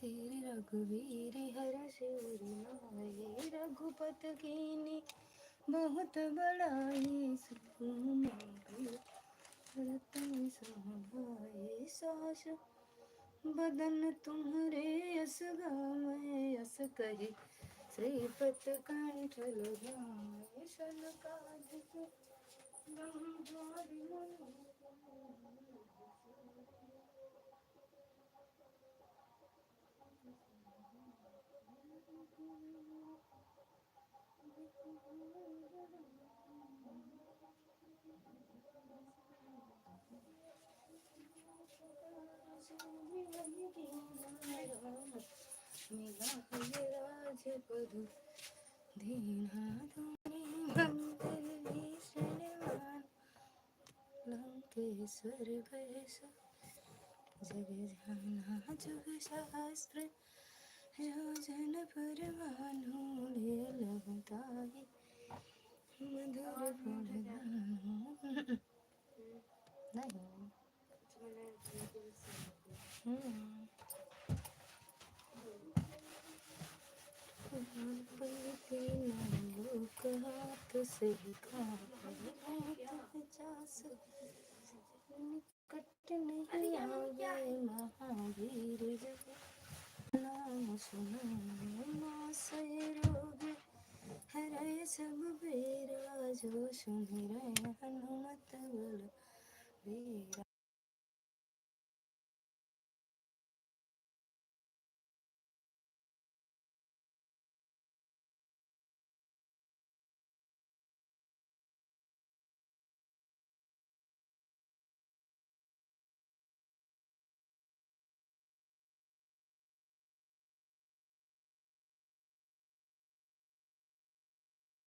तेरे रघुवीर हर शिवर नाये रघुपत कीनी बहुत बड़ाई सुकून रतन समाये सास बदन तुम्हारे यस गावे यस कही श्रीपत कंठ लगाए सनकादिक ब्रह्मादि मुनि मिला है राजपद दीना धुनी मंदिर लंकेश्वर भैस जग जाना जुग शास्त्र योजन पर मानो लगताई मधुर फल नहीं पलते लोक हाथ से पचास निकट नहीं आवे महावीर जब नाम सुनो नासै रोग हरै सब बेरा जो सुमिरै हनुमत बल बीरा।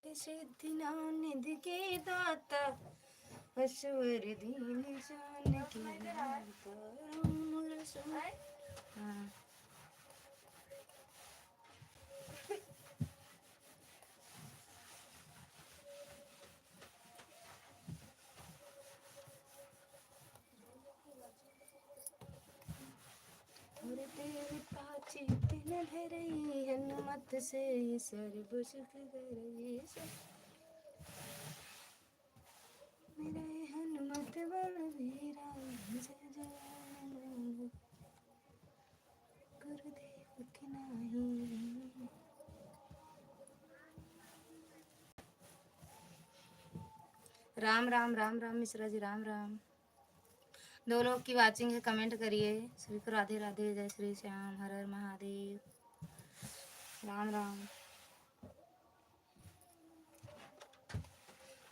सिद्धि निधि के दाता असवर दीन जान की माता राम रसूल। हाँ। और देवता चित्त न धरई हनुमत से सर्व सुख करई मेरे हनुमत बलवीरा जय जय गुरुदेव की नाही। राम राम राम राम मिश्रा जी राम राम। दो लोग की वाचिंग है, कमेंट करिए। सभी को राधे राधे, जय श्री श्याम, हर हर महादेव, राम राम।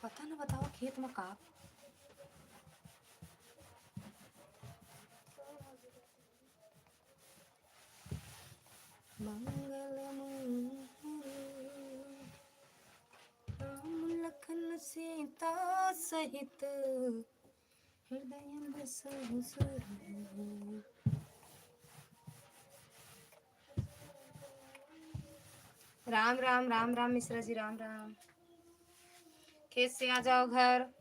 पता ना बताओ खेत में का मंगल राम लखन सीता सहित हृदय बसहु सुर। राम राम राम राम मिश्रा जी राम राम। खेत से आ जाओ घर।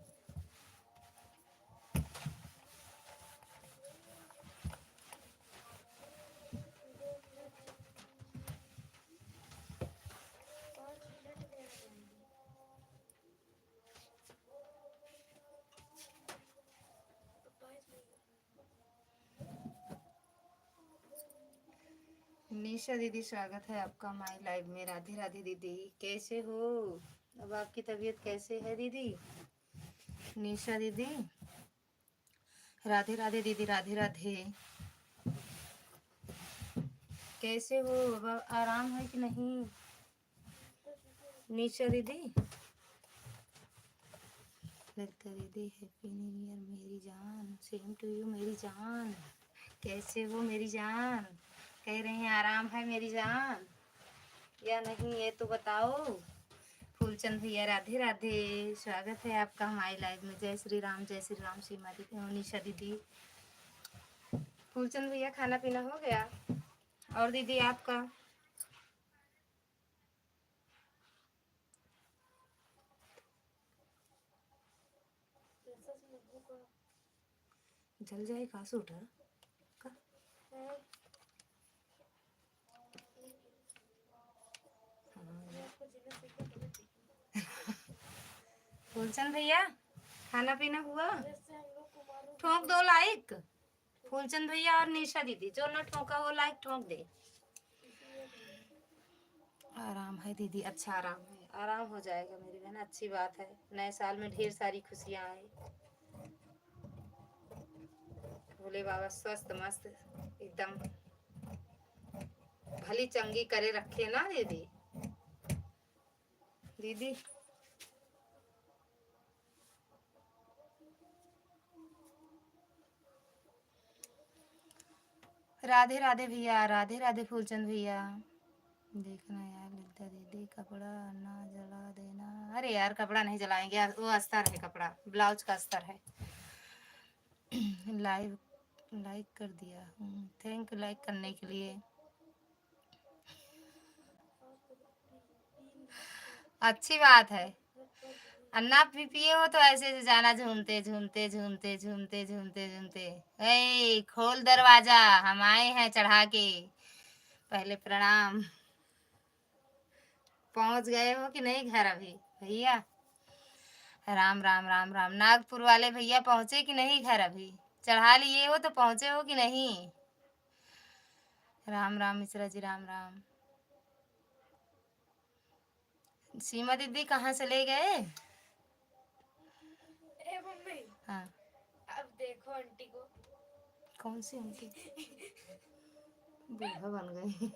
निशा दीदी स्वागत है आपका माई लाइव में। राधे राधे दीदी, कैसे हो? अब आपकी तबीयत कैसे है दीदी? निशा दीदी राधे राधे दीदी, राधे राधे। कैसे हो? अब आराम है कि नहीं? निशा दीदी, ललिता दीदी हैप्पी न्यू ईयर मेरी जान। सेम टू यू मेरी जान। कैसे हो मेरी जान? कह रही हैं आराम है मेरी जान या नहीं, ये तो बताओ। फूलचंद भैया राधे राधे, स्वागत है आपका हमारी लाइव में। जय श्री राम, जय श्री राम। सीमा दीदी, निशा दीदी, फूलचंद भैया खाना पीना हो गया? और दीदी आपका? जल जाए का सूट है का? फूलचंद भैया खाना पीना हुआ? ठोक दो लाइक। फूलचंद भैया और निशा दीदी जो न ठोका हो लाइक ठोक दे। आराम है दीदी, अच्छा आराम है, आराम हो जाएगा मेरी बहन, अच्छी बात है। नए साल में ढेर सारी खुशियां आए। भोले बाबा स्वस्थ मस्त एकदम भली चंगी करे रखे ना दीदी। दीदी राधे राधे भैया, राधे राधे फूलचंद भैया। देखना यार लिखता दीदी कपड़ा ना जला देना। अरे यार कपड़ा नहीं जलाएंगे, वो अस्तर है, कपड़ा ब्लाउज का अस्तर है। लाइव लाइक कर दिया, थैंक यू लाइक करने के लिए। अच्छी बात है। अन्ना भी पिए हो तो ऐसे से जाना झूमते झूमते झूमते झूमते झूमते झूमते। ए खोल दरवाजा, हम आए हैं चढ़ा के। पहले प्रणाम। पहुंच गए हो कि नहीं घर अभी भैया? राम राम राम राम। नागपुर वाले भैया पहुंचे कि नहीं घर अभी? चढ़ा लिए हो तो पहुंचे हो कि नहीं? राम राम मिश्रा जी, राम राम। सीमा दीदी कहाँ चले गए? ए मम्मी, हाँ अब देखो आंटी को। कौन सी आंटी? बूढ़ा बन गई।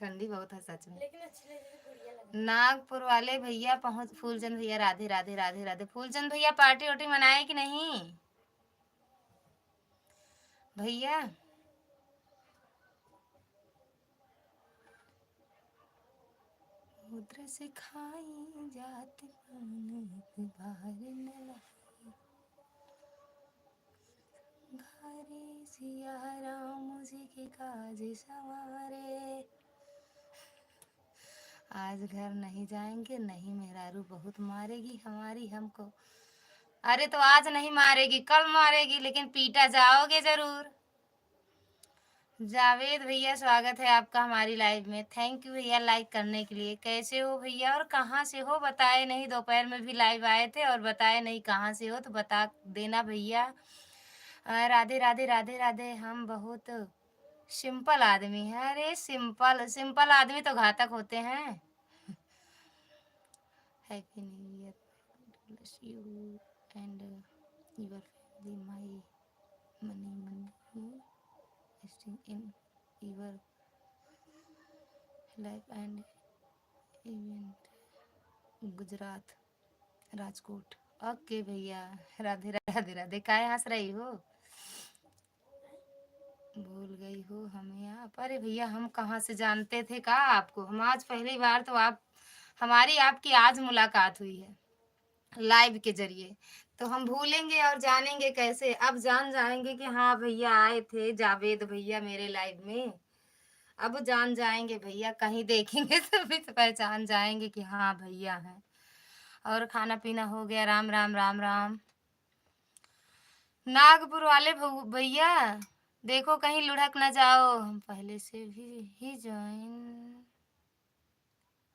ठंडी बहुत है सच में। लेकिन अच्छी लग रही, बढ़िया लग रही। नागपुर वाले भैया पहुंच। फूलचंद भैया राधे राधे राधे राधे। फूलचंद भैया पार्टी वार्टी मनाए कि नहीं भैया? मुद्र से खाई जात पान बाहर न लाई। घरे सिया राम जी के काज सवारे। आज घर नहीं जाएंगे, नहीं मेहरारू बहुत मारेगी हमारी हमको। अरे तो आज नहीं मारेगी, कल मारेगी, लेकिन पीटा जाओगे जरूर। जावेद भैया स्वागत है आपका हमारी लाइव में। थैंक यू भैया लाइक करने के लिए। कैसे हो भैया और कहाँ से हो बताए नहीं? दोपहर में भी लाइव आए थे और बताए नहीं कहाँ से हो, तो बता देना भैया। राधे राधे राधे राधे। हम बहुत सिंपल आदमी हैं। अरे सिंपल सिंपल आदमी तो घातक होते हैं। Happy new year bless you and your family, my money resting in your life and event Gujarat Rajkot. Okay भैया। राधे राधे राधे। काय हंस रही हो? भूल गई हो हमें आप? अरे भैया हम कहाँ से जानते थे का आपको? हम आज पहली बार तो आप हमारी आपकी आज मुलाकात हुई है लाइव के जरिए, तो हम भूलेंगे और जानेंगे कैसे? अब जान जाएंगे कि हाँ भैया आए थे जावेद भैया मेरे लाइव में। अब जान जाएंगे भैया, कहीं देखेंगे तो भी तो पहचान जाएंगे कि हाँ भैया हैं। और खाना पीना हो गया? राम राम राम राम। नागपुर वाले भैया देखो कहीं लुढ़क ना जाओ, हम पहले से भी ही ज्वाइन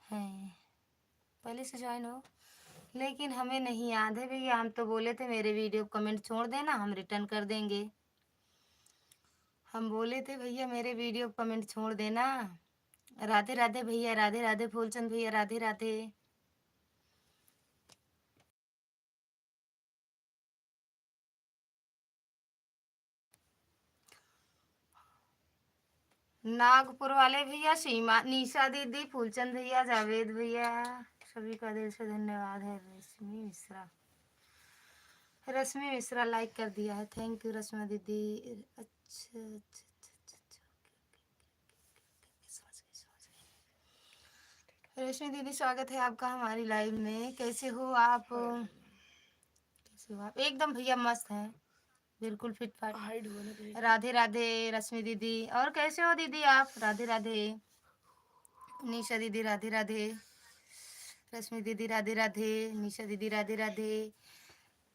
हैं, पहले से ज्वाइन हो। लेकिन हमें नहीं याद है भैया, हम तो बोले थे मेरे वीडियो कमेंट छोड़ देना, हम रिटर्न कर देंगे। हम बोले थे भैया मेरे वीडियो कमेंट छोड़ देना। राधे राधे भैया, राधे राधे फूलचंद भैया, राधे राधे। नागपुर वाले भैया, सीमा निशा दीदी, फूलचंद भैया, जावेद भैया, सभी का दिल से धन्यवाद है। रश्मि मिश्रा, रश्मि मिश्रा लाइक कर दिया है, थैंक यू रश्मि दीदी। अच्छा अच्छा अच्छा अच्छा, समझ गई समझ गई। रश्मि दीदी स्वागत है आपका हमारी लाइव में। कैसे हो आप? कैसे हो आप? एकदम भैया मस्त हैं, बिल्कुल फिट फाट। राधे राधे रश्मि दीदी। और कैसे हो दीदी आप? राधे राधे। निशा दीदी राधे राधे। रश्मि दीदी राधे राधे। निशा दीदी राधे राधे।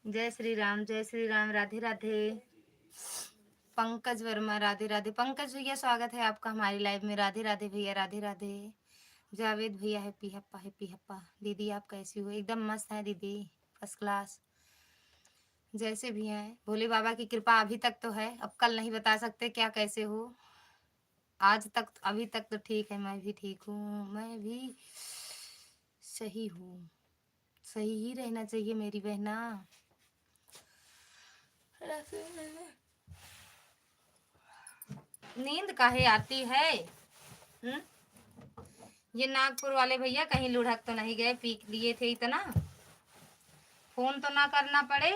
जय श्री राम, जय श्री राम, राधे राधे। पंकज वर्मा राधे राधे। पंकज भैया स्वागत है आपका हमारी लाइव में। राधे राधे भैया, राधे राधे। जावेद भैया हैप्पी हप्पा हैप्पी हप्पा। दीदी आप कैसी हो? एकदम मस्त है दीदी, फर्स्ट क्लास। जैसे भी हैं, भोले बाबा की कृपा अभी तक तो है, अब कल नहीं बता सकते क्या कैसे हो। आज तक अभी तक तो ठीक है, मैं भी ठीक हूँ, मैं भी सही हूँ। सही ही रहना चाहिए मेरी बहना। नींद काहे आती है? हुँ? ये नागपुर वाले भैया कहीं लुढ़क तो नहीं गए, पी लिए थे इतना? फोन तो ना करना पड़े।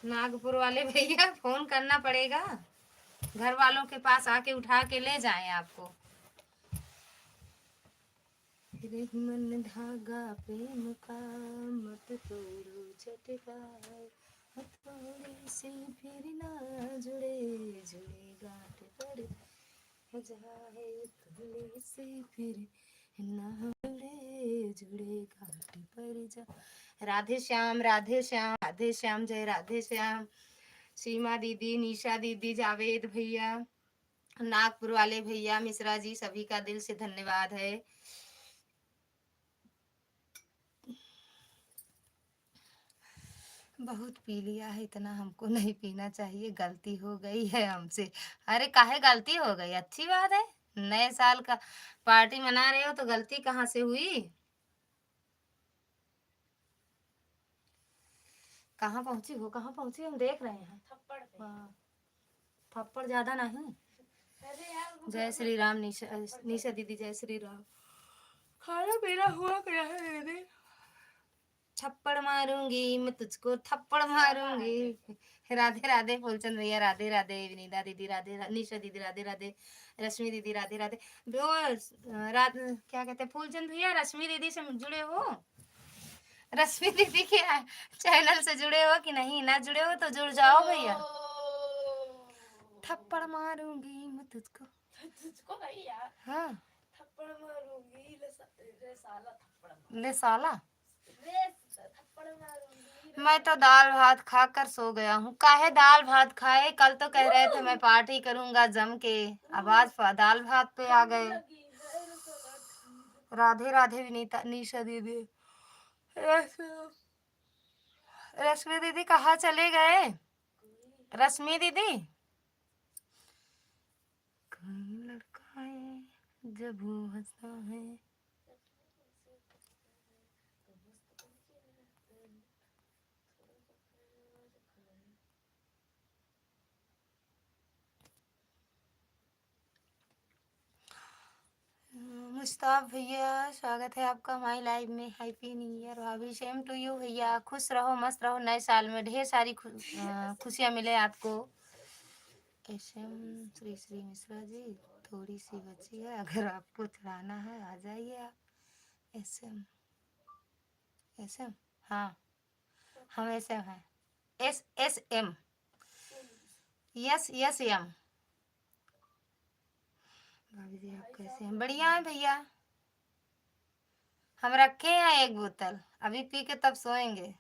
नागपुर वाले भैया फोन करना पड़ेगा, घर वालों के पास आके उठा के ले जाएं आपको। मन धागा प्रेम का मत तोड़ो चटकाए, हथौड़े से फिर ना जुड़े जुड़े गांठ पर हो जाए, गले से फिर ना जुड़े जुड़े गांठ पर जा। राधे श्याम राधे श्याम राधे श्याम, जय राधे श्याम। सीमा दीदी, निशा दीदी, जावेद भैया, नागपुर वाले भैया, मिश्रा जी, सभी का दिल से धन्यवाद है। बहुत पी लिया है, इतना हमको नहीं पीना चाहिए, गलती हो गई है हमसे। अरे काहे गलती हो गई? अच्छी बात है, नए साल का पार्टी मना रहे हो तो गलती कहाँ से हुई? कहाँ पहुंची हो? कहाँ पहुंची? हम देख रहे हैं। थप्पड़ पे। हाँ, थप्पड़ ज्यादा नहीं। अरे यार जय श्री राम। निशा निशा दीदी, जय श्री राम। खाना पीना हुआ क्या है दीदी? थप्पड़ मारूंगी मैं तुझको, थप्पड़ मारूंगी। राधे राधे फूलचंद भैया, राधे राधे विनीता दीदी, निशा दीदी, राधे राधे रश्मि दीदी, राधे राधे। वो क्या कहते हैं, फूलचंद भैया रश्मि दीदी से जुड़े हो? रश्मि दीदी के चैनल से जुड़े हो कि नहीं? ना जुड़े हो तो जुड़ जाओ भैया। थप्पड़ मारूंगी मैं तुझको। तुझको नहीं यार। हाँ, थप्पड़ मारूंगी ले साला थप्पड़ ले साला। थप्पड़ मारूंगी। मैं तो दाल भात खाकर सो गया हूँ। काहे दाल भात खाए? कल तो कह रहे थे मैं पार्टी करूंगा जम के, अब आज दाल भात पे आ गए। राधे राधे विनीता, निशा दीदी, रश्मि दीदी कहाँ चले गए? रश्मि दीदी, कोई लड़का है जब वो हंसता है। मुश्ताक भैया, स्वागत है आपका हमारी लाइव में। हैप्पी न्यू ईयर भाभी। सेम टू यू भैया, खुश रहो मस्त रहो, नए साल में ढेर सारी खुशियाँ मिले आपको। एसएम श्री श्री मिश्रा जी, थोड़ी सी बची है, अगर आपको चढ़ाना है आ जाइए आप। एसएम एसएम, हाँ हम एसएम हैं। S M, yes yes M. भाभी जी आप कैसे हैं? बढ़िया है भैया, हम रखे हैं एक बोतल, अभी पी के तब सोएंगे।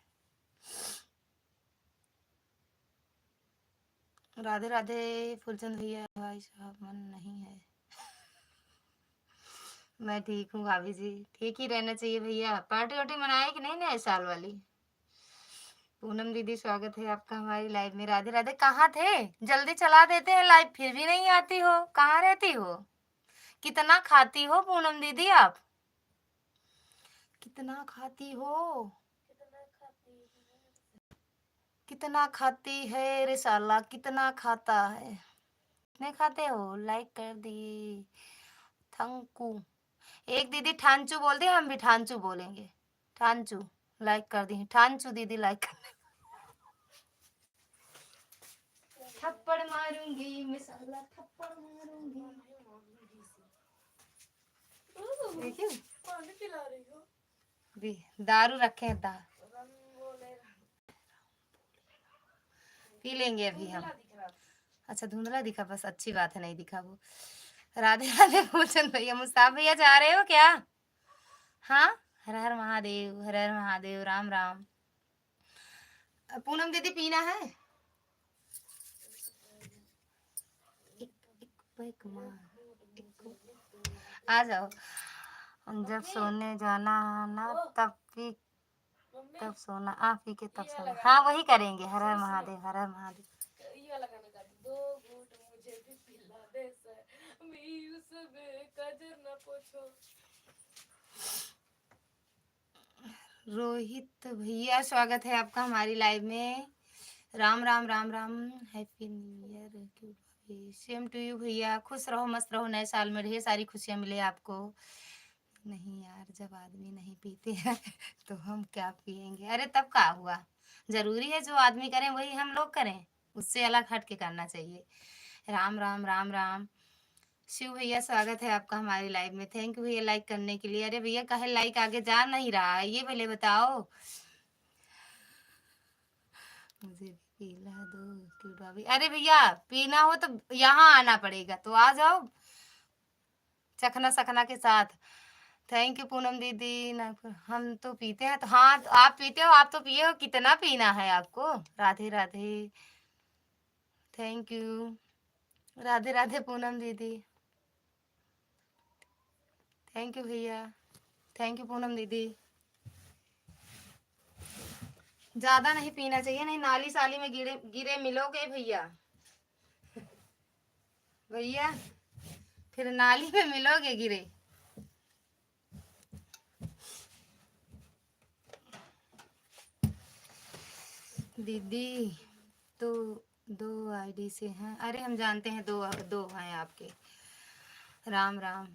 राधे राधे फुलचंद भैया। भाई साहब मन नहीं है। मैं ठीक हूँ भाभी जी, ठीक ही रहना चाहिए भैया। पार्टी वार्टी मनाए कि नहीं नए साल वाली? पूनम दीदी, स्वागत है आपका हमारी लाइव में। राधे राधे। कहाँ थे? जल्दी चला देते हैं लाइव, फिर भी नहीं आती हो, कहाँ रहती हो? कितना खाती हो पूनम दीदी आप? कितना खाती हो? कितना खाती है रिसाला, कितना खाता है? कितने खाते हो? लाइक कर दिए, थैंक यू। एक दीदी ठांचू बोल दी, हम भी ठांचू बोलेंगे। ठांचू लाइक कर दी, ठांचू दीदी लाइक कर। थप्पड़ मारूंगी मिसाला, थप्पड़ मारूंगी। देखिए पानी पिला रही हो। दी दारू रखे हैं, पी लेंगे अभी हम। अच्छा धुंधला दिखा, बस अच्छी बात है, नहीं दिखा वो। राधे राधे भूषण भैया। मुस्ताफ भैया जा रहे हो क्या? हाँ, हर हर महादेव, हर हर महादेव, राम राम। पूनम दीदी पीना है? एक पैक मार। आ जाओ। जब सोने जाना ना तब पी, मम्मी तब सोना, आप पी के तब ये सोना। लगा हाँ दो। वही करेंगे। हर हर सुनो सुनो, महादेव, हर हर महादेव। ये वाला गाना गा दो। दो घूंट मुझे भी पिला दे सर, मी उसमें कजर न पूछो। रोहित भैया स्वागत है आपका हमारी लाइव में। Ram Ram Ram Ram, happy new year. Same to you भैया, खुश रहो मस्त रहो, नए साल में ढेर सारी खुशियां मिले आपको। नहीं यार, जब आदमी नहीं पीते हैं तो हम क्या पिएंगे। अरे तब क्या हुआ, जरूरी है जो आदमी करें वही हम लोग करें, उससे अलग हट के करना चाहिए। राम राम राम राम। शिव भैया स्वागत है आपका हमारी लाइव में। थैंक यू भैया लाइक करने के लिए। अरे भैया काहे लाइक आगे जा नहीं रहा है, ये पहले बताओ। मुझे भी पिला दो क्यों भाभी। अरे भैया पीना हो तो यहाँ आना पड़ेगा, तो आ जाओ चखना सखना के साथ। थैंक यू पूनम दीदी ना, हम तो पीते हैं तो। हाँ तो आप पीते हो, आप तो पिए हो, कितना पीना है आपको। Radhe Radhe, thank you. राधे राधे पूनम दीदी, थैंक यू भैया, थैंक यू पूनम दीदी। ज्यादा नहीं पीना चाहिए, नहीं नाली साली में गिरे गिरे मिलोगे भैया। भैया फिर नाली में मिलोगे गिरे। दीदी तो दो आईडी से हैं। अरे हम जानते हैं, दो दो हैं आपके। राम राम।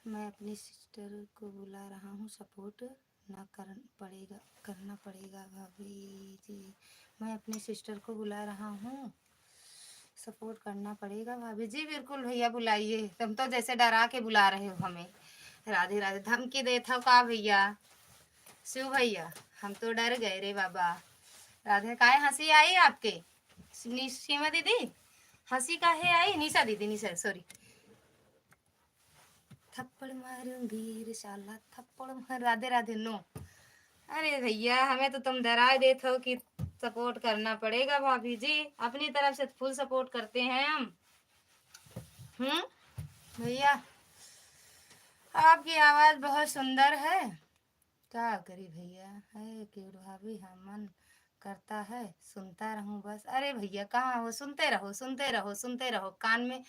मैं अपनी सिस्टर को बुला रहा हूँ, सपोर्ट ना करना पड़ेगा भाभी जी। मैं अपनी सिस्टर को बुला रहा हूँ, सपोर्ट करना पड़ेगा भाभी जी। बिल्कुल भैया बुलाइए, तुम तो जैसे डरा के बुला रहे हो हमें। राधे राधे, धमकी देता हो का भैया। शिव भैया हम तो डर गए रे बाबा। राधे काहे हंसी आई आपके सीमा दीदी, हंसी काहे आई। निशा दीदी, निशा सॉरी। थप्पड़ मारूंगी रे साला, थप्पड़ मार। राधे राधे नो। अरे भैया हमें तो तुम डरा देते हो कि सपोर्ट करना पड़ेगा भाभी जी। अपनी तरफ से फुल सपोर्ट करते हैं हम। भैया आपकी आवाज बहुत सुंदर है। क्या करी भैया, है क्यों भाभी, हाँ मन करता है सुनता रहूं बस। अरे भैया कहाँ हो, सुनते रहो सुनते रहो सुनते रहो, कान में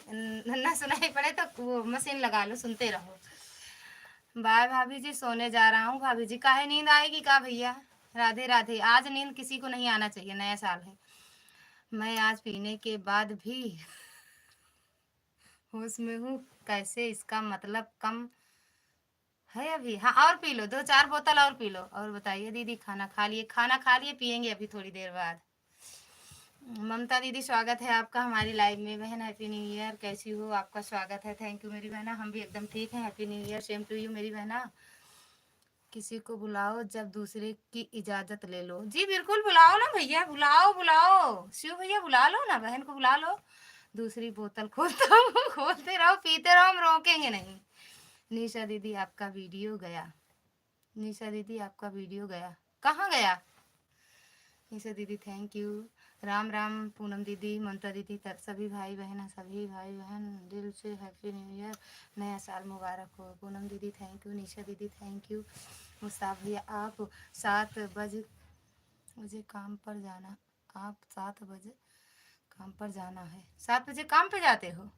ना सुनाई पड़े तो वो मशीन लगा लो, सुनते रहो। बाय भाभी जी, सोने जा रहा हूँ भाभी जी। काहे नींद आएगी का भैया। राधे राधे, आज नींद किसी को नहीं आना चाहिए, नया साल है। मैं आज पीने के बाद भी होश में हूँ, कैसे इसका मतलब कम है अभी। हाँ और पी लो, 2 4 बोतल और पी लो। और बताइए दीदी, खाना खा लिए। खाना खा लिए, पियेंगे अभी थोड़ी देर बाद। ममता दीदी स्वागत है आपका हमारी लाइव में। बहन हैप्पी न्यू ईयर, कैसी हो, आपका स्वागत है। थैंक यू मेरी बहना, हम भी एकदम ठीक हैं। Happy new year, same to you मेरी बहना। किसी को बुलाओ जब दूसरे की इजाजत ले लो। जी बिल्कुल बुलाओ ना भैया, बुलाओ बुलाओ। शिव भैया बुला लो ना, बहन को बुला लो। दूसरी बोतल खोलते रहो पीते रहो, हम रोकेंगे नहीं। निशा दीदी आपका वीडियो गया। निशा दीदी आपका वीडियो गया, कहाँ गया। निशा दीदी थैंक यू। राम राम पूनम दीदी, ममता दीदी, सभी भाई बहन, सभी भाई बहन दिल से हैप्पी न्यू ईयर, नया साल मुबारक हो। पूनम दीदी थैंक यू, निशा दीदी थैंक यू। मुस्ताफ भैया आप 7 बजे मुझे काम पर जाना, आप 7 बजे काम पर जाना है। 7 बजे काम पे जाते हो।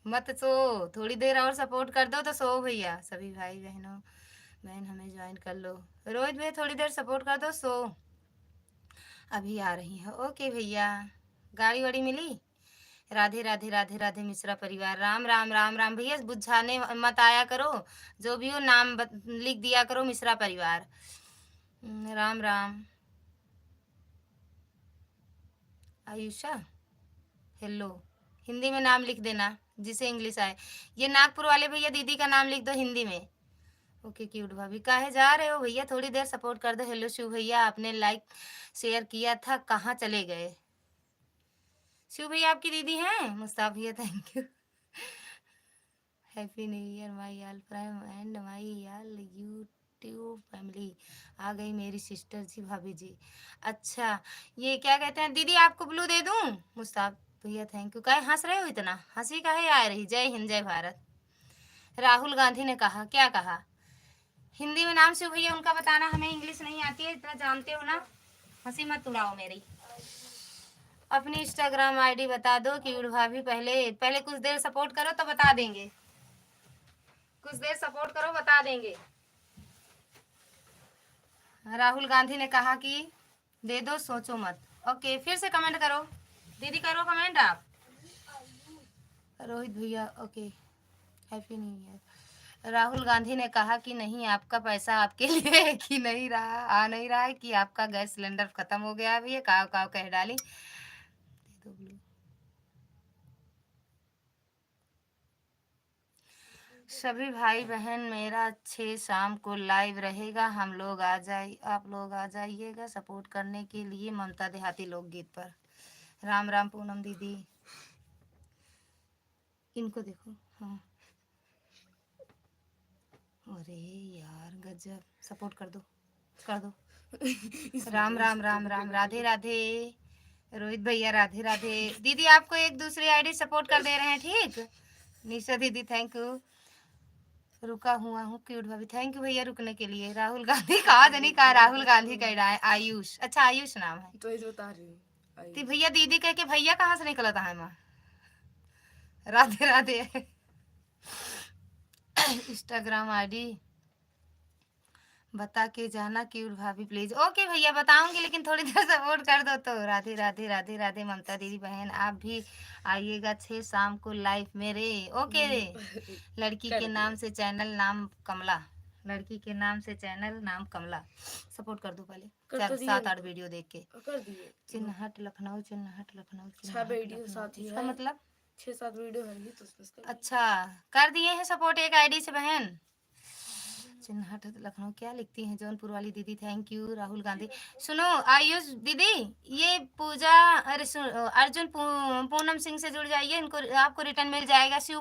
मत सो, थोड़ी देर और सपोर्ट कर दो तो सो भैया। सभी भाई बहनों, बहन हमें ज्वाइन कर लो। रोहित भैया थोड़ी देर सपोर्ट कर दो, सो अभी आ रही है। ओके भैया, गाड़ी वाड़ी मिली। राधे राधे राधे राधे मिश्रा परिवार, राम राम राम राम। भैया बुझाने मत आया करो, जो भी हो नाम लिख दिया करो, मिश्रा परिवार। राम राम। आयुषा हेलो, हिंदी में नाम लिख देना जिसे इंग्लिश आए। ये नागपुर वाले भैया दीदी का नाम लिख दो हिंदी में। ओके क्यूट भाभी, काहे जा रहे हो भैया, थोड़ी देर सपोर्ट कर दो। हेलो शिव भैया, आपने लाइक शेयर किया था, कहाँ चले गए। शिव भैया आपकी दीदी हैं। मुस्ताफ भैया thank you. Happy new year my all friend and my all YouTube family. आ गई मेरी सिस्टर जी, भाभी जी। अच्छा, ये क्या कहते हैं दीदी, आपको ब्लू दे दूं? मुस्ताक भैया थैंक यू। काहे हंस रहे हो इतना? हंसी काहे आ रही? जय हिंद जय भारत। राहुल गांधी ने कहा, क्या कहा? हिंदी में नाम से भैया उनका बताना, हमें इंग्लिश नहीं आती है, इतना जानते हो ना। हंसी मत उड़ाओ मेरी। अपनी इंस्टाग्राम आईडी बता दो क्यूट भाभी। पहले पहले कुछ देर सपोर्ट करो तो बता देंगे, कुछ देर सपोर्ट करो बता देंगे। राहुल गांधी ने कहा कि दे दो, सोचो मत। ओके, फिर से कमेंट करो दीदी, करो कमेंट आप। रोहित भैया okay, happy new year. Rahul Gandhi ने कहा कि नहीं, आपका पैसा आपके लिए है कि नहीं रहा, आ नहीं रहा है कि आपका गैस सिलेंडर खत्म हो गया अभी, काव काव कह डाली। दे दो ब्लू। सभी भाई बहन मेरा 6 शाम को लाइव रहेगा, हम लोग आ जाए, आप लोग आ जाइएगा सपोर्ट करने के लिए ममता देहाती लोकगीत पर। राम राम पूनम दीदी, इनको देखो। हाँ, अरे यार गजब, सपोर्ट कर दो, कर दो। राम राम राम राम, राधे राधे। रोहित भैया राधे राधे। दीदी आपको एक दूसरी आईडी सपोर्ट कर दे रहे हैं, ठीक? निशा दीदी थैंक यू। रुका हुआ हूँ क्यूट भाभी, थैंक यू भैया रुकने के लिए। राहुल गांधी कहा नहीं कहा, राहुल गांधी कह रहा है आयुष। अच्छा आयुष नाम है तो ये बता रही हूँ तो भैया दीदी कह के भैया कहाँ से निकला था है माँ। राधे राधे। इंस्टाग्राम आईडी बता के जाना क्यूट भाभी प्लीज। ओके भैया बताऊंगी, लेकिन थोड़ी देर सपोर्ट कर दो तो। राधे राधे राधे राधे। ममता दीदी बहन आप भी आइएगा 6 शाम को लाइव मेरे। ओके रे। लड़की के नाम से चैनल नाम कमला, लड़की के नाम से चैनल नाम कमला। सपोर्ट कर दो पहले, 7-8 वीडियो देख के। कर दिए। चिन्हट लखनऊ, चिन्हट लखनऊ, 6 वीडियो साथ ही इसका है, मतलब 6-7 वीडियो है तो उसमें अच्छा कर दिए हैं सपोर्ट एक आईडी से बहन। चिन्हट लखनऊ क्या लिखती हैं जौनपुर वाली दीदी, थैंक यू। राहुल गांधी सुनो, आयुष दीदी ये पूजा, अरे अर्जुन पूनम सिंह से जुड़ जाइए, इनको आपको रिटर्न मिल जाएगा। शिव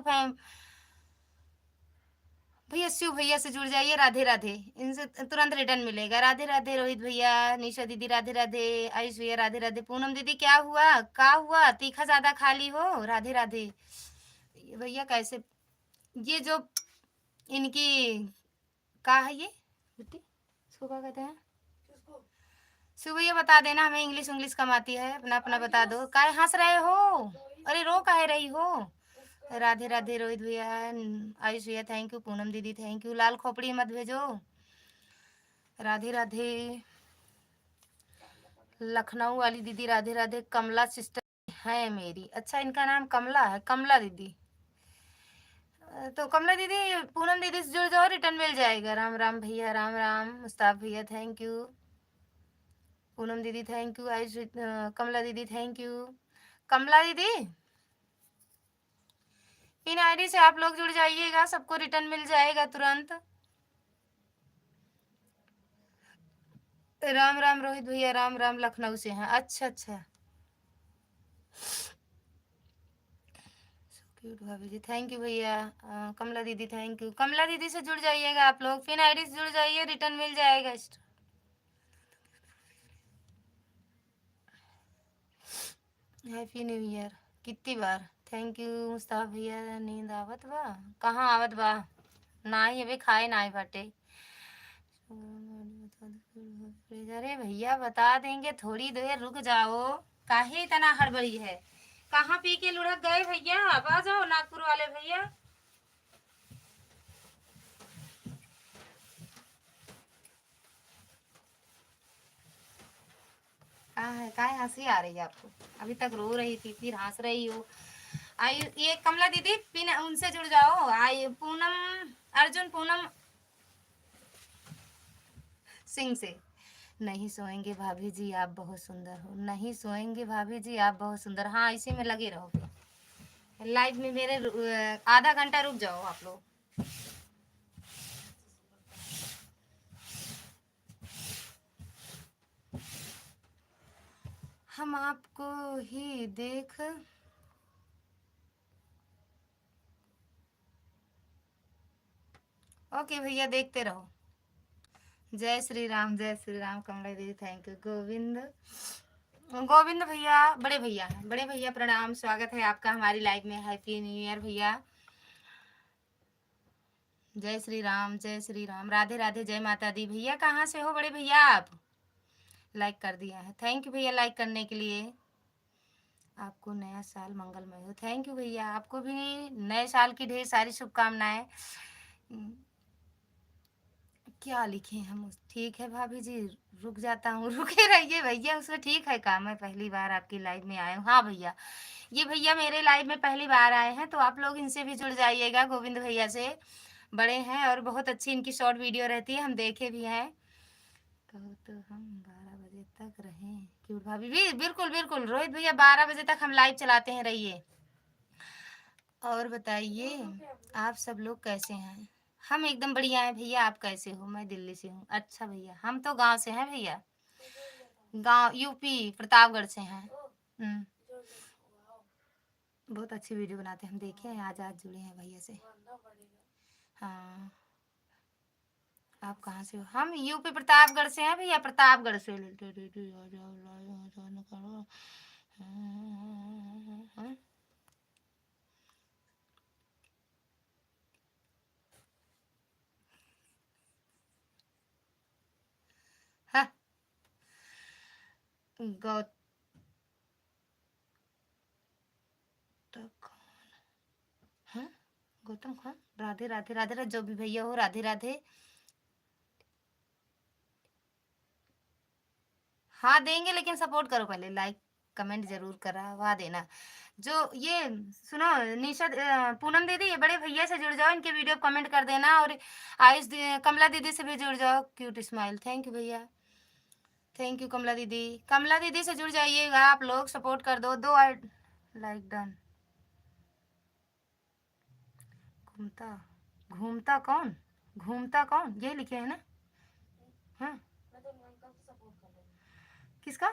भैया, शिव भैया से जुड़ जाइए। राधे राधे, इनसे तुरंत रिटर्न मिलेगा। राधे राधे रोहित भैया, निशा दीदी राधे राधे, आयुष भैया राधे राधे। पूनम दीदी क्या हुआ, का हुआ, तीखा ज्यादा खा ली हो? राधे राधे भैया। कैसे ये जो इनकी का है ये बेटी, इसको क्या कहते हैं? शिव भैया बता देना, हमें इंग्लिश इंग्लिश कम आती है, अपना अपना बता दो। काहे हंस रहे हो? अरे रो काहे रही हो? राधे राधे रोहित भैया, आयुष भैया थैंक यू, पूनम दीदी थैंक यू। लाल खोपड़ी मत भेजो। राधे राधे। लखनऊ वाली दीदी राधे राधे। कमला सिस्टर है मेरी, अच्छा इनका नाम कमला है, कमला दीदी। तो कमला दीदी पूनम दीदी से जुड़ जाओ, रिटर्न मिल जाएगा। राम राम भैया, राम राम। मुस्ताफ भैया थैंक यू, पूनम दीदी थैंक यू, आयुष कमला दीदी थैंक यू। कमला दीदी इन आईडी से आप लोग जुड़ जाइएगा, सबको रिटर्न मिल जाएगा तुरंत। राम राम रोहित भैया, राम राम। लखनऊ से हैं, अच्छा अच्छा। क्यूट भाभी जी थैंक यू भैया। कमला दीदी थैंक यू। कमला दीदी से जुड़ जाइएगा आप लोग, फिर आईडी से जुड़ जाइए, रिटर्न मिल जाएगा। हैप्पी न्यू ईयर कितनी बार थैंक यू। मुस्ताफ भैया नींद आवत बा? कहाँ आवत बा, ना ही अबे खाए ना ही बाटे। अरे भैया बता देंगे, थोड़ी देर रुक जाओ, काहे इतना हड़बड़ी है? कहाँ पी के लुढ़क गए भैया? अब आ जाओ नागपुर वाले भैया। कहाँ है, काहे हंसी आ रही है आपको? अभी तक रो रही थी फिर हंस रही हो। आई ये कमला दीदी पिन उनसे जुड़ जाओ। आई पूनम, अर्जुन पूनम सिंह से। नहीं सोएंगे भाभी जी आप बहुत सुंदर हो, नहीं सोएंगे भाभी जी आप बहुत सुंदर। हाँ इसी में लगे रहो लाइव में मेरे। आधा घंटा रुक जाओ आप लोग। हम आपको ही देख ओके भैया, देखते रहो। जय श्री राम, जय श्री राम। कमला दीदी थैंक यू। गोविंद, गोविंद भैया बड़े भैया हैं, बड़े भैया प्रणाम, स्वागत है आपका हमारी लाइव में। हैप्पी न्यू ईयर भैया। जय श्री राम, जय श्री राम, राधे राधे, जय माता दी। भैया कहाँ से हो बड़े भैया आप? लाइक कर दिया है, थैंक यू भैया लाइक करने के लिए। आपको नया साल मंगलमय हो। थैंक यू भैया, आपको भी नए साल की ढेर सारी शुभकामनाएं। क्या लिखे हम? ठीक है भाभी जी, रुक जाता हूँ। रुके रहिए भैया, उसमें ठीक है काम। मैं पहली बार आपकी लाइव में आया हूँ। हाँ भैया, ये भैया मेरे लाइव में पहली बार आए हैं, तो आप लोग इनसे भी जुड़ जाइएगा। गोविंद भैया से बड़े हैं और बहुत अच्छी इनकी शॉर्ट वीडियो रहती है, हम देखे भी हैं। तो हम 12 बजे तक रहें क्यूट भाभी भी? बिल्कुल बिल्कुल रोहित भैया, 12 बजे तक हम लाइव चलाते हैं, रहिए। और बताइए आप सब लोग कैसे हैं? हम एकदम बढ़िया हैं भैया, आप कैसे हो? मैं दिल्ली से हूँ। अच्छा भैया, हम तो गांव से हैं भैया, गांव यूपी प्रतापगढ़ से हैं। बहुत अच्छी वीडियो बनाते हैं, हम देखे हैं, आज आज जुड़े हैं भैया से। हाँ, आप कहाँ से हो? हम यूपी प्रतापगढ़ से हैं भैया, प्रतापगढ़ से। हाँ, गौतम खान। हाँ, गौतम खान। राधे राधे, राधे राधे, जो भी भैया हो, राधे राधे। हाँ देंगे, लेकिन सपोर्ट करो पहले, लाइक कमेंट जरूर करवा देना। जो ये सुनो, निशा पूनम दीदी, ये बड़े भैया से जुड़ जाओ, इनके वीडियो कमेंट कर देना। और आयुष कमला दीदी से भी जुड़ जाओ। क्यूट स्माइल, थैंक यू भैया, थैंक यू कमला दीदी। कमला दीदी से जुड़ जाइएगा आप लोग, सपोर्ट कर दो। दो लाइक डन। घूमता घूमता कौन? घूमता कौन, ये लिखे है ना? हाँ, किसका?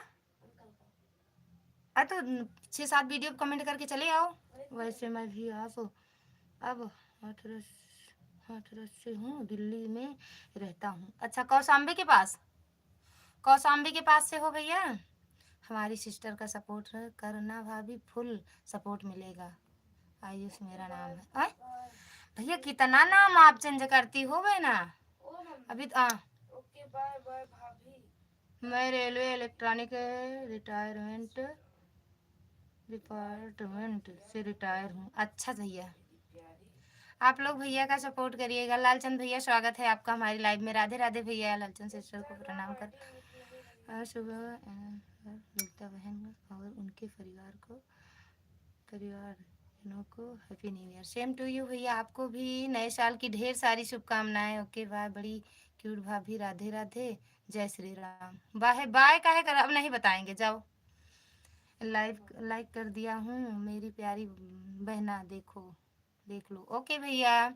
तो 6-7 वीडियो कमेंट करके चले आओ। वैसे मैं भी अब हाथरस हाथरस से हूँ, दिल्ली में रहता हूँ। अच्छा, कौशाम्बी के पास? कौशाम्बी के पास से हो भैया? हमारी सिस्टर का सपोर्ट करना भाभी, फुल सपोर्ट मिलेगा। आयुष मेरा नाम है। आए? भैया कितना नाम आप चेंज करती हो ना? अभी ओके बाय बाय भाभी। मैं रेलवे इलेक्ट्रॉनिक डिपार्टमेंट से रिटायर हूँ। अच्छा भैया, आप लोग भैया का सपोर्ट करिएगा। लालचंद भैया, स्वागत है आपका हमारी लाइव में। राधे राधे भैया, लालचंद सिस्टर को प्रणाम कर। सुबह ललिता बहन और उनके परिवारजनों को happy new year. Same to you भैया, आपको भी नए साल की ढेर सारी शुभकामनाएं। ओके बाय, बड़ी क्यूट भाभी, राधे राधे, जय श्री राम। बाय बाय काहे कर, अब नहीं बताएंगे, जाओ। लाइक कर दिया हूँ मेरी प्यारी बहना, देखो देख लो। ओके भैया।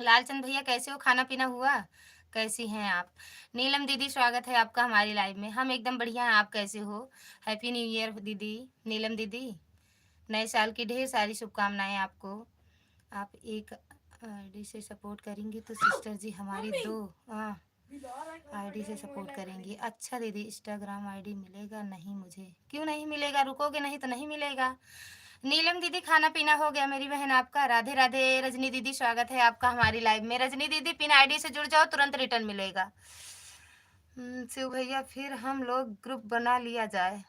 लालचंद भैया कैसे हो? खाना पीना हुआ? कैसी हैं आप? नीलम दीदी, स्वागत है आपका हमारी लाइव में। हम एकदम बढ़िया हैं, आप कैसे हो? हैप्पी न्यू ईयर दीदी, नीलम दीदी, नए साल की ढेर सारी शुभकामनाएं आपको। आप एक आईडी से सपोर्ट करेंगी तो सिस्टर जी हमारी दो आईडी से सपोर्ट करेंगी। अच्छा दीदी, इंस्टाग्राम आईडी मिलेगा नहीं मुझे? क्यों नहीं मिलेगा? रुकोगे नहीं तो नहीं मिलेगा। नीलम दीदी, खाना पीना हो गया मेरी बहन आपका? राधे राधे। रजनी दीदी, स्वागत है आपका हमारी लाइव में। रजनी दीदी, पिन आईडी से जुड़ जाओ, तुरंत रिटर्न मिलेगा। शिव भैया, फिर हम लोग ग्रुप बना लिया जाए।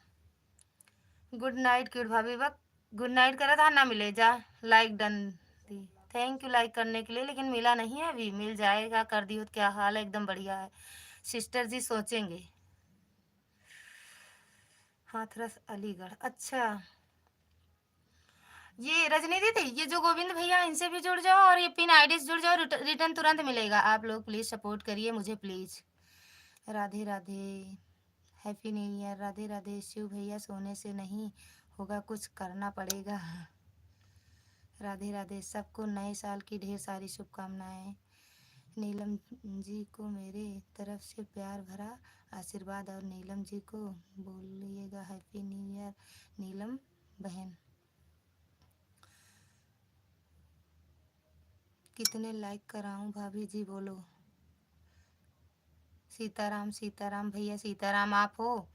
गुड नाइट क्यूट भाभी, वक्त गुड नाइट करा था ना, मिले जा। Like done the, thank you like करने के लिए, लेकिन मिला नहीं है अभी, मिल जाएगा। कर दी हो। क्या हाल है? एकदम बढ़िया है सिस्टर जी, सोचेंगे। हाथरस अलीगढ़, अच्छा। ये रजनी दीदी, ये जो गोविंद भैया, इनसे भी जुड़ जाओ और ये पिन आईडी से जुड़ जाओ, रिटर्न तुरंत मिलेगा। आप लोग प्लीज सपोर्ट करिए मुझे please. Radhe Radhe, happy new year. Radhe Radhe. Shiv भैया, सोने से नहीं होगा, कुछ करना पड़ेगा। राधे राधे, सबको नए साल की ढेर सारी शुभकामनाएं। नीलम जी को मेरे तरफ से प्यार भरा आशीर्वाद, और नीलम जी को बोलिएगा हैप्पी न्यू ईयर नीलम बहन। कितने लाइक कराऊं भाभी जी बोलो। सीताराम सीताराम भैया सीताराम आप हो?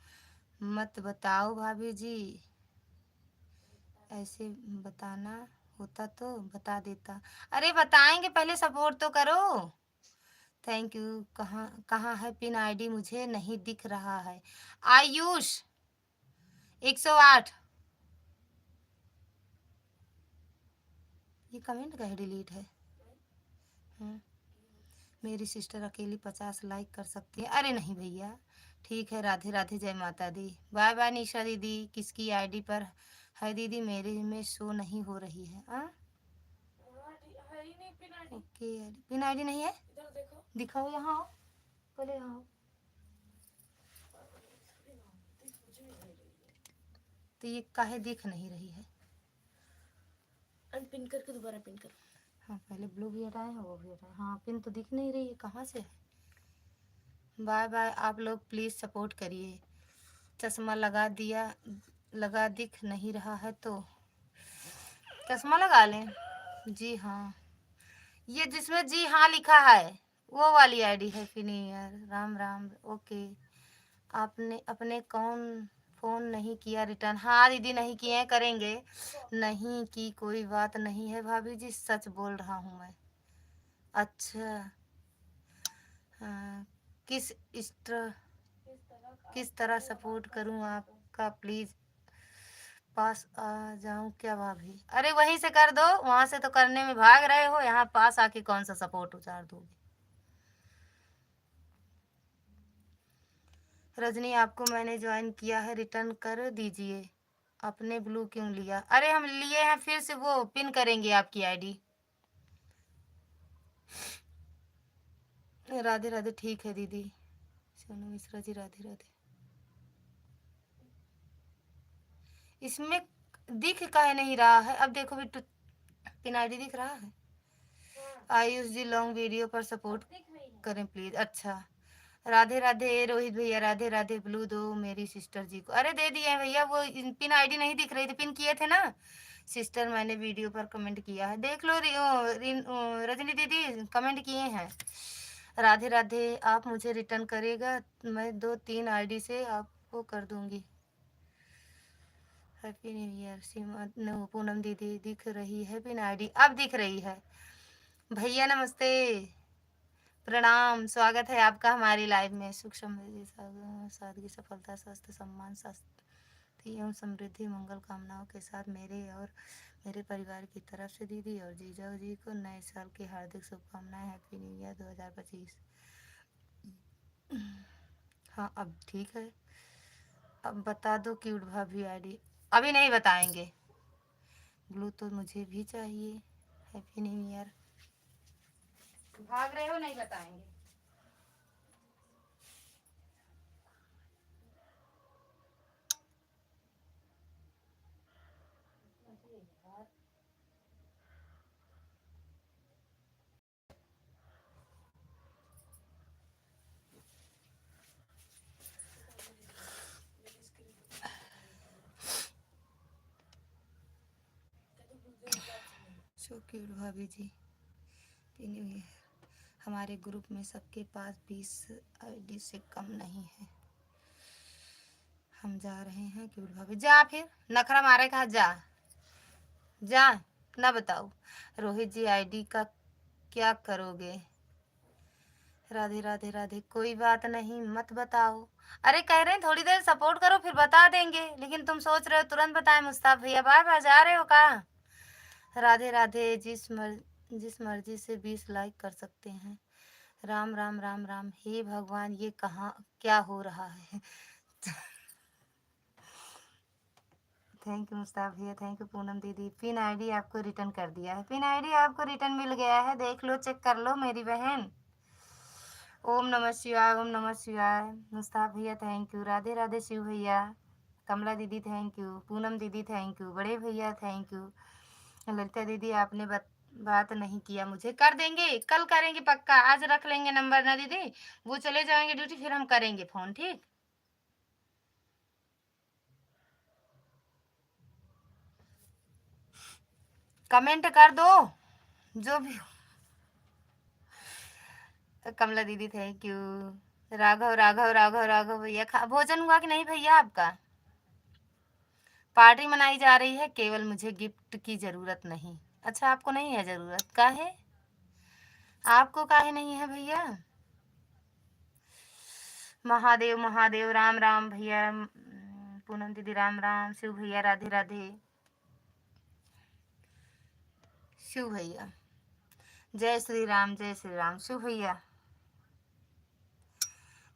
मत बताओ भाभी जी, ऐसे बताना होता तो बता देता। अरे बताएंगे, पहले सपोर्ट तो करो। Thank you. कहाँ कहाँ है पिन आईडी, मुझे नहीं दिख रहा है। आयुष 108। ये कमेंट का डिलीट है। हाँ। मेरी सिस्टर अकेली 50 लाइक कर सकती है। अरे नहीं भैया, ठीक है। राधे राधे, जय माता दी। बाय बाय निशा दीदी। किसकी आईडी पर है दीदी? मेरे में शो नहीं हो रही है। हाँ है ही नहीं pin ID. Okay, pin ID नहीं है। इधर देखो, दिखाओ, यहाँ आओ, पहले यहाँ आओ। तो ये काहे दिख नहीं रही है? अनपिन करके दोबारा पिन करो। हाँ, पहले ब्लू भी हटाए हैं, वो भी हटाए। हाँ, पिन तो दिख नहीं रही है, कहाँ से है? Bye bye. आप लोग प्लीज़ सपोर्ट करिए। चश्मा लगा दिया, लगा दिख नहीं रहा है तो चश्मा लगा लें। जी हाँ, ये जिसमें जी हाँ लिखा है वो वाली आईडी है। फिनियर राम राम। ओके, आपने अपने कौन फ़ोन नहीं किया रिटर्न? हाँ दीदी, नहीं किए हैं, करेंगे। नहीं की कोई बात नहीं है भाभी जी, सच बोल रहा हूँ मैं। अच्छा, हाँ, किस तरह सपोर्ट करूँ आपका? प्लीज़ पास आ जाऊं क्या भाभी? अरे वहीं से कर दो, वहां से तो करने में भाग रहे हो, यहाँ पास आके कौन सा सपोर्ट उतार दोगे? रजनी, आपको मैंने ज्वाइन किया है, रिटर्न कर दीजिए। आपने ब्लू क्यों लिया? अरे हम लिए हैं, फिर से वो पिन करेंगे आपकी आईडी। राधे राधे, ठीक है दीदी। सोनू मिश्रा जी राधे राधे। इसमें दिख काहे नहीं रहा है? अब देखो बिट्टू, पिन आईडी दिख रहा है। आयुष जी लॉन्ग वीडियो पर सपोर्ट करें प्लीज। अच्छा, राधे राधे रोहित भैया, राधे राधे। ब्लू दो मेरी सिस्टर जी को। अरे दे दिए हैं भैया, वो पिन आईडी नहीं दिख रही थी, पिन किए थे ना सिस्टर। मैंने वीडियो पर कमेंट किया है, देख लो। रजनी दीदी कमेंट किए हैं। राधे राधे, आप मुझे रिटर्न करेगा? मैं 2-3 आईडी से आपको कर दूंगी। Happy new year. Seema no, Poonam दीदी दिख रही है पिन आईडी? अब दिख रही है। भैया नमस्ते, प्रणाम, स्वागत है आपका हमारी लाइव में। सुख समृद्धि सादगी सफलता स्वास्थ्य सम्मान शांति एवं समृद्धि मंगल कामनाओं के साथ मेरे और मेरे परिवार की तरफ से दीदी और जीजा जी को नए साल की हार्दिक शुभकामनाएं। Happy new year 2025। हाँ अब ठीक है। अब बता दो क्यूट भाभी आईडी। अभी नहीं बताएंगे। ब्लू तो मुझे भी चाहिए। Happy new year. भाग रहे हो, नहीं बताएंगे। सो क्यूट भाभी जी। New year. हमारे ग्रुप में सबके पास 20 आईडी से कम नहीं है। हम जा रहे हैं क्यूट भाभी। जा फिर, नखरा मारे कहा, जा जा, ना बताओ। रोहित जी आईडी का क्या करोगे? राधे राधे राधे, कोई बात नहीं, मत बताओ। अरे कह रहे हैं थोड़ी देर सपोर्ट करो फिर बता देंगे, लेकिन तुम सोच रहे हो तुरंत बताएं। मुस्ताफ भैया बाय बाय, जा रहे हो कहाँ? राधे राधे, जिस मर्जी से 20 लाइक कर सकते हैं। राम राम राम राम। हे भगवान, ये कहाँ क्या हो रहा है? थैंक यू मुस्ताफ भैया, थैंक यू पूनम दीदी। पिन आईडी आपको रिटर्न कर दिया है। पिन आईडी आपको रिटर्न मिल गया है, देख लो, चेक कर लो मेरी बहन। ओम नमः शिवाय, ओम नमः शिवाय। मुस्ताफ भैया थैंक यू। राधे राधे शिव भैया। कमला दीदी थैंक यू। पूनम दीदी थैंक यू। बड़े भैया थैंक यू। ललिता दीदी आपने बात नहीं किया, मुझे कर देंगे, कल करेंगे पक्का। आज रख लेंगे नंबर ना दीदी, वो चले जाएंगे ड्यूटी, फिर हम करेंगे फोन, ठीक? कमेंट कर दो जो भी। कमला दीदी थैंक यू। राघव राघव राघव राघव भैया भोजन हुआ कि नहीं भैया आपका? पार्टी मनाई जा रही है, केवल मुझे गिफ्ट की जरूरत नहीं। अच्छा आपको नहीं है जरूरत, काहे? आपको काहे नहीं है भैया? महादेव महादेव राम राम भैया। पूनम दीदी राम राम। शिव भैया राधे राधे। शिव भैया जय श्री राम जय श्री राम। शिव भैया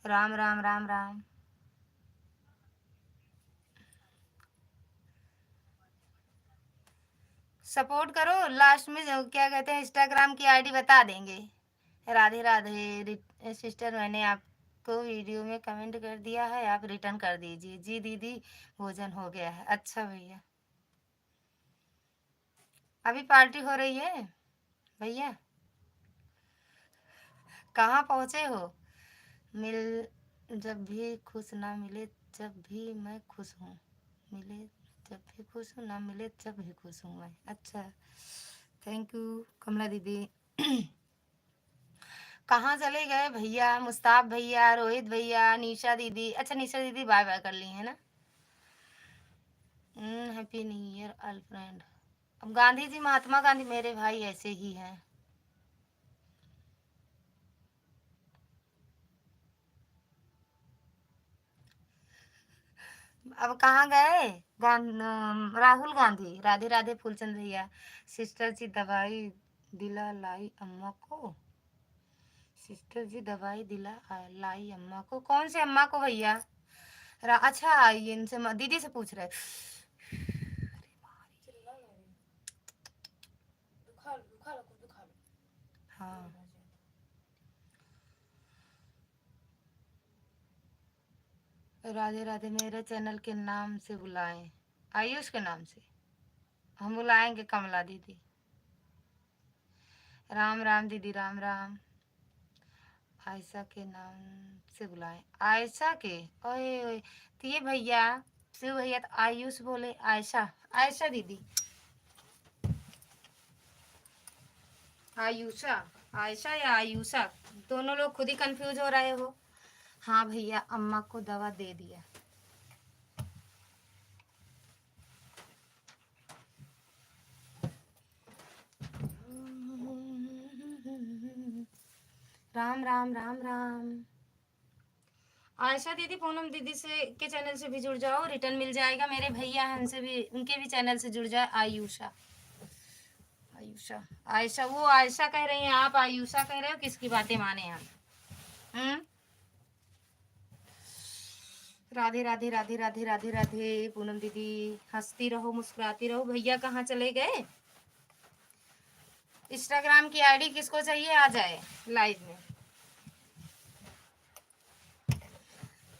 राम राम राम राम। सपोर्ट करो, लास्ट में जो क्या कहते हैं इंस्टाग्राम की आईडी बता देंगे। राधे राधे सिस्टर, मैंने आपको वीडियो में कमेंट कर दिया है, आप रिटर्न कर दीजिए। जी दीदी भोजन हो गया है। अच्छा भैया अभी पार्टी हो रही है भैया? कहाँ पहुँचे हो? मिल जब भी खुश ना मिले जब भी मैं खुश हूँ, मिले जब भी खुश हूँ, ना मिले जब भी खुश हूँ मैं। अच्छा थैंक यू कमला दीदी। कहाँ चले गए भैया? मुस्ताब भैया, रोहित भैया, निशा दीदी। अच्छा निशा दीदी बाय बाय कर ली है ना। Happy new year all friend. अब गांधी जी, महात्मा गांधी मेरे भाई ऐसे ही हैं। अब कहाँ गए? राहुल गांधी। राधे राधे फूलचंद भैया। सिस्टर जी दवाई दिला लाई अम्मा को। सिस्टर जी दवाई दिला लाई अम्मा को। कौन से अम्मा को भैया? अच्छा ये इनसे दीदी से पूछ रहे। चिल्ला ना रे, दुखा लो दुखा लो, कुछ दुखा लो। हाँ राधे राधे। मेरे चैनल के नाम से बुलाएं, आयुष के नाम से हम बुलाएंगे कमला दीदी। राम राम दीदी राम राम। आयशा के नाम से बुलाएं, आयशा के। ओए ओए तो ये भैया शिव भैया तो आयुष बोले। आयशा, आयशा दीदी, आयुषा, आयशा या आयुषा, दोनों लोग खुद ही कंफ्यूज हो रहे हो। हाँ भैया अम्मा को दवा दे दिया। राम राम राम राम। आयशा दीदी पूनम दीदी से के चैनल से भी जुड़ जाओ, रिटर्न मिल जाएगा। मेरे भैया हैं उनसे भी, उनके भी चैनल से जुड़ जाए। आयुषा, आयुषा, आयशा। वो आयशा कह रही हैं, आप आयुषा कह रहे हो, किसकी बातें माने हम? राधे राधे राधे राधे राधे राधे। पूनम दीदी हंसती रहो मुस्कुराती रहो। भैया कहाँ चले गए? इंस्टाग्राम की आईडी किसको चाहिए आ जाए लाइव में।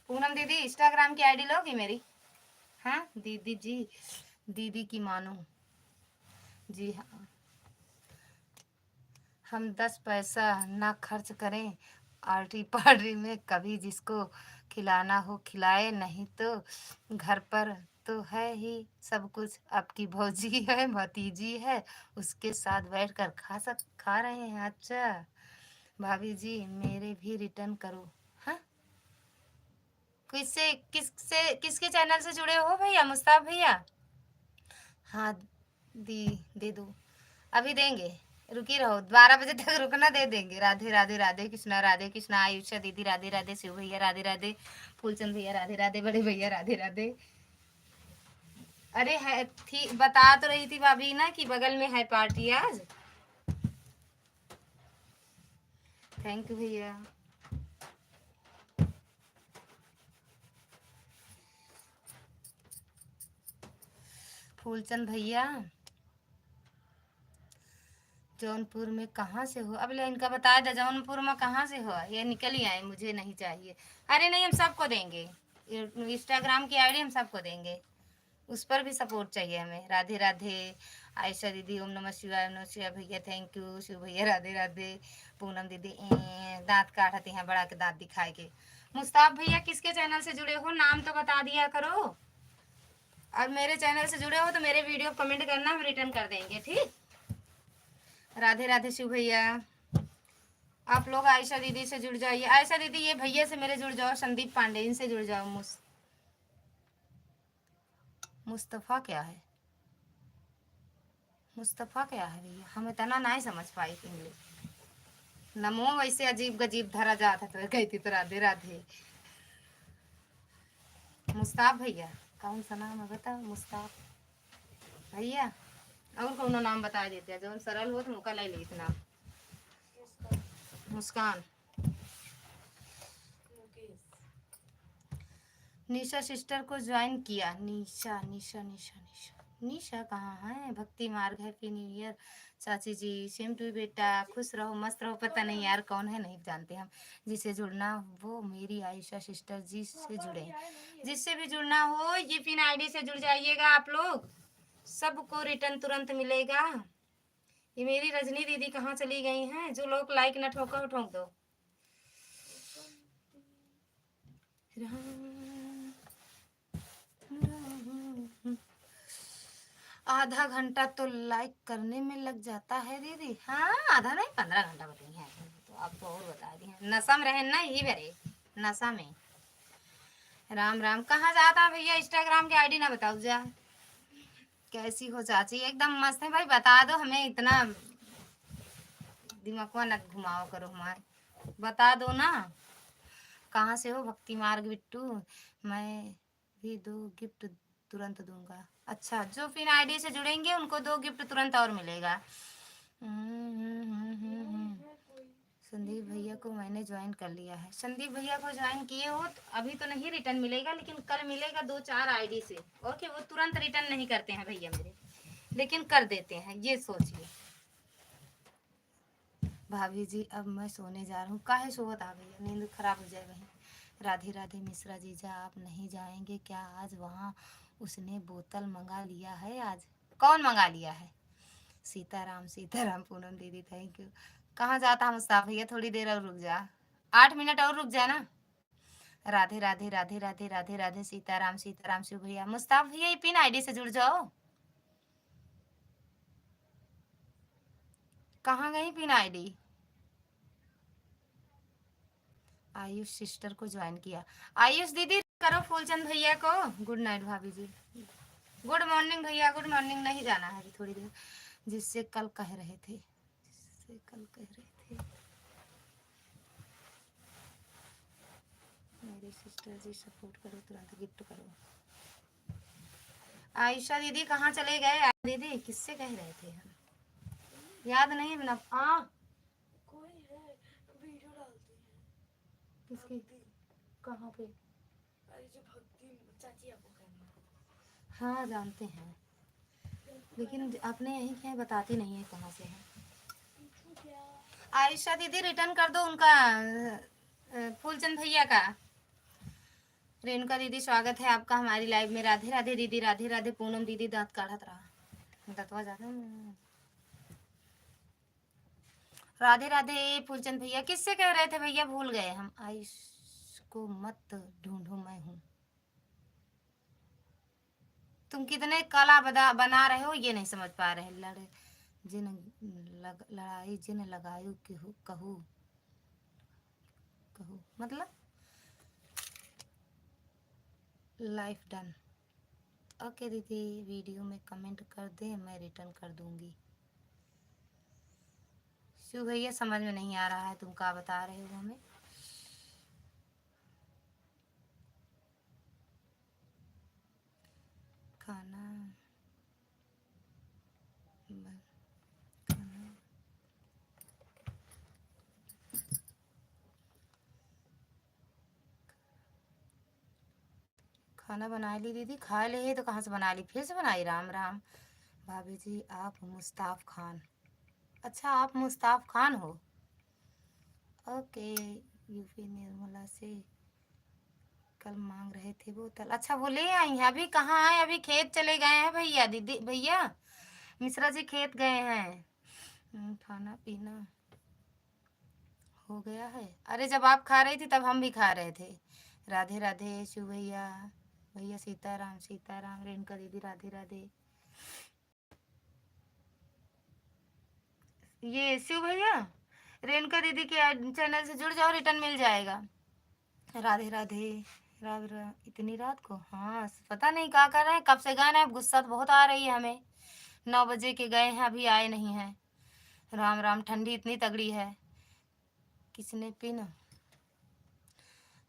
पूनम दीदी इंस्टाग्राम की आईडी लोगी मेरी? हाँ दीदी जी, दीदी की मानो। जी हाँ, हम 10 पैसा ना खर्च करें आर्टी पार्टी में, कभी जिसको खिलाना हो खिलाए, नहीं तो घर पर तो है ही सब कुछ। आपकी भौजी है, भतीजी है, उसके साथ बैठकर खा रहे हैं। अच्छा भाभी जी मेरे भी रिटर्न करो। हाँ किससे किसके चैनल से जुड़े हो भैया? मुस्ताब भैया? हाँ दे दो, अभी देंगे, रुकी रहो, 12 बजे तक रुकना, दे देंगे। राधे राधे राधे कृष्णा, राधे कृष्णा। आयुषा दीदी राधे राधे। शिव भैया राधे राधे। फूलचंद भैया राधे राधे। बड़े भैया राधे राधे। अरे है थी, बता तो रही थी भाभी ना कि बगल में है पार्टी आज। थैंक यू भैया। फूलचंद भैया जौनपुर में कहाँ से हो? अब ले इनका बता दे, जौनपुर में कहाँ से हो? ये निकल ही आए, मुझे नहीं चाहिए। अरे नहीं हम सबको देंगे, इंस्टाग्राम की आईडी हम सबको देंगे, उस पर भी सपोर्ट चाहिए हमें। राधे राधे। आयशा दीदी ओम नमः शिवाय। ओम नमः शिवाय भैया थैंक यू। शिव भैया राधे राधे। पूनम दीदी दांत काटती हैं बड़ा के दांत दिखाए के। मुस्ताब भैया किसके चैनल से जुड़े हो, नाम तो बता दिया करो। और मेरे चैनल से जुड़े हो तो मेरे वीडियो कमेंट करना, हम रिटर्न कर देंगे। ठीक। राधे राधे शिव भैया। आप लोग आयशा दीदी से जुड़ जाइए। आयशा दीदी ये भैया से मेरे जुड़ जाओ, संदीप पांडे, इनसे जुड़ जाओ। मुस्तफ़ा क्या है? मुस्तफ़ा क्या है भैया? हम इतना नहीं समझ पाई इंग्लिश। नमो वैसे अजीब गजीब धरा जाता तो गई थी तो राधे राधे। मुस्ताफ भैया कौन सा नाम है बता? मुस्ताफ भैया और कौन नाम बता देते जो सरल हो तो मुका ले ली इतना। मुस्कान। निशा सिस्टर को ज्वाइन किया। निशा निशा निशा निशा निशा कहाँ है? भक्ति मार्ग, हैप्पी न्यू ईयर चाची जी, सेम टू बेटा, खुश रहो मस्त रहो। पता नहीं यार कौन है, नहीं जानते हम। जिससे जुड़ना वो मेरी आयशा सिस्टर जी से जुड़े। जिससे भी जुड़ना हो ये पिन आईडी से जुड़ जाइएगा आप लोग, सबको रिटर्न तुरंत मिलेगा। ये मेरी रजनी दीदी कहाँ चली गई हैं? जो लोग लाइक न ठोको ठोक दो। आधा घंटा तो लाइक करने में लग जाता है दीदी। हाँ आधा नहीं 15 घंटा बताई है तो आपको और बता दी है। नशा में रहे ना ये बरे, नशा में। राम राम। कहाँ जाता भैया? इंस्टाग्राम की आईडी ना बताओ जा। कैसी हो चाची? एकदम मस्त है भाई, बता दो हमें, इतना दिमाग को न घुमाओ करो हमारे, बता दो ना कहाँ से हो। भक्ति मार्ग बिट्टू, मैं भी 2 गिफ्ट तुरंत दूंगा। अच्छा जो फिर आईडी से जुड़ेंगे उनको 2 गिफ्ट तुरंत और मिलेगा। संदीप भैया को मैंने ज्वाइन कर लिया है। संदीप भैया को ज्वाइन किए हो तो अभी तो नहीं रिटर्न मिलेगा, लेकिन कल मिलेगा 2-4 आईडी से। ओके वो तुरंत रिटर्न नहीं करते हैं भैया मेरे, लेकिन कर देते हैं, ये सोचिए। भाभी जी अब मैं सोने जा रहा हूँ। काहे सोवत आ भैया, नींद खराब हो जाए वहीं। राधे राधे मिश्रा जीजा, आप नहीं जाएंगे क्या आज वहाँ? उसने बोतल मंगा लिया है आज। कौन मंगा लिया है? सीताराम सीताराम। पूनम दीदी थैंक यू। कहाँ जाता है मुस्ताफ भैया? थोड़ी देर और रुक जा, 8 मिनट और रुक जा ना। राधे राधे राधे राधे राधे राधे सीताराम सीताराम। शिव भैया मुस्ताफ भैया ये पिन आईडी से जुड़ जाओ। कहाँ गई पिन आईडी? आयुष सिस्टर को ज्वाइन किया। आयुष दीदी करो फूलचंद भैया को। गुड नाइट भाभी जी। गुड मॉर्निंग भैया, गुड मॉर्निंग। नहीं जाना है अभी थोड़ी देर। जिससे कल कह रहे थे, जिससे कल कह रहे थे मेरी सिस्टर जी सपोर्ट करो, तुरंत गिफ्ट करो। आयशा दीदी कहाँ चले गए? दीदी किससे कह रहे थे हम? याद नहीं बना। कोई है वीडियो डालती है। किसकी? कहाँ पे? अरे जो भक्ति चाची आपको करना। हाँ जानते हैं, लेकिन अपने यहीं के हैं, बताती नहीं है कहाँ से है। आयशा दीदी रिटर्न कर दो उनका, फूलचंद भैया का। रेणुका दीदी स्वागत है आपका हमारी लाइव में। राधे राधे दीदी, राधे राधे। पूनम दीदी दांत काढ़त रहा, दतवा ज्यादा। राधे राधे फूलचंद भैया। किससे कह रहे थे भैया? भूल गए हम। आयुष को मत ढूंढो मैं हूँ। तुम कितने कला बना रहे हो ये नहीं समझ पा रहे। लड़ाई जिन लगायू कहू कहू मतलब लाइफ डन। ओके दीदी वीडियो में कमेंट कर दे, मैं रिटर्न कर दूंगी। शिव भैया समझ में नहीं आ रहा है तुम क्या बता रहे हो हमें। खाना खाना बना ली दीदी? खा ले तो कहाँ से बना ली, फिर से बनाई? राम राम भाभी जी। आप मुस्ताफ खान? अच्छा आप मुस्ताफ खान हो। ओके यूपी निर्मला से कल मांग रहे थे बोतल। अच्छा वो ले आई हैं? अभी कहाँ आए? अभी खेत चले गए हैं भैया। दीदी भैया मिश्रा जी खेत गए हैं। खाना पीना हो गया है। अरे जब आप खा रही थी तब हम भी खा रहे थे। राधे राधे शिव भैया। भैया सीताराम सीताराम। रेणुका दीदी राधे राधे। ये शिव भैया रेणुका दीदी के चैनल से जुड़ जाओ, रिटर्न मिल जाएगा। राधे राधे। इतनी रात को, हाँ पता नहीं क्या कर रहे हैं, कब से गए ना, गुस्सा तो बहुत आ रही है हमें। 9 बजे के गए हैं, अभी आए नहीं हैं। राम राम, ठंडी इतनी तगड़ी है। किसने पिन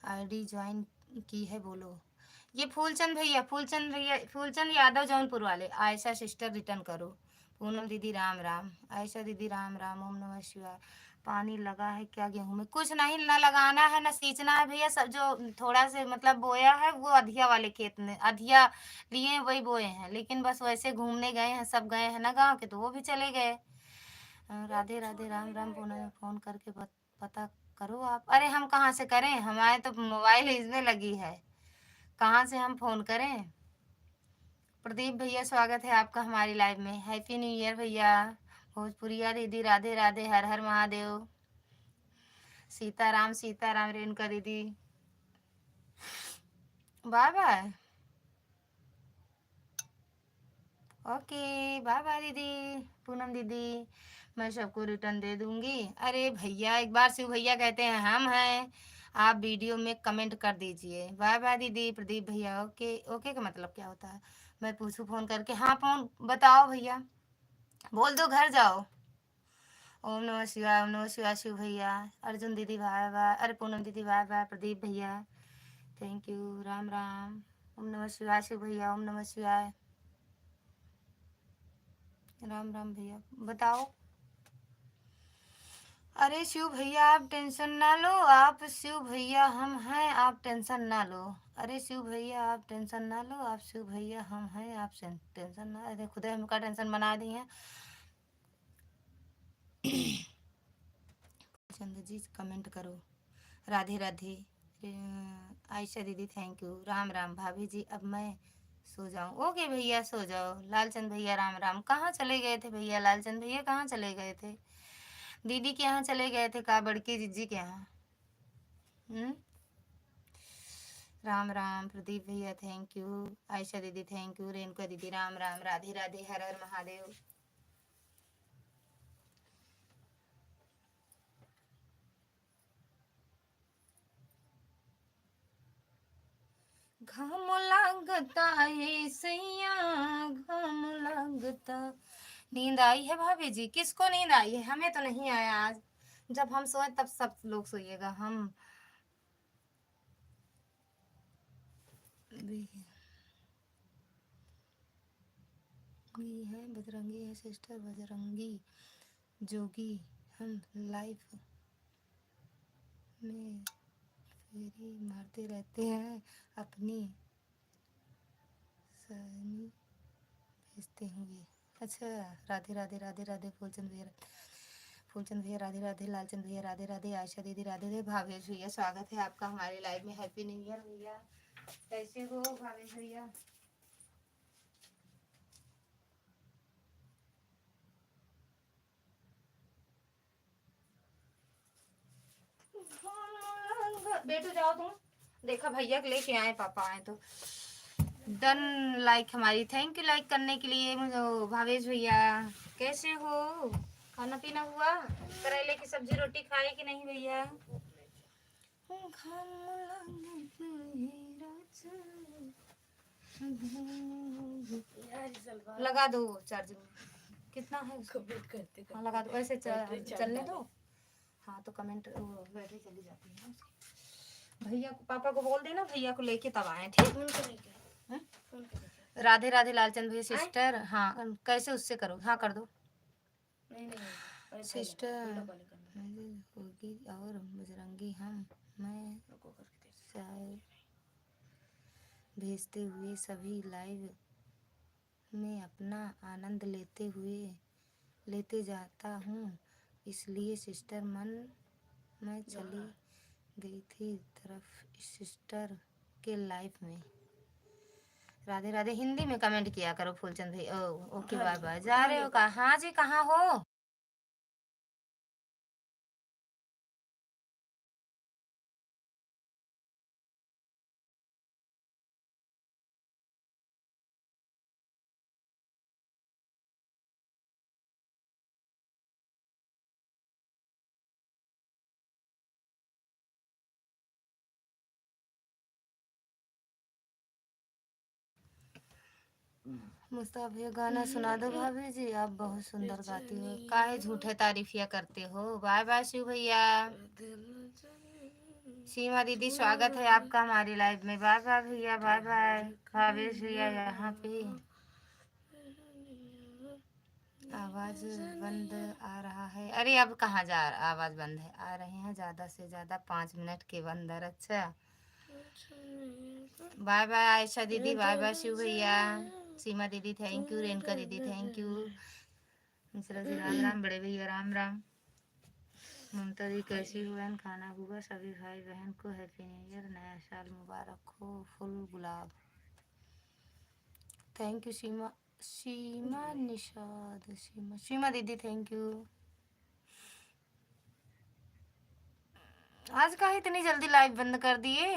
आईडी ज्वाइन की है बोलो। ये फूलचंद भैया, फूलचंद यादव जौनपुर वाले। आयशा सिस्टर रिटर्न करो। पूनम दीदी राम राम। आयशा दीदी राम राम। ओम नमः शिवाय। पानी लगा है क्या गेहूं में? कुछ नहीं, ना लगाना है ना सींचना है भैया। सब जो थोड़ा से मतलब बोया है वो अधिया वाले खेत में, अधिया लिए वही बोए हैं, लेकिन बस वैसे घूमने गए हैं, सब गए हैं ना गाँव के, तो वो भी चले गए। राधे राधे राम राम। पूनम फोन करके पता करो आप। अरे हम कहाँ से करें, हमारे तो मोबाइल इसमें लगी है, कहाँ से हम फोन करें। प्रदीप भैया स्वागत है आपका हमारी लाइव में। हैप्पी न्यू ईयर भैया। भोजपुरिया दीदी राधे राधे, हर हर महादेव। सीताराम सीताराम। रेणुका दीदी bye bye. Okay bye bye दीदी। पूनम दीदी मैं सबको रिटर्न दे दूंगी। अरे भैया एक बार शिव भैया कहते हैं हम हैं, आप वीडियो में कमेंट कर दीजिए। बाय बाय दीदी। प्रदीप भैया ओके। ओके का मतलब क्या होता है? मैं पूछूं फोन करके? हाँ फोन बताओ भैया, बोल दो घर जाओ। ओम नमः शिवाय, ओम नमः शिवाय शिव भैया। अर्जुन दीदी बाय बाय। अरे पूनम दीदी बाय बाय। प्रदीप भैया थैंक यू, राम राम। ओम नमः शिवाय शिव भैया, ओम नमः शिवाय, राम राम भैया। बताओ। अरे शिव भैया आप टेंशन ना लो, आप शिव भैया हम हैं, आप टेंशन ना लो। अरे शिव भैया आप टेंशन ना लो, आप शिव भैया हम हैं, आप टेंशन ना। अरे खुदा हमका टेंशन बना दी है। चंद्र जी कमेंट करो। राधे राधे। आयशा दीदी थैंक यू, राम राम। भाभी जी अब मैं सो जाऊं? ओके भैया सो जाओ। लालचंद भैया राम राम। कहाँ चले गए थे भैया? लालचंद भैया कहाँ चले गए थे? दीदी के यहाँ चले गए थे का? बड़की जीजी के यहाँ। राम राम। प्रदीप भैया थैंक यू। आयशा दीदी थैंक यू। रेणुका दीदी राम राम। राधे राधे, हर हर महादेव। घम लगता है सैया, घम लगता। नींद आई है भाभी जी? किसको नींद आई है? हमें तो नहीं आया आज। जब हम सोए तब सब लोग सोइएगा। हम भी है, बजरंगी है सिस्टर, बजरंगी जोगी। हम लाइफ में फेरी मारते रहते हैं, अपनी सनी भेजते होंगे। अच्छा। राधे राधे राधे राधे। फूलचंद भैया, फूलचंद भैया राधे राधे। लालचंद भैया राधे राधे। आयशा दीदी राधे राधे। भावेश भैया स्वागत है आपका हमारे लाइव में। हैप्पी न्यू ईयर भैया। कैसे हो भावेश भैया? बेटू जाओ तुम। देखा भैया के लेके आए, पापा आए तो। डन लाइक हमारी। थैंक यू लाइक करने के लिए। भावेश भैया कैसे हो? खाना पीना हुआ? करेले की सब्जी रोटी खाए कि नहीं भैया? लगा दो चार्जिंग में। कितना है कमेंट करते हाँ लगा दो, ऐसे बैटरी चलने दो। हाँ तो कमेंट बैटरी चली जाती है ना। भैया को, पापा को बोल देना भैया को लेके तब आए, ठीक? राधे राधे लालचंद भैया सिस्टर। हाँ कैसे उससे करो? हाँ कर दो। नहीं सिस्टर होगी और बजरंगी हम मैं शायद भेजते हुए सभी लाइव में अपना आनंद लेते जाता हूँ, इसलिए सिस्टर मन मैं चली गई थी तरफ सिस्टर के लाइफ में। राधे राधे हिंदी में कमेंट किया करो फूलचंद भाई। Okay bye bye. जा रहे हो कहाँ? हाँ जी कहाँ हो? मुस्ताफ ये गाना सुना दो भाभी जी, आप बहुत सुंदर गाती हो, काहे झूठे तारीफिया करते हो। बाय बाय शिव भैया। सीमा दीदी स्वागत है आपका हमारी लाइव में। बाय बाय भैया, बाय बाय। भावेश भैया यहाँ पे आवाज बंद आ रहा है। अरे अब कहाँ जा आवाज बंद है, आ रहे हैं ज्यादा से ज्यादा 5 मिनट के अंदर। अच्छा बाय बाय आयशा दीदी, बाय बाय शिव भैया। सीमा दीदी थैंक यू, रेणुका दीदी थैंक यू। मिश्रा जी राम राम, बड़े भैया राम राम। ममता दी कैसी हो बहन, खाना हुआ? सभी भाई बहन को हैप्पी न्यू ईयर, नया साल मुबारक हो। फुल गुलाब थैंक यू सीमा, सीमा निषाद, सीमा दीदी थैंक यू। आज का इतनी जल्दी लाइव बंद कर दिए?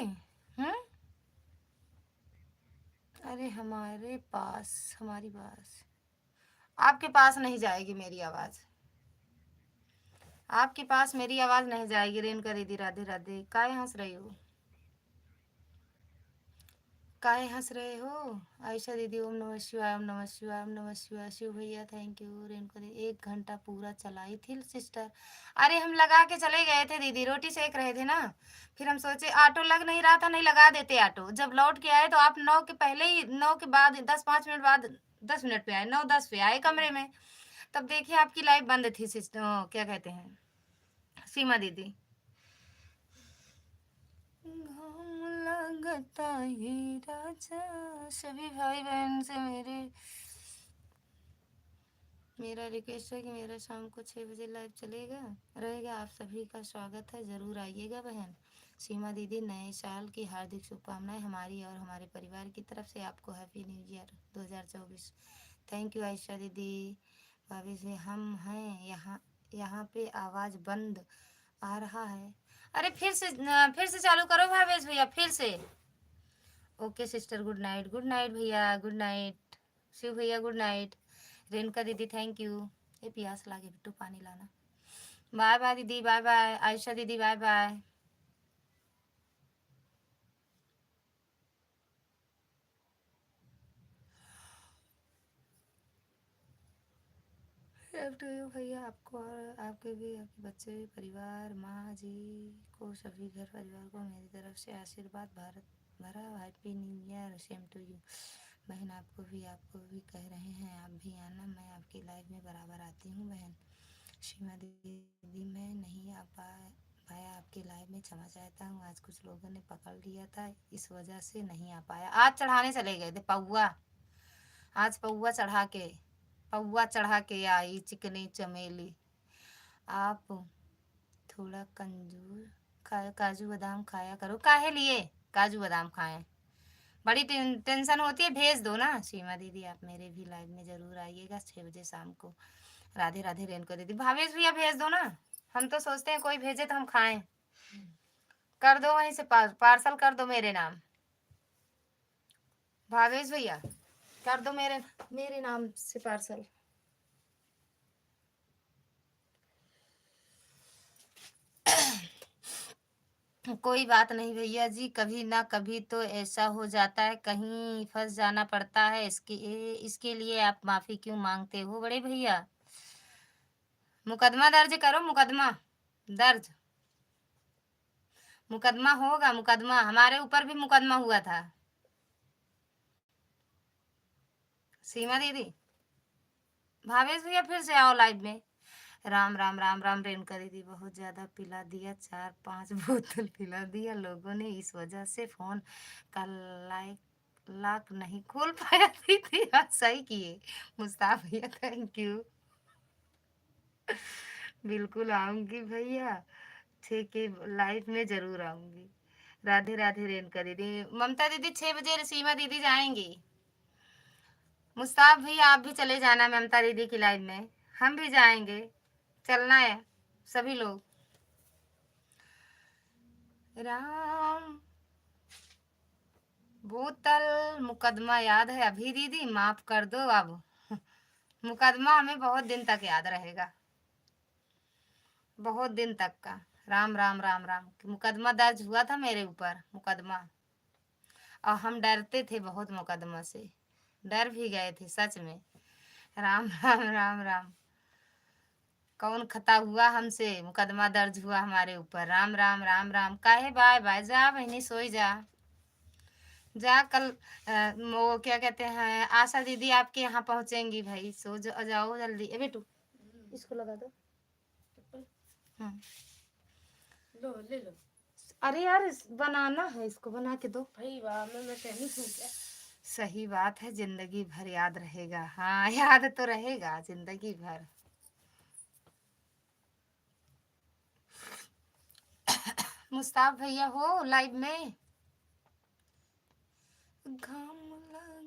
अरे हमारे पास, हमारी पास, आपके पास नहीं जाएगी मेरी आवाज, आपके पास मेरी आवाज नहीं जाएगी। रेणुका दीदी राधे राधे। काहे हंस रही हो, काहे हंस रहे हो? आयशा दीदी ओम नमः शिवाय, ओम नमः शिवाय, ओम नमः शिवाय। शिव भैया थैंक यू। रेणुका दीदी 1 घंटा पूरा चलाई थी सिस्टर। अरे हम लगा के चले गए थे दीदी, रोटी सेक रहे थे ना, फिर हम सोचे ऑटो लग नहीं रहा था, नहीं लगा देते ऑटो। जब लौट के आए तो आप 9 के पहले ही, 9 के बाद 10-5 मिनट बाद, 10 मिनट पे आए, 9-10 पे आए कमरे में। तब देखिए आपकी लाइव बंद थी सिस्टर, क्या कहते हैं सीमा दीदी। घाम लगता है राजा, सभी भाई बहन से मेरा रिक्वेस्ट है कि मेरा शाम को 6 बजे लाइव चलेगा रहेगा। आप सभी का स्वागत है, ज़रूर आइएगा बहन। सीमा दीदी नए साल की हार्दिक शुभकामनाएं हमारी और हमारे परिवार की तरफ से आपको। Happy new year 2024। Thank you Ayesha दीदी। भाभी जी हम हैं यहाँ, यहाँ पे आवाज़ बंद आ रहा है। अरे फिर से चालू करो भावेश भैया, फिर से। Okay sister, good night, good night भैया, गुड नाइट। शिव भैया गुड नाइट। रेणुका दीदी थैंक यू। ये प्यास लागे बिट्टू, पानी लाना। बाय बाय दीदी, बाय बाय आयशा दीदी, बाय बाय। टू यू भैया, आपको और आपके भी, आपके बच्चे भी, परिवार, माँ जी को, सभी घर परिवार को मेरी तरफ से आशीर्वाद भारत भरा happy new year. Same to you बहन। आपको भी कह रहे हैं, आप भी आना, मैं आपकी लाइफ में बराबर आती हूँ बहन। सीमा दीदी मैं नहीं आ पाया आपकी लाइव में, क्षमा चाहता हूँ। आज कुछ लोगों ने पकड़ लिया था, इस वजह से नहीं आ पाया। आज चढ़ाने चले गए थे पौआ, आज पौआ चढ़ा के आई चिकनी चमेली। आप थोड़ा कंजूस काजू बादाम खाया करो। काहे लिए काजू बादाम खाएं, बड़ी टेंशन होती है। भेज दो ना सीमा दीदी, आप मेरे भी लाइव में ज़रूर आइएगा 6 बजे शाम को। राधे राधे रेणुका दीदी। भावेश भैया भेज दो ना, हम तो सोचते हैं कोई भेजे तो हम खाएं। कर दो वहीं से पार्सल कर दो मेरे नाम। भावेश भैया कर दो मेरे मेरे नाम से पार्सल। कोई बात नहीं भैया जी, कभी ना कभी तो ऐसा हो जाता है, कहीं फंस जाना पड़ता है। इसके लिए आप माफी क्यों मांगते हो बड़े भैया? मुकदमा दर्ज करो, मुकदमा दर्ज, मुकदमा होगा, मुकदमा। हमारे ऊपर भी मुकदमा हुआ था। सीमा दीदी, भावेश भैया फिर से आओ लाइव में। राम राम राम राम। रेणुका दीदी बहुत ज्यादा पिला दिया, 4-5 बोतल पिला दिया लोगों ने, इस वजह से फोन का लाक नहीं खोल पाया थी। हाँ, सही किए मुस्ताफ भैया, थैंक यू। बिल्कुल आऊंगी भैया, ठीक है लाइव में जरूर आऊंगी। राधे राधे रेणुका दीदी। ममता दीदी 6 बजे सीमा दीदी जाएंगी। मुस्ताफ भैया आप भी चले जाना ममता दीदी की लाइव में, हम भी जाएंगे, चलना है सभी लोग। राम बोतल मुकदमा याद है अभी दीदी, माफ कर दो अब। मुकदमा हमें बहुत दिन तक याद रहेगा, बहुत दिन तक का। राम राम राम राम। मुकदमा दर्ज हुआ था मेरे ऊपर, मुकदमा, और हम डरते थे बहुत मुकदमा से। डर भी गए थे सच में। राम राम राम राम। कौन खता हुआ हमसे, मुकदमा दर्ज हुआ हमारे ऊपर। राम राम राम राम। काहे बाय बाय, जा बहनी सोई जा। जा कल वो क्या कहते हैं, आशा दीदी आपके यहाँ पहुंचेंगी भाई, सो जाओ जल्दी। ए बेटू इसको लगा दो। हाँ। लो ले लो। अरे यार बनाना है, इसको बना के दो भाई वाह, मैं टेनिस हूँ क्या? सही बात है, जिंदगी भर याद रहेगा। हाँ याद तो रहेगा जिंदगी भर। मुस्ताफ भैया हो लाइव में। घाम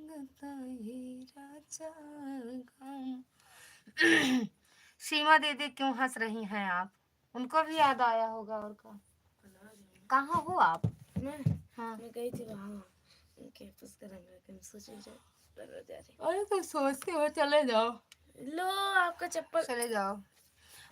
लगता है राजा घाम। सीमा दीदी क्यों हंस रही हैं आप? उनको भी याद आया होगा और का। कहाँ हो आप? हाँ मैं गई थी वहाँ कैंपस का रंग रखा, मैं सोच रही जा रही। अरे तो सोचते हो, चले जाओ। लो आपका चप्पल। चले जाओ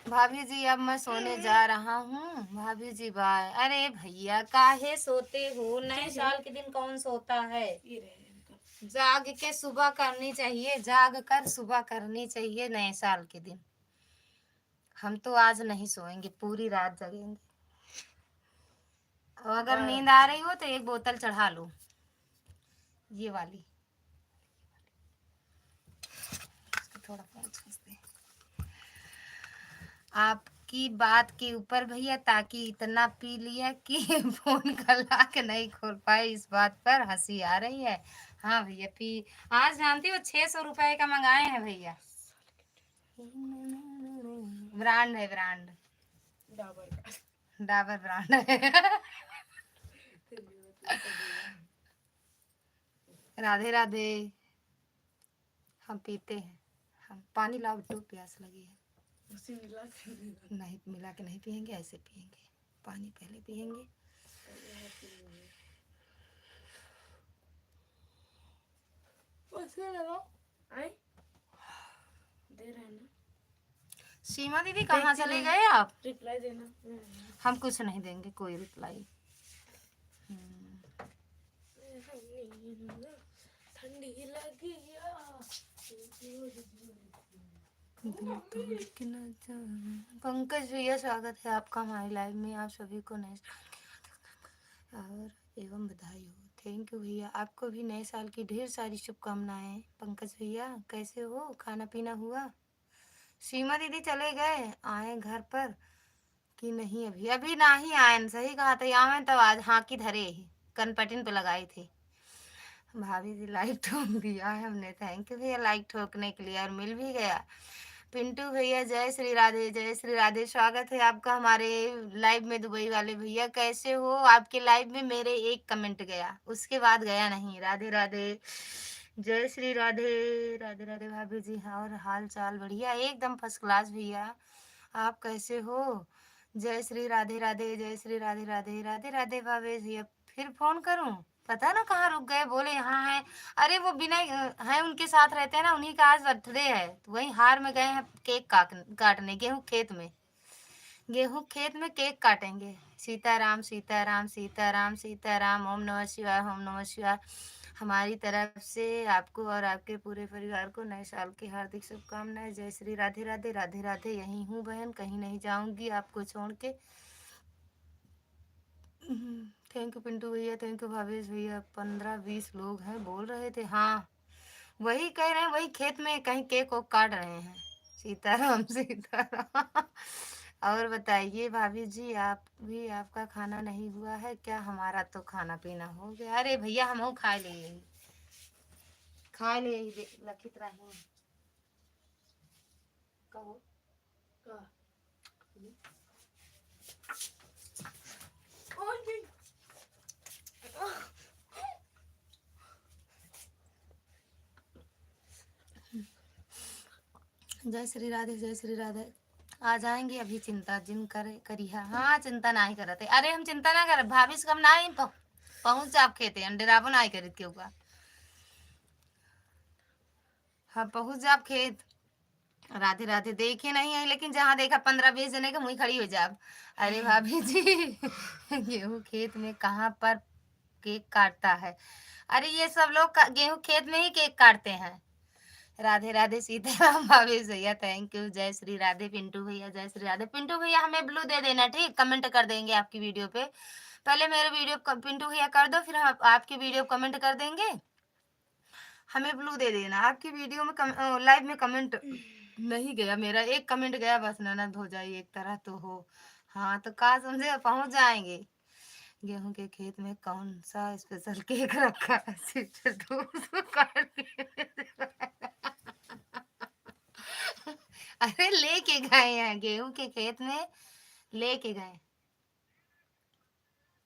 भाभी जी, अब मैं सोने जा रहा हूँ। भाभी जी बाय। अरे भैया काहे सोते हो, नए साल के दिन कौन सोता है? ये रहे इनका। जाग के सुबह करनी चाहिए, जाग कर सुबह करनी चाहिए नए साल के दिन। हम तो आज नहीं सोएंगे, पूरी रात जगेंगे। और अगर नींद आ रही हो तो एक बोतल चढ़ा लो, ये वाली। थोड़ा पहुंच खींचते हैं आपकी बात के ऊपर भैया, ताकि इतना पी लिया कि फोन का लॉक नहीं खोल पाए, इस बात पर हंसी आ रही है। हाँ भैया पी। आज जानती हो 600 रुपए का मंगाए हैं भैया। ब्रांड है, ब्रांड डाबर का। डाबर ब्रांड है। राधे राधे। हम पीते हैं, हम पानी लाओ तो प्यास लगी है। उसी मिला के नहीं मिला के नहीं पियेंगे, ऐसे पियेंगे। पानी पहले पियेंगे। आए दे रहे हैं ना। सीमा दीदी कहाँ चले गए आप? रिप्लाई देना। हम कुछ नहीं देंगे, कोई रिप्लाई। ठंडी लगी पंकज भैया स्वागत है आपका हमारे लाइव में। आप सभी को नए और एवं बधाई हो। थैंक यू भैया, आपको भी नए साल की ढेर सारी शुभकामनाएं। पंकज भैया कैसे हो, खाना पीना हुआ? सीमा दीदी चले गए, आए घर पर कि नहीं? अभी अभी ना ही आए, सही कहा था। आवे तब आज हाँ की धरे ही कनपटिन पे लगाई थी। भाभी जी लाइक ठोक दिया है हमने, थैंक यू भैया लाइक ठोकने के लिए, और मिल भी गया। पिंटू भैया जय श्री राधे, जय श्री राधे। स्वागत है आपका हमारे लाइव में। दुबई वाले भैया कैसे हो? आपके लाइव में मेरे एक कमेंट गया, उसके बाद गया नहीं। राधे राधे, जय श्री राधे। राधे राधे भाभी जी। हाँ और हाल चाल बढ़िया, एकदम फर्स्ट क्लास भैया। आप कैसे हो? जय श्री राधे राधे, जय श्री राधे राधे। राधे राधे भाभी जी। अब फिर फोन करूं? पता ना कहाँ रुक गए, बोले यहाँ है। अरे वो बिना है उनके साथ रहते हैं ना, उन्हीं का आज बर्थडे है, तो वहीं हार में गए हैं केक काटने। गेहूं खेत में, गेहूं खेत में केक काटेंगे। सीताराम सीताराम सीताराम सीताराम। ओम नमः शिवाय, ओम नमः शिवाय। हमारी तरफ से आपको और आपके पूरे परिवार को नए साल की हार्दिक शुभकामनाएं। जय श्री राधे राधे। राधे राधे। यहीं हूँ बहन, कहीं नहीं जाऊंगी आपको छोड़ के। थैंक यू पिंटू भैया, थैंक यू भावेश भैया। 15-20 लोग हैं बोल रहे थे। हाँ वही कह रहे हैं, वही खेत में कहीं केक को काट रहे हैं। सीताराम सीताराम। और बताइए भाभी जी, आप भी, आपका खाना नहीं हुआ है क्या? हमारा तो खाना पीना हो गया। अरे भैया हम खा ले यही, खा ले यही लखित रही। कहो का जय श्री राधे, जय श्री राधे। आ जाएंगे अभी, चिंता जिन करिहा। हाँ चिंता नहीं करते। अरे हम चिंता ना कर, भाभी से कम ना पहुंच आप खेते अंडेराबो ना करित के ऊपर। हाँ पहुंच जाप खेत। राधे राधे। देखे नहीं है लेकिन जहाँ देखा 15-20 जने के मुँह खड़ी हो जाब। अरे भाभी जी गेहूँ खेत में कहाँ पर केक काटता है। अरे ये सब लोग गेहूं खेत में ही केक काटते हैं। राधे राधे सीताराम भावेश भैया थैंक यू। जय श्री राधे पिंटू भैया, जय श्री राधे। पिंटू भैया हमें ब्लू दे देना, ठीक, कमेंट कर देंगे आपकी वीडियो पे। पहले मेरे वीडियो पिंटू भैया कर दो, फिर हम आपकी वीडियो कमेंट कर देंगे, हमें ब्लू दे देना। आपकी वीडियो में लाइव में कमेंट नहीं गया मेरा, एक कमेंट गया बस, ननद हो जाए एक तरह तो हो। हाँ तो कहा समझे, पहुंच जाएंगे। गेहूं के खेत में कौन सा स्पेशल केक रखा है? सिस्टर दूर से काट के। अरे लेके गए हैं गेहूं के खेत में, लेके गए।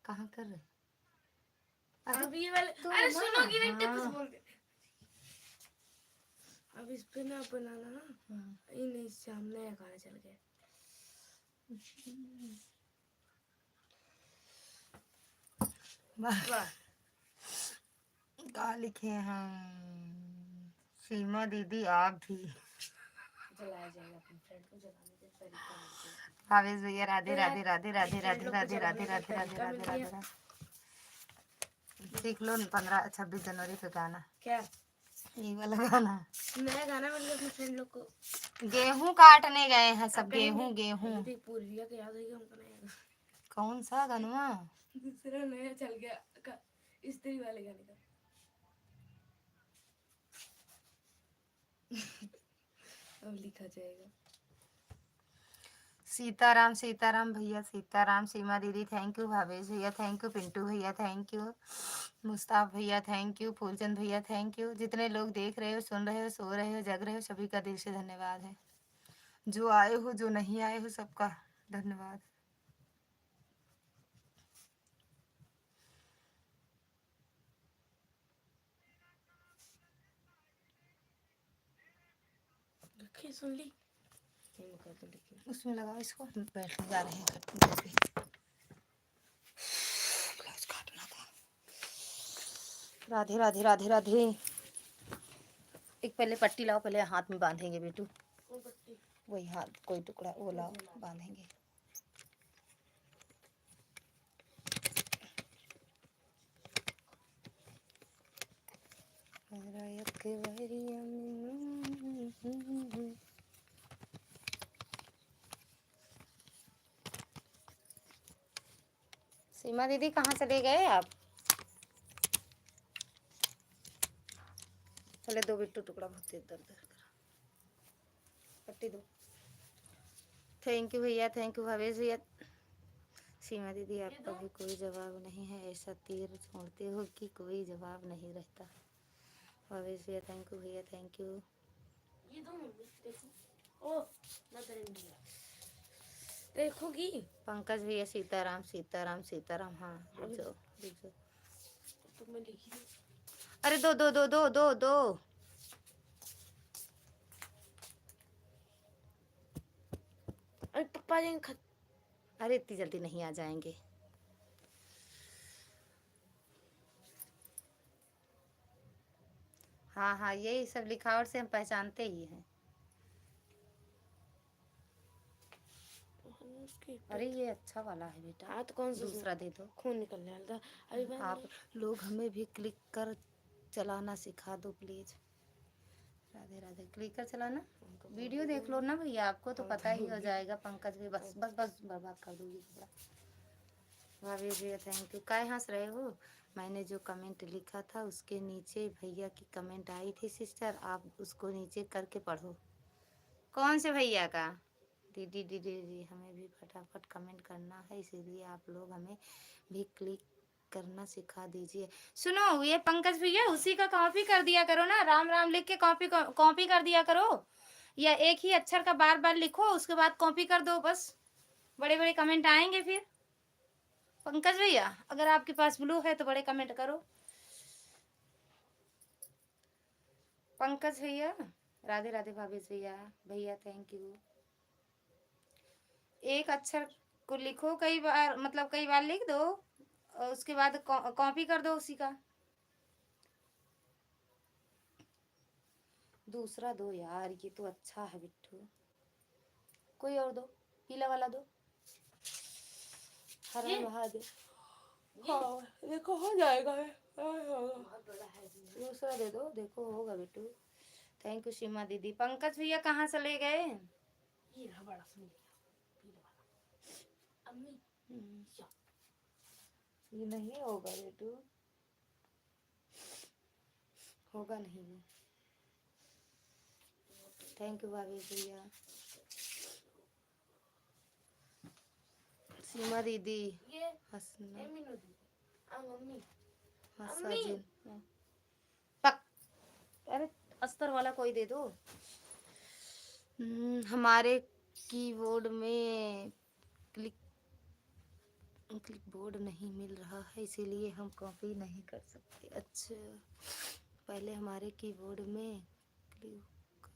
कहाँ कर रहे? अरे अब ये वाले तो अरे ना, सुनो कि नहीं कुछ हाँ बोल के अब इस पे ना बनाना ना। ये नहीं, सामने गाना चल गया। वाह कहा लिखे हैं सीमा दीदी आप भी। जलाया जाएगा, अपने फ्रेंड को जलाने का तरीका मिल गया। भावेश भैया राधे तो यार, राधे राधे राधे फ्रेंड राधे लोग को राधे राधे जलाने का राधे राधे तरीका मिल राधे गया। राधे। सीख लो 15-26 जनवरी पे गाना, क्या ये वाला गाना। नया गाना मिल गया अपने फ्रेंड लोग को। गेहूं काटने गए हैं सब, अब कहेंगे गेहूं गेहूं। दीदी पूर्विया को याद है कि हमको नया गाना कौन सा गनवा? दूसरा नया चल गया स्त्री वाले गाने का। अब लिखा जाएगा। सीताराम सीताराम भैया सीताराम। सीमा दीदी थैंक यू। भावेश भैया थैंक यू। पिंटू भैया थैंक यू। मुस्ताफ भैया थैंक यू। फूलचंद भैया थैंक यू। जितने लोग देख रहे हो, सुन रहे हो, सो रहे हो, जग रहे हो, सभी का दिल से धन्यवाद है। जो आए हो, जो नहीं आए हो, सबका धन्यवाद। लिखी सुन ली कर दो लिखी। उसमें लगाओ इसको, हम बैठने जा रहे हैं ब्लाउज काटना था। राधे राधे राधे राधे। एक पहले पट्टी लाओ, पहले हाथ में बांधेंगे बेटू। कौन पट्टी? वही हाथ कोई टुकड़ा वो लाओ, बांधेंगे। सीमा दीदी कहाँ चले गए आप? चले दो बिट्टू टुकड़ा, बहुत दर्द दर्द करा। पट्टी दो। थैंक यू भैया, थैंक यू भावेश भैया। सीमा दीदी आपका भी कोई जवाब नहीं है, ऐसा तीर छोड़ते हो कि कोई जवाब नहीं रहता। भावेश भैया थैंक यू भैया, थैंक यू। ये दो मम्मी देखो। ओ ना करेंगी, देखोगी। पंकज भैया सीताराम सीताराम सीताराम। हाँ रुक जाओ रुक जाओ। तो मैं लिखी। अरे दो दो दो दो दो दो। अरे पप्पा जाएंगे। अरे इतनी जल्दी नहीं आ जाएंगे। हाँ हाँ यही सब लिखावट से हम पहचानते ही हैं। अरे ये अच्छा वाला है बेटा। हाँ तो कौन सा दूसरा दे दो। खून निकलने वाला था अभी। आप लोग हमें भी क्लिक कर चलाना सिखा दो प्लीज। राधे राधे। क्लिक कर चलाना, वीडियो देख लो ना भैया, आपको तो पता ही हो जाएगा। पंकज भी बस बस बस बर्बाद कर दूंगी थोड़ा। भाभी भैया थैंक यू। काय हंस रहे हो? मैंने जो कमेंट लिखा था उसके नीचे भैया की कमेंट आई थी सिस्टर, आप उसको नीचे करके पढ़ो। कौन से भैया का? दीदी दीदी दीदी हमें भी फटाफट कमेंट करना है, इसीलिए आप लोग हमें भी क्लिक करना सिखा दीजिए। सुनो ये पंकज भैया उसी का कॉपी कर दिया करो ना, राम राम लिख के कॉपी कॉपी कर दिया करो, या एक ही अक्षर का बार बार लिखो उसके बाद कॉपी कर दो, बस बड़े बड़े कमेंट आएंगे फिर। पंकज भैया अगर आपके पास ब्लू है तो बड़े कमेंट करो। पंकज भैया राधे राधे। भावेश भैया भैया थैंक यू। एक अक्षर को लिखो कई बार, मतलब कई बार लिख दो और उसके बाद कॉपी कर दो उसी का। दूसरा दो यार, ये तो अच्छा है बिट्टू। कोई और दो, पीला वाला दो। हर हर महादेव। हाँ देखो हो जाएगा है। बहुत बड़ा है भी। दूसरा दे दो, देखो होगा बेटू। थैंक यू सीमा दीदी। पंकज भैया कहाँ चले गए? ये रहा बड़ा सुन लिया पीले वाला। अम्मी ये नहीं होगा बेटू, होगा नहीं वो। थैंक यू भाभी भैया। सीमा दीदी ये हंसना मीनू दी मम्मी हंसा अम्मी जिन पक। अरे अस्तर वाला कोई दे दो। हमारे कीबोर्ड में क्लिक बोर्ड नहीं मिल रहा है, इसीलिए हम कॉपी नहीं कर सकते। अच्छा, पहले हमारे कीबोर्ड में क्लिक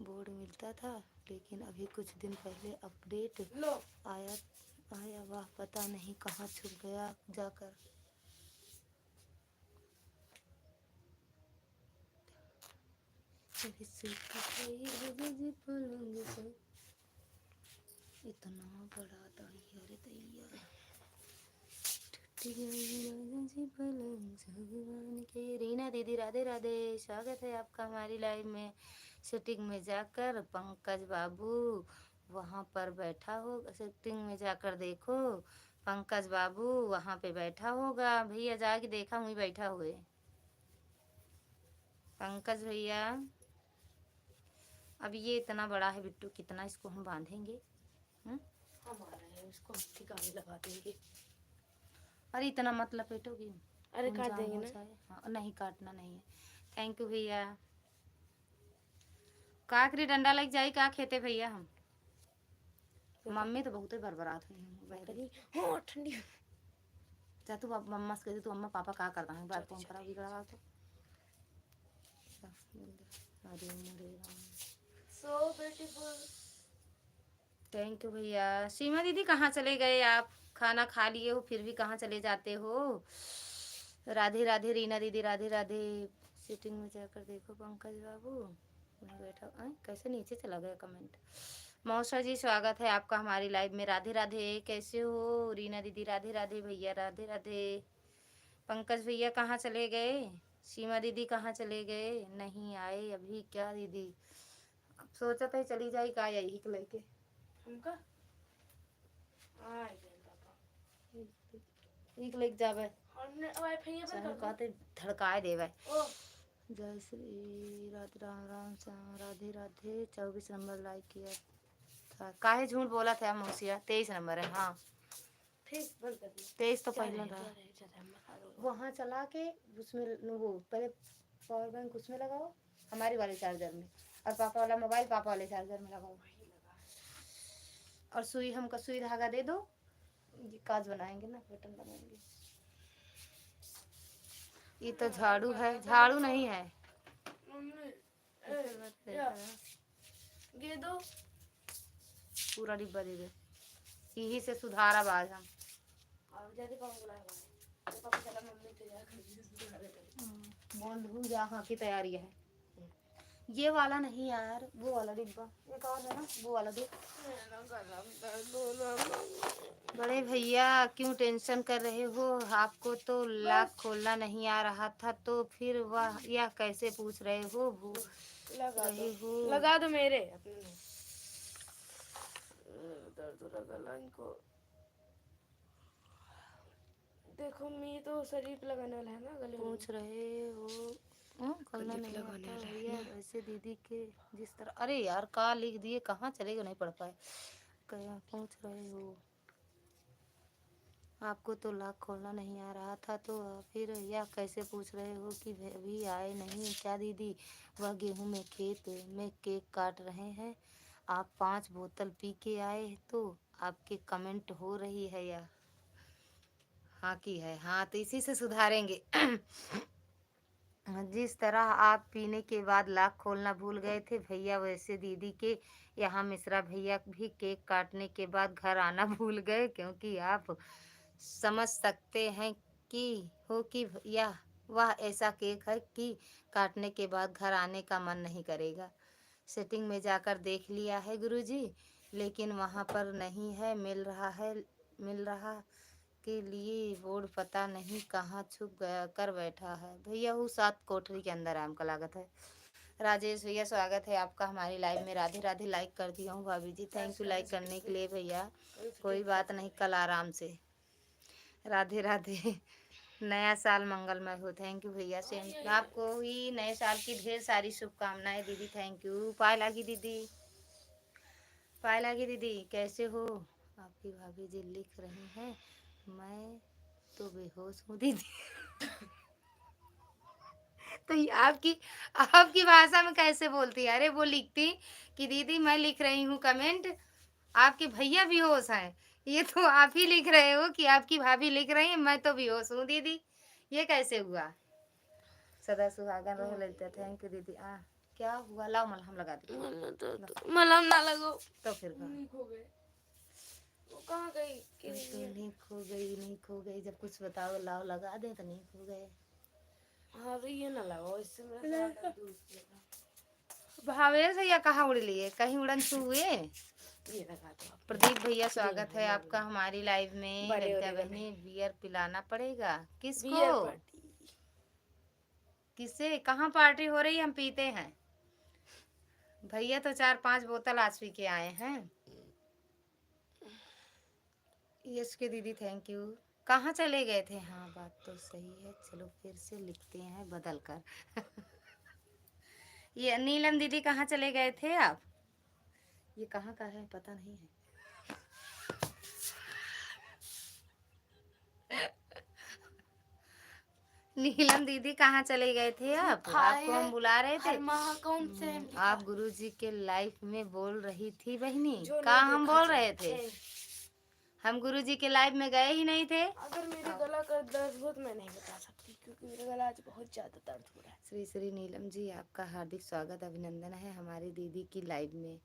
बोर्ड मिलता था, लेकिन अभी कुछ दिन पहले अपडेट लो आया वह पता नहीं कहाँ छुप गया जाकर। इतना बड़ा दाढ़ी है रे दैया। रीना दीदी राधे राधे, स्वागत है आपका हमारी लाइव में। शूटिंग में जाकर पंकज बाबू वहाँ पर बैठा होगा, शूटिंग में जाकर देखो पंकज बाबू वहाँ पे बैठा होगा। भैया जाके देखा वहीं बैठा हुए पंकज भैया। अब ये इतना बड़ा है बिट्टू, कितना इसको हम बांधेंगे? हमारा है उसको हम ठिकाने लगा देंगे। अरे इतना मत लपेटोगी, अरे खून काट जाम देंगे हो ना। जाए। हाँ नहीं, काटना नहीं है। थैंक यू भैया। काकरी डंडा लग जाए का खेते भैया हम। मम्मी तो बहुत ही बरबरात हुई हैं बहरी। हाँ ठंडी। जा तू मम्मा से कह दे तू अम्मा पापा का करता है बात कौन करा बिगड़ा तो। अरे मेरे Ram. So beautiful. Thank you भैया। सीमा दीदी कहाँ चले गए आप? खाना खा लिए हो फिर भी कहाँ चले जाते हो? राधे राधे रीना दीदी राधे राधे। सीटिंग में जाकर देखो पंकज बाबू वहीं बैठा। कैसे नीचे चला गया कमेंट? मौसा जी स्वागत है आपका हमारी लाइव में। राधे राधे, कैसे हो रीना दीदी? राधे राधे भैया, राधे राधे। पंकज भैया कहाँ चले गए? सीमा दीदी कहाँ चले गए? नहीं आए अभी क्या दीदी? अब सोचा था चली जाए का यही लेके हमका आए गए पापा एक लेके जावे हमने वाईफाई बंद चाहे कर दो। कहते धड़काए देवे। ओ जय श्री राधे राम राम श्याम राधे राधे। 24 नंबर लाइक किया था, काहे झूठ बोला था मौसिया? 23 नंबर है। हाँ ठीक बंद कर दिया। 23 तो जा पहले रहे रहा। जा रहे जा रहे हम बता दो। वहाँ चला के उसमें वो पहले पावर बैंक उसमें लगाओ हमारी वाले चार्जर में, और पापा वाला मोबाइल पापा वाले चार्जर में लगाओ। और सुई हमको सुई धागा दे दो, ये काज बनाएंगे ना, बटन बनाएंगे। ये तो झाड़ू है, झाड़ू नहीं है। मम्मी या। ये दो। पूरा डिब्बा दे दे, यही से सुधारा बाज हम। अब जल्दी कौन बुलाएगा? पापा चला मम्मी तैयार कर बोल दूँ जा, हाँ की तैयारी है। ये वाला नहीं यार, वो वाला डिब्बा एक और है ना, वो वाला दे। बड़े भैया क्यों टेंशन कर रहे हो? आपको तो लॉक खोलना नहीं आ रहा था तो फिर वह यह कैसे पूछ रहे हो? रहे हो लगा दो मेरे अपने दर्द हो रहा गला इनको। देखो मी तो शरीफ लगाने वाला है ना गले में। पूछ रहे हो खोलना नहीं आता भैया वैसे दीदी के जिस तरह। अरे यार का लिख दिए, कहाँ चले गए, नहीं पढ़ पाए। क्या पूछ रहे हो? आपको तो लॉक खोलना नहीं आ रहा था तो फिर यह कैसे पूछ रहे हो कि अभी आए नहीं क्या दीदी? वह गेहूं में खेत में केक काट रहे हैं, आप 5 बोतल पी के आए तो आपके कमेंट हो रही है या हाँ की है? हाँ तो इसी से सुधारेंगे। जिस तरह आप पीने के बाद लॉक खोलना भूल गए थे भैया, वैसे दीदी के यहाँ मिश्रा भैया भी केक काटने के बाद घर आना भूल गए, क्योंकि आप समझ सकते हैं कि हो कि यह वह ऐसा केक है कि काटने के बाद घर आने का मन नहीं करेगा। सेटिंग में जाकर देख लिया है गुरुजी, लेकिन वहाँ पर नहीं है, मिल रहा इसके लिए बोर्ड पता नहीं कहाँ छुप गया कर बैठा है भैया। वो 7 कोठरी के अंदर आम का लागत है। राजेश भैया स्वागत है आपका हमारी लाइव में। राधे राधे। लाइक कर दिया हूँ भाभी जी, थैंक यू लाइक करने के लिए भैया। कोई बात नहीं, कल आराम से। राधे राधे। नया साल मंगलमय हो। थैंक यू भैया, सेम आपको ही नए साल की ढेर सारी शुभकामनाएं दीदी। Thank you. पायला की दीदी, पायला की दीदी कैसे हो? आपकी भाभी जी लिख रही हैं मैं तो बेहोश हूँ दीदी। तो ये आपकी आपकी भाषा में कैसे बोलती है? अरे वो लिखती कि दीदी मैं लिख रही हूँ कमेंट, आपके भैया बेहोश हैं। ये तो आप ही लिख रहे हो कि आपकी भाभी लिख रही है मैं तो बेहोश हूँ दीदी। ये कैसे हुआ? सदा सुहागन रहो ललिता। थैंक यू दीदी। क्या हुआ? लाओ मलहम लगा दे। मलहम ना लगो तो फिर कहा नहीं खो गए। वो कहाँ गई? तो नहीं खो गई, नहीं खो गई। जब कुछ बताओ लाओ लगा दे तो नहीं खो गए। हाँ तो ये ना लगाओ, इससे मेरा सारा दर्द दूर होगा। भावेश भैया कहाँ उड़ लिए? कहीं उड़न छू हुए? ये लगा दो आप। प्रदीप भैया स्वागत है आपका हमारी लाइव में। बड़े ललिता होने बहनी बियर पिलाना पड़ेगा किसको? Beer party. किसे? कहाँ पार्टी हो रही? हम पीते हैं भैया तो 4-5 बोतल आज पी के आए हैं। यस के दीदी थैंक यू। कहाँ चले गए थे? हाँ बात तो सही है, चलो फिर से लिखते हैं बदल कर। ये नीलम दीदी कहाँ चले गए थे आप? ये कहाँ का है पता नहीं है। नीलम दीदी कहाँ चले गए थे आप? आपको हम बुला रहे थे। कौन से आप गुरुजी के लाइव में बोल रही थी बहनी। जो कहाँ नहीं हम देखा बोल रहे थे? ए, हम गुरुजी के लाइव में गए ही नहीं थे। अगर मेरे गला का दर्द हो तो मैं नहीं बता सकती क्योंकि मेरा गला आज बहुत ज्यादा दर्द हो रहा है। श्री श्री नीलम जी आपका हार्दिक स्वागत अभिनंदन है हमारी दीदी की लाइव में।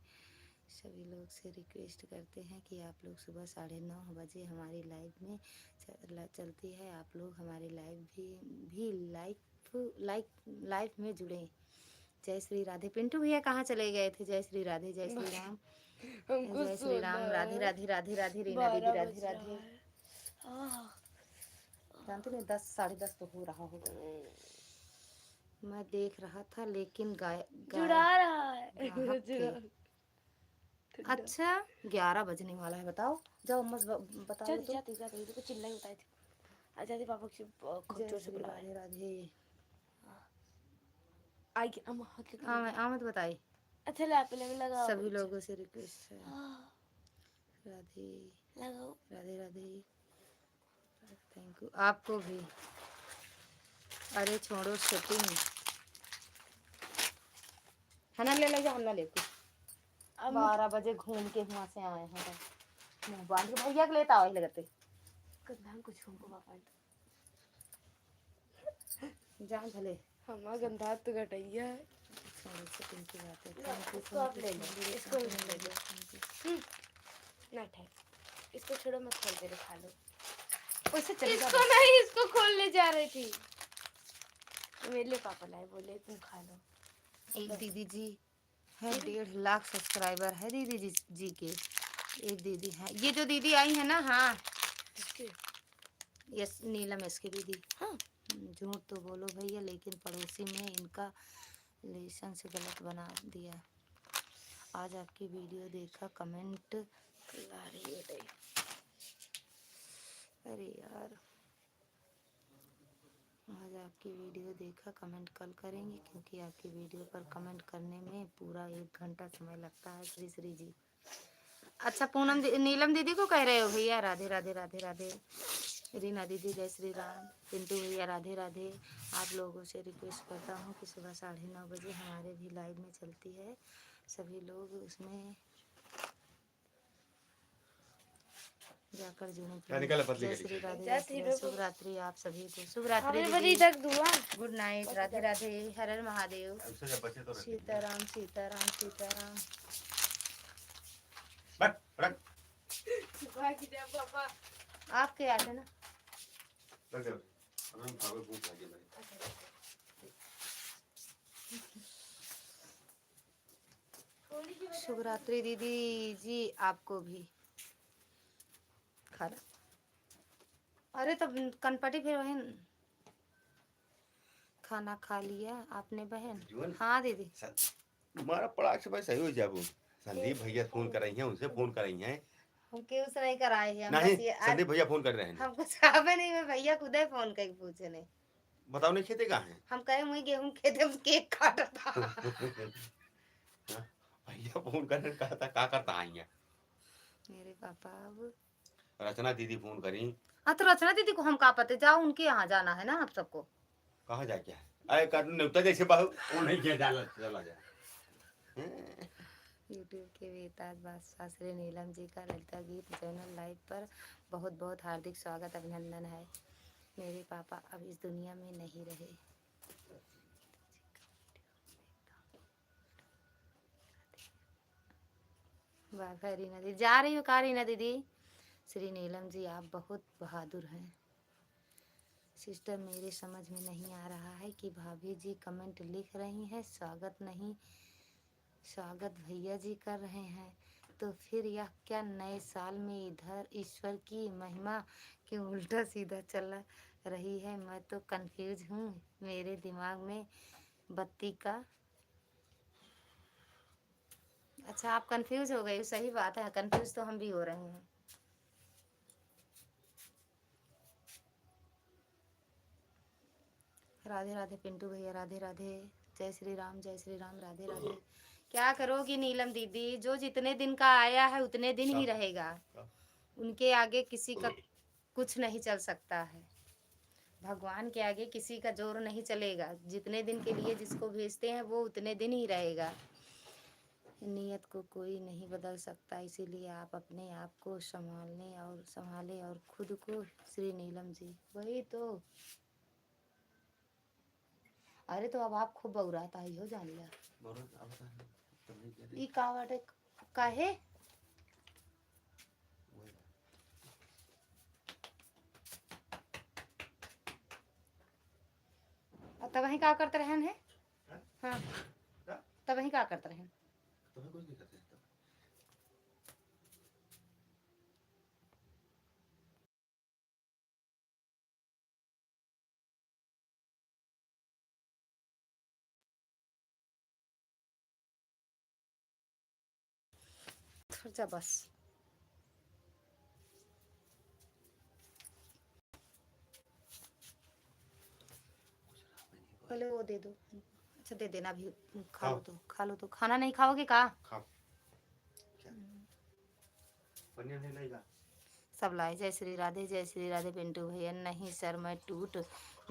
सभी लोग से रिक्वेस्ट करते हैं कि आप लोग सुबह 9:30 बजे हमारी लाइव में चलती है। आप लोग हमारी लाइव भी लाइव में जुड़ें। जय श्री राधे। पिंटू भैया कहाँ चले गए थे? जय श्री राधे, जय श्री राम, हमको जय श्री राम। सोना राधे है। राधे राधे राधे। रीना दीदी 12 राधे बज रहा राधे। है। जानते नहीं 10 10:30 तो हो रहा होगा। मैं देख रहा था लेकिन जुड़ा रहा है। ग्राहक थे। अच्छा 11 बजने वाला है बताओ। जाओ मत बताओ जाती तो। जाती जाती तो चिल्लाई बताई थी। आ जाती पापा की खूब जय जोर से श्री बुला राधे राधे। आई के अम्मा हाथ लगा आमद बताई। अच्छा लैपले में लगा सभी लोगों से रिक्वेस्ट है। राधे लगाओ। राधे राधे। थैंक यू आपको भी। अरे छोड़ो शूटिंग है ना, ले ले जा हम ना लेते। 12 बजे घूम के वहाँ से आए हैं। मुँह बांध के भैया के लेता आओ लगते गंधा कुछ हमको पापा जान भले हमारा गंधा तो घटैया है। शूटिंग की बात है। इसको आप ले लो, इसको ले लो। ना ठहर, इसको छोड़ो मैं खोल दे रही खा लो। उससे चले जाओ। इसको नहीं, इसको खोलने जा रही थी। मेरे लिए पापा लाए, बोले तुम खा लो। एक दीदी जी है 1.5 लाख सब्सक्राइबर है दीदी जी के। एक दीदी है, ये जो दीदी आई है ना। हाँ यस नीलम एस की दीदी। हाँ झूठ तो बोलो भैया लेकिन पड़ोसी में इनका लेसन से गलत बना दिया। आज आपकी वीडियो देखा कमेंट ला रही है। अरे यार आज आपकी वीडियो देखा कमेंट कल करेंगे क्योंकि आपकी वीडियो पर कमेंट करने में पूरा 1 घंटा समय लगता है। श्री श्री जी। अच्छा पूनम नीलम दीदी को कह रहे हो भैया? राधे राधे राधे राधे। रीना दीदी जय श्री राम। पिंटू भैया राधे राधे। आप लोगों से रिक्वेस्ट करता हूँ कि सुबह 9:30 बजे हमारे भी लाइव में चलती है। सभी लोग उसमें जाकर जुड़े। जय श्री राधे जय श्री राधे। शुभ रात्रि आप सभी को। शुभ रात्रि दीदी। Good night. राधे राधे। हर हर महादेव। सीताराम सीताराम सीताराम। पापा आपके याद है ना? शुभ रात्रि दीदी जी आपको भी। खाना अरे तब कनपटी फिर बहन खाना खा लिया आपने बहन? जीवन हाँ दीदी। तुम्हारा पड़ाक से भाई सही हो जाबो। संदीप भैया फोन कर रही हैं, उनसे फोन कर रही हैं। हम क्यों से नहीं कराए हैं, हम नहीं, बस ये आज संदीप भैया फोन कर रहे हैं। हमको साबे नहीं में भैया खुद ही फोन करके पूछे नहीं। बताओ नहीं खेते कहाँ हैं? हम कहे मुझे गेहूं खेते में केक काटा था। हाँ, भैया फोन कर रहे कहा था का करता आई हैं। मेरे पापा अब रचना दीदी फोन करी। हाँ तो रचना दीदी को हम कहा पते जाओ उनके यहाँ जाना है ना आप सबको। कहाँ जाके है? अरे कर न्योता जैसे बाहु वो नहीं किया जाला चला जा। यूट्यूब के बेताज बादशाह श्री नीलम जी का ललिता गीत चैनल लाइव पर बहुत बहुत हार्दिक स्वागत अभिनंदन है। मेरे पापा अब इस दुनिया में नहीं रहे। वाह रीना दीदी जा रही हो कहा रीना दीदी? श्री नीलम जी आप बहुत बहादुर हैं। सिस्टर मेरे समझ में नहीं आ रहा है कि भाभी जी कमेंट लिख रही हैं स्वागत नहीं स्वागत भैया जी कर रहे हैं, तो फिर यह क्या नए साल में इधर ईश्वर की महिमा क्यों उल्टा सीधा चल रही है? मैं तो कंफ्यूज हूँ, मेरे दिमाग में बत्ती का। अच्छा आप कंफ्यूज हो गए, सही बात है, कंफ्यूज तो हम भी हो रहे हैं। राधे राधे पिंटू भैया, राधे राधे, जय श्री राम राधे राधे। क्या करोगी नीलम दीदी, जो जितने दिन का आया है उतने दिन ही रहेगा, उनके आगे किसी का कुछ नहीं चल सकता है। भगवान के आगे किसी का जोर नहीं चलेगा, जितने दिन के लिए जिसको भेजते हैं वो उतने दिन ही रहेगा। नियत को कोई नहीं बदल सकता, इसीलिए आप अपने आप को संभाले और खुद को। श्री नीलम जी वही तो। अरे तो अब आप खूब बौराता ही हो जान लिया। ई का बाटे काहे? तब वहीं का करते रहन है? हाँ तब वहीं का करते रहन? तुम्हें कुछ नहीं करते। जा बस। पहले वो दे दो। अच्छा दे देना अभी, खा लो तो खा लो तो। खाना नहीं खाओगे का? खाओ। पनीर नहीं लाएगा। सब लाए। जय श्री राधे पिंटू भैया। नहीं सर मैं टूट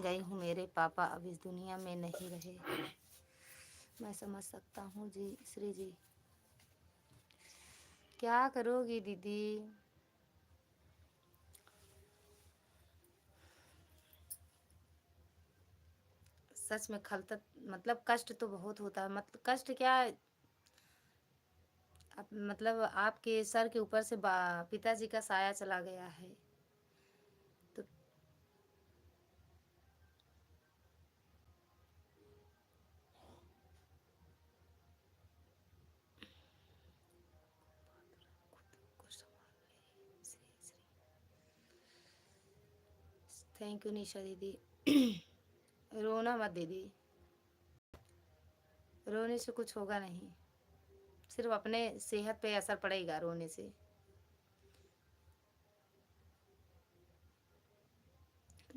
गई हूँ, मेरे पापा अब इस दुनिया में नहीं रहे। मैं समझ सकता हूँ जी श्री जी। क्या करोगी दीदी? सच में खलता मतलब कष्ट तो बहुत होता है। मतलब कष्ट क्या, मतलब आपके सर के ऊपर से पिताजी का साया चला गया है तो थैंक यू निशा दीदी। रोना मत दीदी, रोने से कुछ होगा नहीं, सिर्फ अपने सेहत पे असर पड़ेगा रोने से।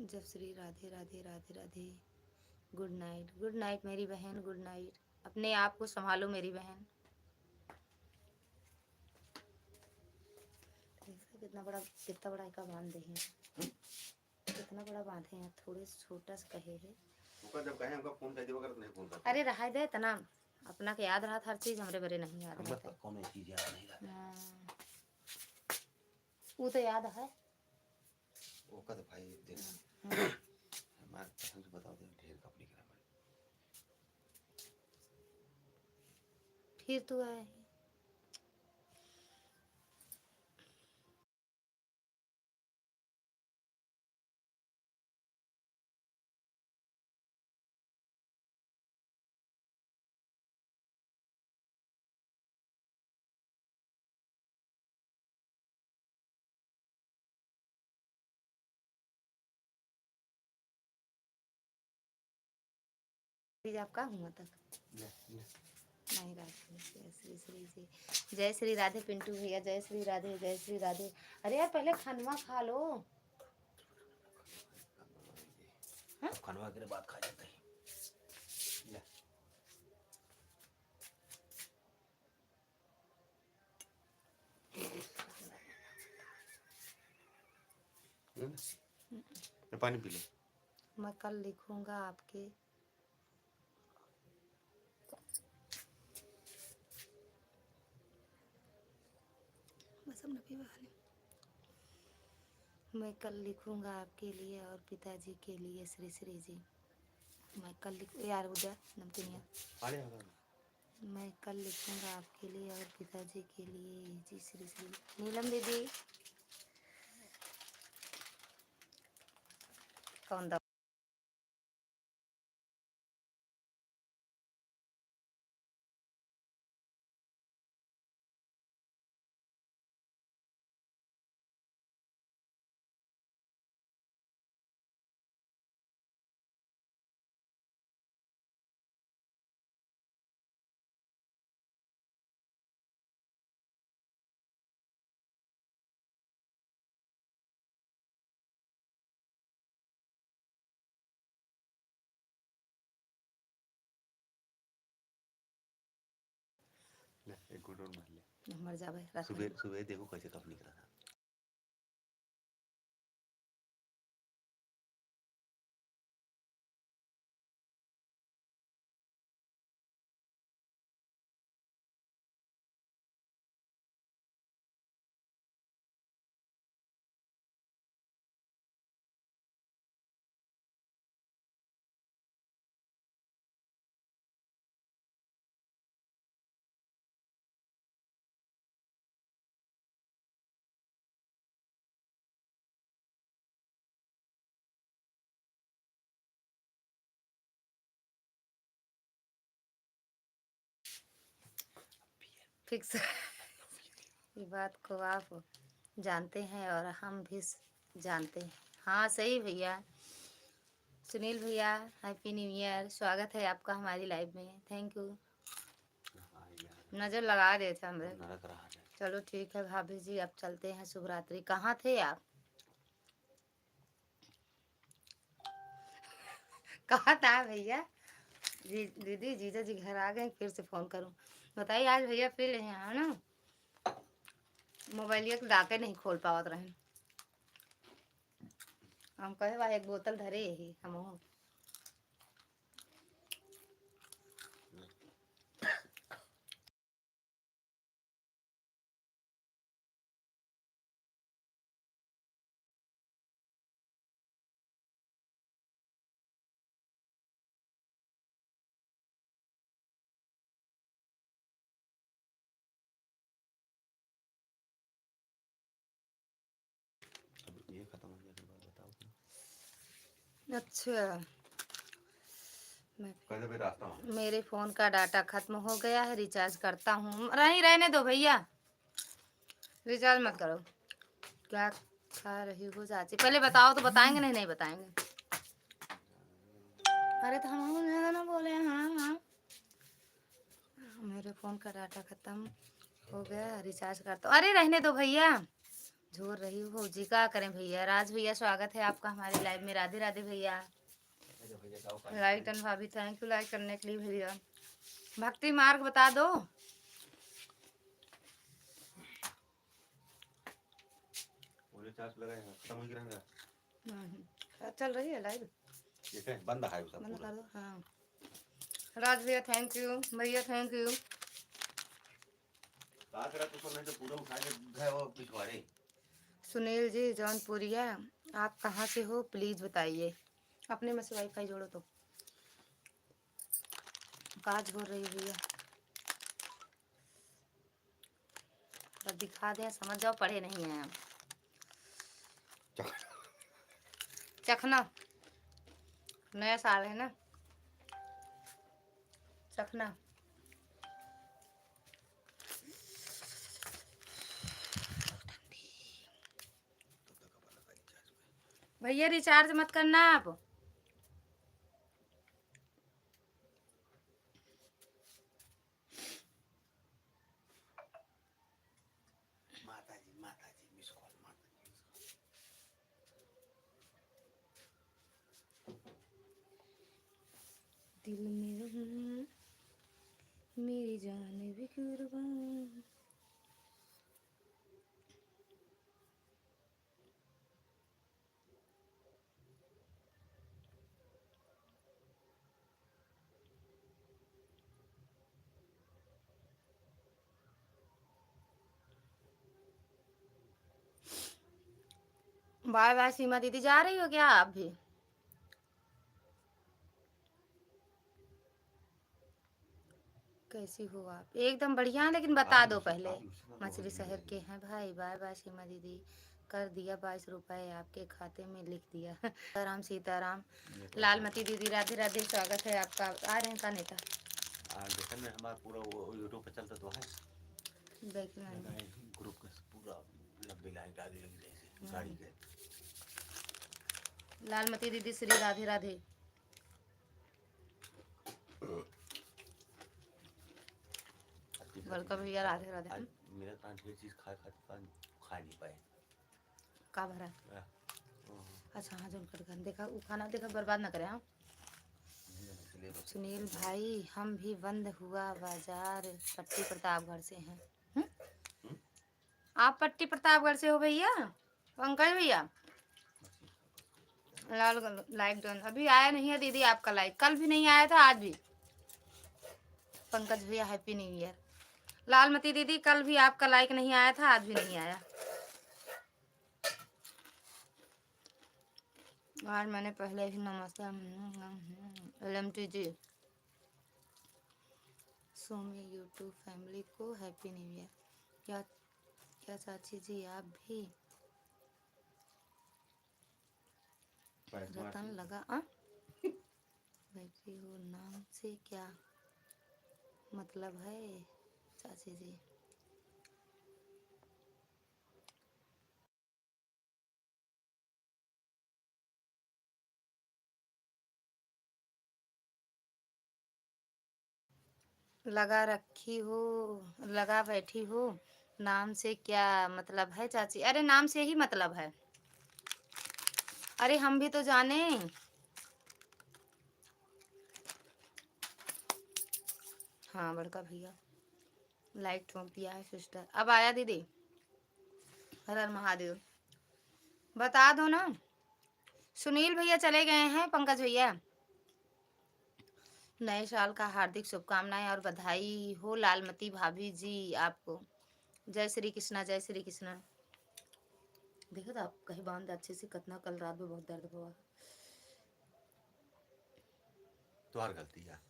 जब श्री राधे राधे राधे राधे। गुड नाइट मेरी बहन, गुड नाइट। अपने आप को संभालो मेरी बहन। कितना बड़ा का बांध दे हैं, कितना बड़ा बांधे हैं, थोड़े छोटा सा कहे है। जब कहे हमका फोन कर देगा, नहीं फोन करता। अरे रहा दे इतना, अपना के याद रहा हर चीज, हमरे बरे नहीं याद रहता। कौन चीज याद नहीं रहता। वो तो याद है। वो का तो भाई देना हमारे पसंद से बताओ, दे ढेर कपड़ी करा फिर तू है प्लीज आपका हुआ तक ले, ले। नहीं राधे जय श्री श्री जी जय श्री राधे पिंटू भैया जय श्री राधे जय श्री राधे। अरे यार पहले खनवा खा लो। अब खनवा के बाद खा जाते हैं। ले। पानी पी लो। मैं कल लिखूंगा आपके मैं कल लिखूंगा आपके लिए और पिताजी के लिए श्री श्री जी। मैं कल लिख यार उधर नमकीनिया पानी आ गया। मैं कल लिखूंगा आपके लिए और पिताजी के लिए जी श्री श्री। नीलम दीदी कौन दवा ले एक घूंट और मार ले। मर जा भाई रात में। सुबह सुबह देखो कैसे कब निकला था। फिक्स ये बात को आप जानते हैं और हम भी जानते हैं। हाँ सही भैया। सुनील भैया हैप्पी न्यू ईयर। स्वागत है आपका हमारी लाइव में। Thank you. नज़र लगा रहे थे हमें। नरक रहा है। चलो ठीक है भाभी जी अब चलते हैं। शुभ रात्रि। कहाँ थे आप? कहाँ था भैया? जी दीदी जीजा जी घर आ गए फिर से फ़ोन करूँ बताइए। आज भैया फिर यहाँ ना मोबाइलिया के डाके नहीं खोल पावत रहे। हम कहे भाई एक बोतल धरे यही हम अब ये खत्म होने के बाद बताओ। अच्छा मैं कैसे भी रास्ता हो। मेरे फ़ोन का डाटा ख़त्म हो गया है। रिचार्ज करता हूँ। नहीं रहने दो भैया रिचार्ज मत करो। क्या खा रही हो चाची? पहले बताओ तो बताएंगे नहीं नहीं बताएंगे। अरे तो हम ज़्यादा ना बोले। हाँ हाँ मेरे फ़ोन का डाटा ख़त्म हो गया रिचार्ज करता हूँ। अरे रहने दो भैया झोर रही हो जी। क्या करें भैया। राज भैया स्वागत है आपका हमारे लाइव में। राधे राधे भैया। लाइक एंड भाभी थैंक यू लाइक करने के लिए भैया। भक्ति मार्ग बता दो। रिचार्ज लगाएगा खत्म हो गया। चल रही है लाइव। ये क्या बंद है उसका बंद पूरा। कर दो। हाँ राज भैया थैंक यू। भैया थैंक यू। कहा करा तो नहीं तो पूरा उठा के गए वो पिछवाड़े। सुनील जी जौनपुरिया आप कहाँ से हो प्लीज़ बताइए। अपने में से वाईफाई जोड़ो तो। कहाँ झोर रही भैया तो दिखा दें समझ जाओ पढ़े नहीं हैं। चखना नया साल है ना चखना। भैया रिचार्ज मत करना आप। दिल में मेरी जान भी कुर्बान। बाय बाय सीमा दीदी, जा रही हो क्या आप भी? कैसी हो आप? एकदम बढ़िया है, लेकिन बता दो पहले। मछली शहर के हैं भाई। बाय बाय सीमा दीदी, कर दिया 22 रुपए आपके खाते में, लिख दिया। सीताराम सीताराम। लालमती दीदी राधे राधे, स्वागत है आपका। आ रहे हैं का नेता? देखने में हमारा पूरा वो यूट्यूब पे चलता तो है, देखना ग्रुप का पूरा लंबी लाइन आगे लगी जैसे गाड़ी के। लालमती दीदी श्री राधे राधे। बड़का भैया राधे राधे। आज मेरा कान ढेर चीज खा नहीं पाए। का भरा? अच्छा हाँ, जो कर देखा वो खाना देखा, बर्बाद ना करें। हाँ सुनील भाई, हम भी बंद हुआ बाजार, पट्टी प्रतापगढ़ से हैं। आप पट्टी प्रतापगढ़ से हो भैया? पंकज भैया लाल लाइक डन। अभी आया नहीं है दीदी आपका लाइक, कल भी नहीं आया था, आज भी। पंकज भैया हैप्पी न्यू ईयर। लालमती दीदी कल भी आपका लाइक नहीं आया था, आज भी नहीं आया। आज मैंने पहले भी नमस्ते LMT जी सोमी यूट्यूब फैमिली को हैप्पी न्यू ईयर। क्या क्या चाची जी आप भी? रतन लगा बैठी हो, नाम से क्या मतलब है चाची जी? लगा रखी हो, लगा बैठी हो, नाम से क्या मतलब है चाची? अरे नाम से ही मतलब है। अरे हम भी तो जाने। हाँ बड़का भैया लाइक ठोक दिया है सिस्टर। अब आया दीदी? हर हर महादेव। बता दो ना। सुनील भैया चले गए हैं, पंकज भैया। नए साल का हार्दिक शुभकामनाएं और बधाई हो लालमती भाभी जी आपको। जय श्री कृष्णा, जय श्री कृष्णा। देखो तो आप कहीं बांध अच्छे से कतना, कल रात में बहुत दर्द हुआ। तुम्हारी गलती है।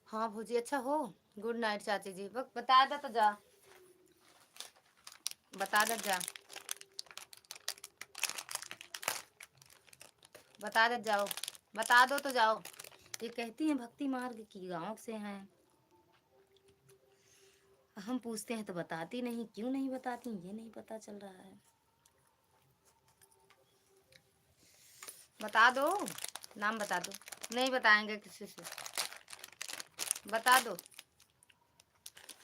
हाँ भौजी अच्छा हो। गुड नाइट चाची जी। बता दे तो जा, बता दे जा, बता दे जाओ, बता दो तो जाओ। ये कहती हैं भक्ति मार्ग की गांव से हैं, हम पूछते हैं तो बताती नहीं। क्यों नहीं बताती ये नहीं पता चल रहा है। बता दो, नाम बता दो। नहीं बताएंगे किसी से, बता दो।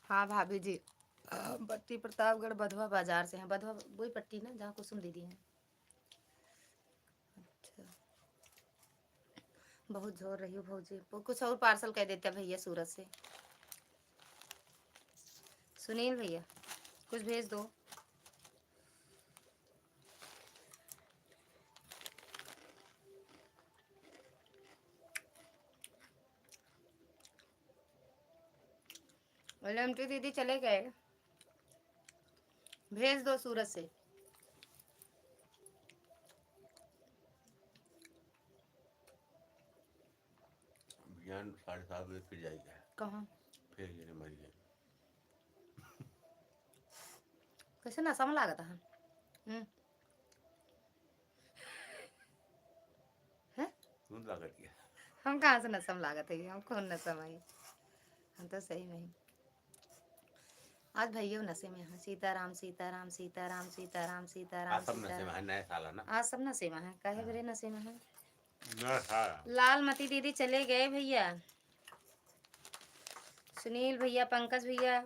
हाँ भाभी जी पट्टी प्रतापगढ़ बधवा बाजार से हैं। बधवा वही पट्टी ना जहाँ कुसुम दीदी हैं। अच्छा बहुत जोर रही हो भौजी, कुछ और पार्सल कह देते भैया सूरत से। सुनील भैया कुछ भेज दो। LMT दीदी चले गए, भेज दो सूरत से। ज्ञान 7:30 बजे फिर जाएगा। कहाँ? फिर ये मर गए। कैसे नशा में लागत है? कौन लागत है? हम कहाँ से नशा में लागत है? हम कौन नशा में? हम तो सही में ही। आज भैया नशे में है। सीताराम सीताराम सीताराम सीताराम सीताराम सब नशे में सीताराम। है, नया साल है ना। आज सब नशे में है, काहे बड़े नशे में है। नया साल। लालमती दीदी चले गए भैया। सुनील भैया, पंकज भैया,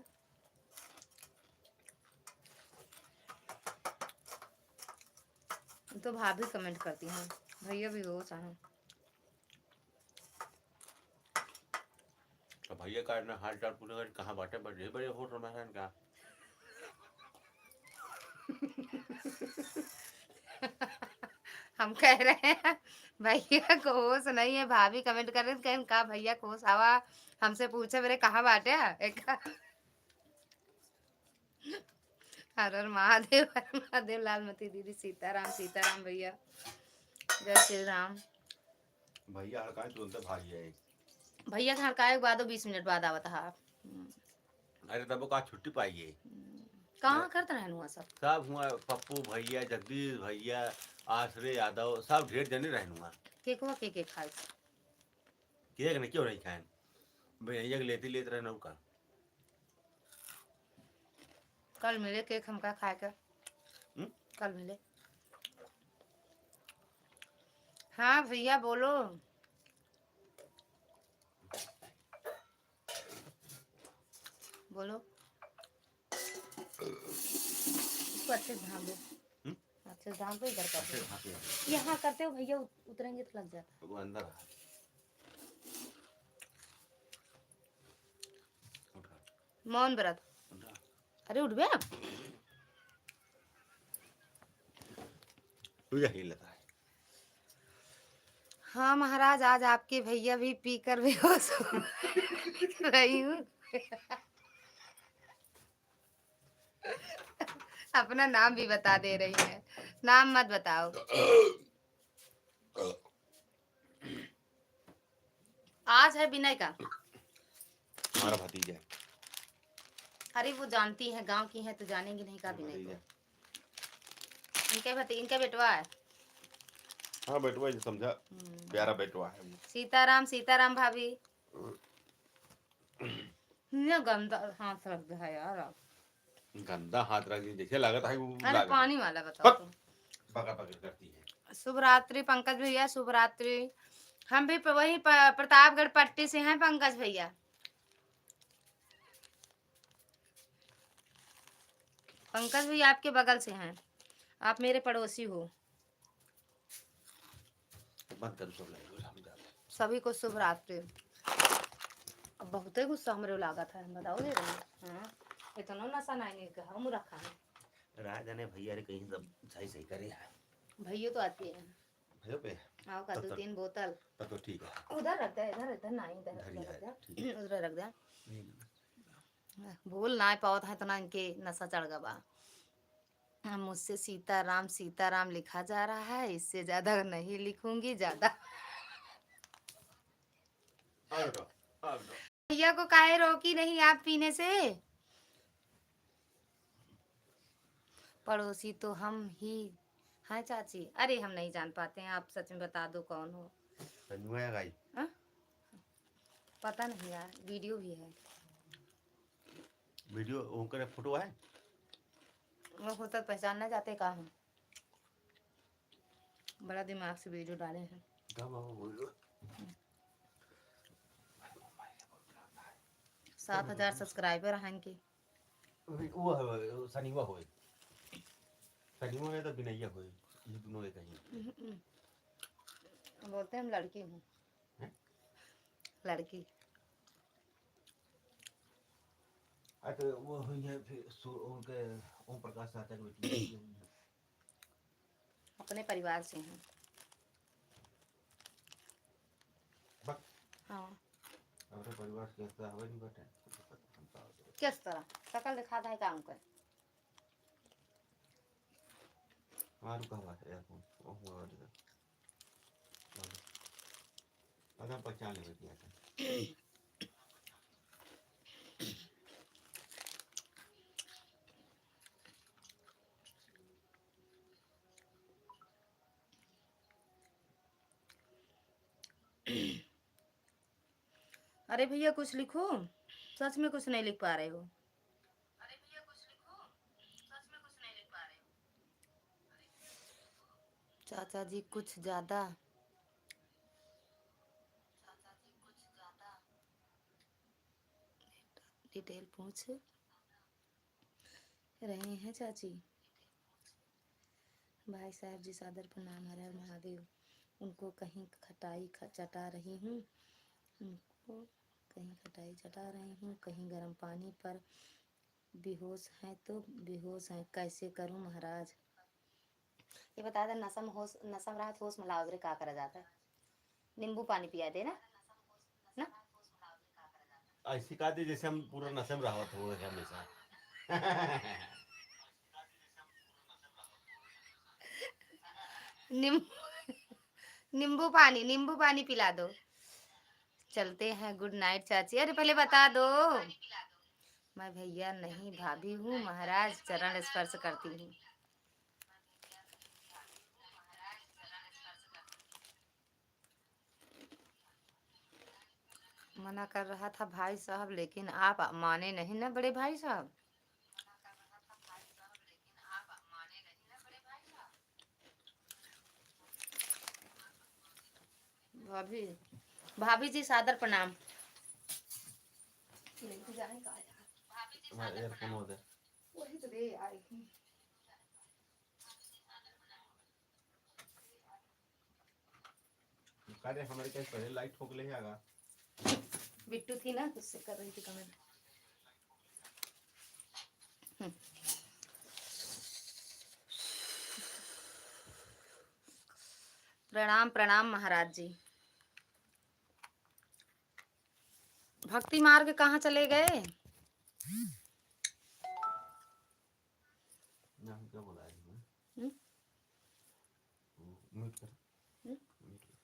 तो भाभी कमेंट करती हैं, भैया भी हो चाहे। भैया का ना हाल चाल पूछे कहाँ बाटे बड़े बड़े होटल में रहन का हम कह रहे हैं भैया को होश नहीं है, भाभी कमेंट कर रहे थे कहीं का भैया को होश आवा, हमसे पूछे मेरे कहाँ बाटे एक हर हर महादेव, हर महादेव, लालमती दीदी, सीताराम सीताराम भैया, जय श्री राम। भैया हड़का तुरंत भाग जाए। भैया के हड़काए के बाद 20 मिनट बाद आवत हा। अरे तब वो का छुट्टी पाइए कहाँ करते रहन हुआ सब सब हुआ पप्पू भैया जगदीश भैया आश्रय यादव सब ढेर जने रहनुआ केक हुआ के खाए केक ने क्यों नहीं खाए भैया के लेते लेते रहना का कल मिले केक हमका खाए के कल मिले। हाँ भैया बोलो। बोलो इसको अच्छे से ढांप दो, अच्छे से ढांप दो, इधर कर दो। यहाँ करते हो भैया, उतरेंगे तो लग जाता। वो अंदर मौन व्रत। अरे उठ गया तुझे ही लगा है। हाँ महाराज, आज आपके भैया भी पीकर बेहोश हो रही हूँ। अपना नाम भी बता दे रही है, नाम मत बताओ। आज है विनय का, हमारा भतीजा। अरे वो जानती है, गांव की है तो जानेंगी नहीं का विनय को। इनका बेटवा है। हाँ बेटवा समझा, प्यारा बेटवा है। सीताराम सीताराम भाभी। गंदा हाथ रख दे है यार आप। गंदा हाथ रख दी देखिए लागत है वो। अरे पानी वाला बताओ तो। पकड़ पकड़ करती है। शुभ रात्रि पंकज भैया, शुभ रात्रि। हम भी वही प्रतापगढ़ पट्टी से हैं पंकज भैया। पंकज भैया आपके बगल से हैं, आप मेरे पड़ोसी हो। सभी को शुभ रात्रि। अब बहुत गुस्सा हमरे लागत है, बताओ दे रहे। हाँ इतना नशा नहीं का हम रखा है। राज ने भैया रे कहीं सब सही सही करे है। भैया तो आती है। भैया पे आओ का 2-3 बोतल। तब तो ठीक है। उधर रख दे, इधर इधर नहीं, इधर रख दे, उधर रख दे। भूल ना पावत है इतना इनके नशा चढ़ गया। मुझसे सीताराम सीताराम लिखा जा रहा है, इससे ज्यादा नहीं लिखूंगी ज्यादा। भैया को काहे रोकी नहीं आप पीने से? पड़ोसी तो हम ही हैं चाची। अरे हम नहीं जान पाते हैं, आप सच में बता दो कौन हो। पता नहीं यार, वीडियो भी है। वीडियो उनका फोटो है वो होता पहचानना चाहते कहाँ हूँ। बड़ा दिमाग से वीडियो डाले हैं। 7,000 सब्सक्राइबर हैं इनके। वो है शनिवार होए, शनिवार है तो बिनैया होए, ये दोनों एक ही। बोलते हैं हम लड़की हूँ, लड़की। तो वो हुई है फिर उनके ओम प्रकाश चाचा की बेटी अपने परिवार से हैं। हाँ अपने परिवार से कैसा है नहीं बेटा। किस तरह शकल दिखा था काम कर। मारू का बात है यार वो हुआ अगर पहचान ले दिया था। अरे भैया कुछ लिखो, सच में कुछ नहीं लिख पा रहे हो। अरे भैया कुछ लिखो, सच में कुछ नहीं लिख पा रहे हो। चाचा जी कुछ ज्यादा डिटेल पूछ रहे हैं चाची। भाई साहब जी सादर प्रणाम, हर हर महादेव। उनको कहीं खटाई चटा रही हूँ, उनको कहीं खटाई चटा रही हूँ, कहीं गर्म पानी पर बेहोश हैं तो बेहोश हैं, कैसे करूँ महाराज। ये बता दे, नसम रात होश में लाओ का करा जाता है। नींबू पानी पिया दे ना ना। ऐसी का दे जैसे हम पूरा नशे में रहत हो हमेशा। नींबू पानी पिला दो। चलते हैं, गुड नाइट चाची। अरे पहले बता दो। मैं भैया नहीं भाभी हूँ महाराज, चरण स्पर्श करती हूँ। मना कर रहा था भाई साहब, लेकिन आप माने नहीं ना बड़े भाई साहब। भाभी भाभी जी सादर प्रणाम। लेके जाने का यार। हाँ एयरफोन हो दे। वही तो दे आई हूँ। अरे हमारे कहीं पहले लाइट ठोक ले आगा। बिट्टू थी ना, उससे कर रही थी कमेंट। प्रणाम प्रणाम महाराज जी। भक्ति मार्ग कहाँ चले गए। ना क्या बोला है हम्म? म्यूट कर। हम्म? म्यूट कर।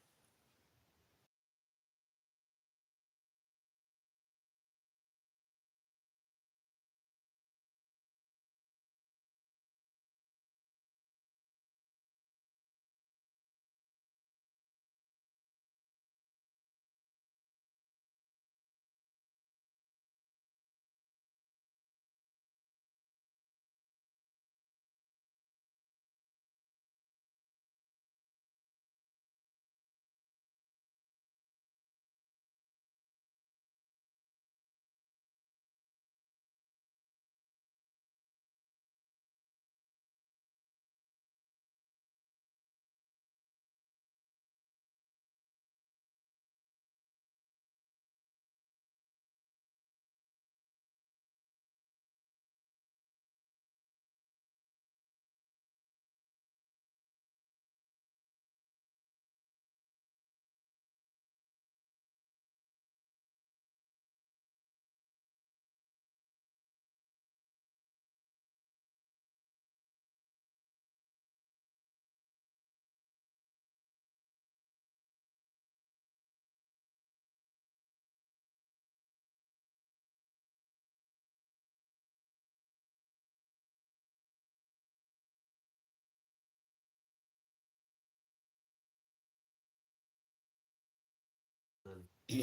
पी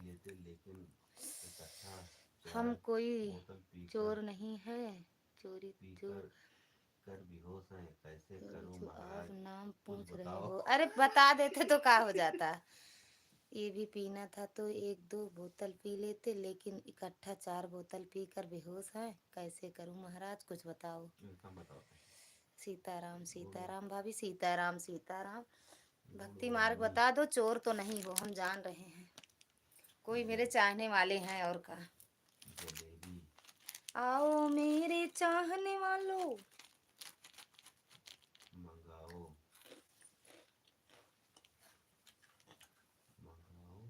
लेते लेकिन इकट्ठा हम चार कोई बोतल पीकर चोर नहीं है, चोरी चोर पीकर कर बेहोश हैं, कैसे करूं जो आप महाराज नाम कुछ पूछ रहे बताओ। हो। अरे बता देते तो क्या हो जाता। ये भी पीना था तो एक दो बोतल पी लेते, लेकिन इकट्ठा 4 बोतल पीकर बेहोश है, कैसे करूं महाराज कुछ बताओ। इनका बताओ। सीताराम सीताराम भाभी, सीताराम सीताराम। गुड़ भक्ति मार्ग वाली बता दो, चोर तो नहीं हो, हम जान रहे हैं। कोई मेरे चाहने वाले हैं और का। जलेबी आओ मेरे चाहने वालों। मंगाओ मंगाओ।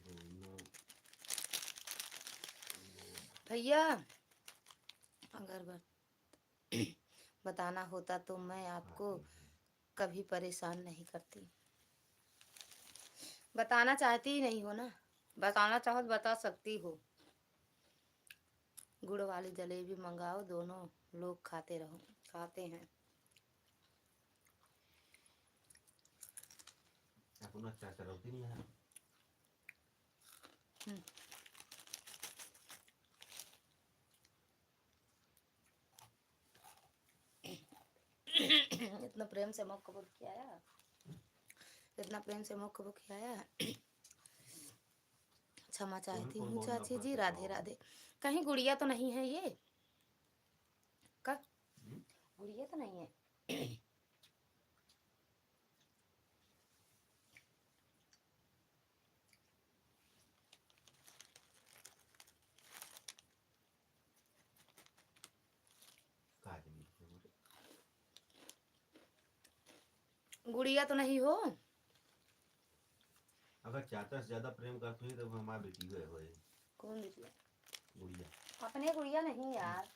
दोनों भैया अगर बताना होता तो मैं आपको खाते हैं। कभी परेशान नहीं करती। बताना चाहती ही नहीं हो ना, बताना चाहो तो बता सकती हो। गुड़ वाली जलेबी मंगाओ, दोनों लोग खाते रहो, खाते हैं। अपना चाचा रोटी नहीं है। हम्म। इतना प्रेम से मुख कबूल खिलाया, इतना प्रेम से मुख कबूल खिलाया। क्षमा चाहती थोड़ा हूँ बहुत चाची नफरत जी, करता राधे होगा। राधे। कहीं गुड़िया तो नहीं है ये? का हम्म? गुड़िया तो नहीं है? कहा जाए मुझे? गुड़िया तो नहीं हो? अगर चाचा से ज्यादा प्रेम करते हैं तो हमारी बेटी हुए कौन बिटिया? गुड़िया। अपने गुड़िया नहीं यार,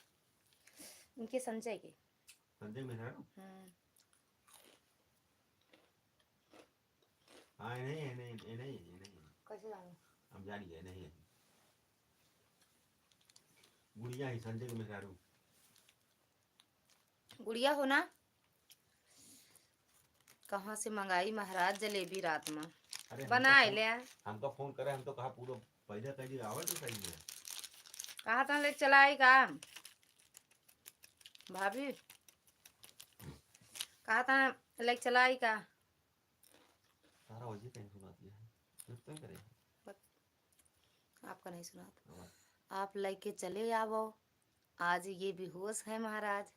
इनके संजय के। संजय में है ना? हम्म। हाँ ये नहीं कैसे जाने? हम जान गए नहीं है गुड़िया ही संजय के मेहरारू। गुड़िया हो ना? कहाँ से मंगाई महाराज जलेबी रात में? अरे बनाए ले। हमका फोन करे, हम तो कहा पूरा पहले कह दिया आवे तो सही है। कहा था ले चलाई का भाभी? कहा था ले चलाई का? सारा वजह कहीं सुनाती है, फिर तो करे। आपका नहीं सुना था। आप लेके चले आवो, आज ये बेहोश है महाराज।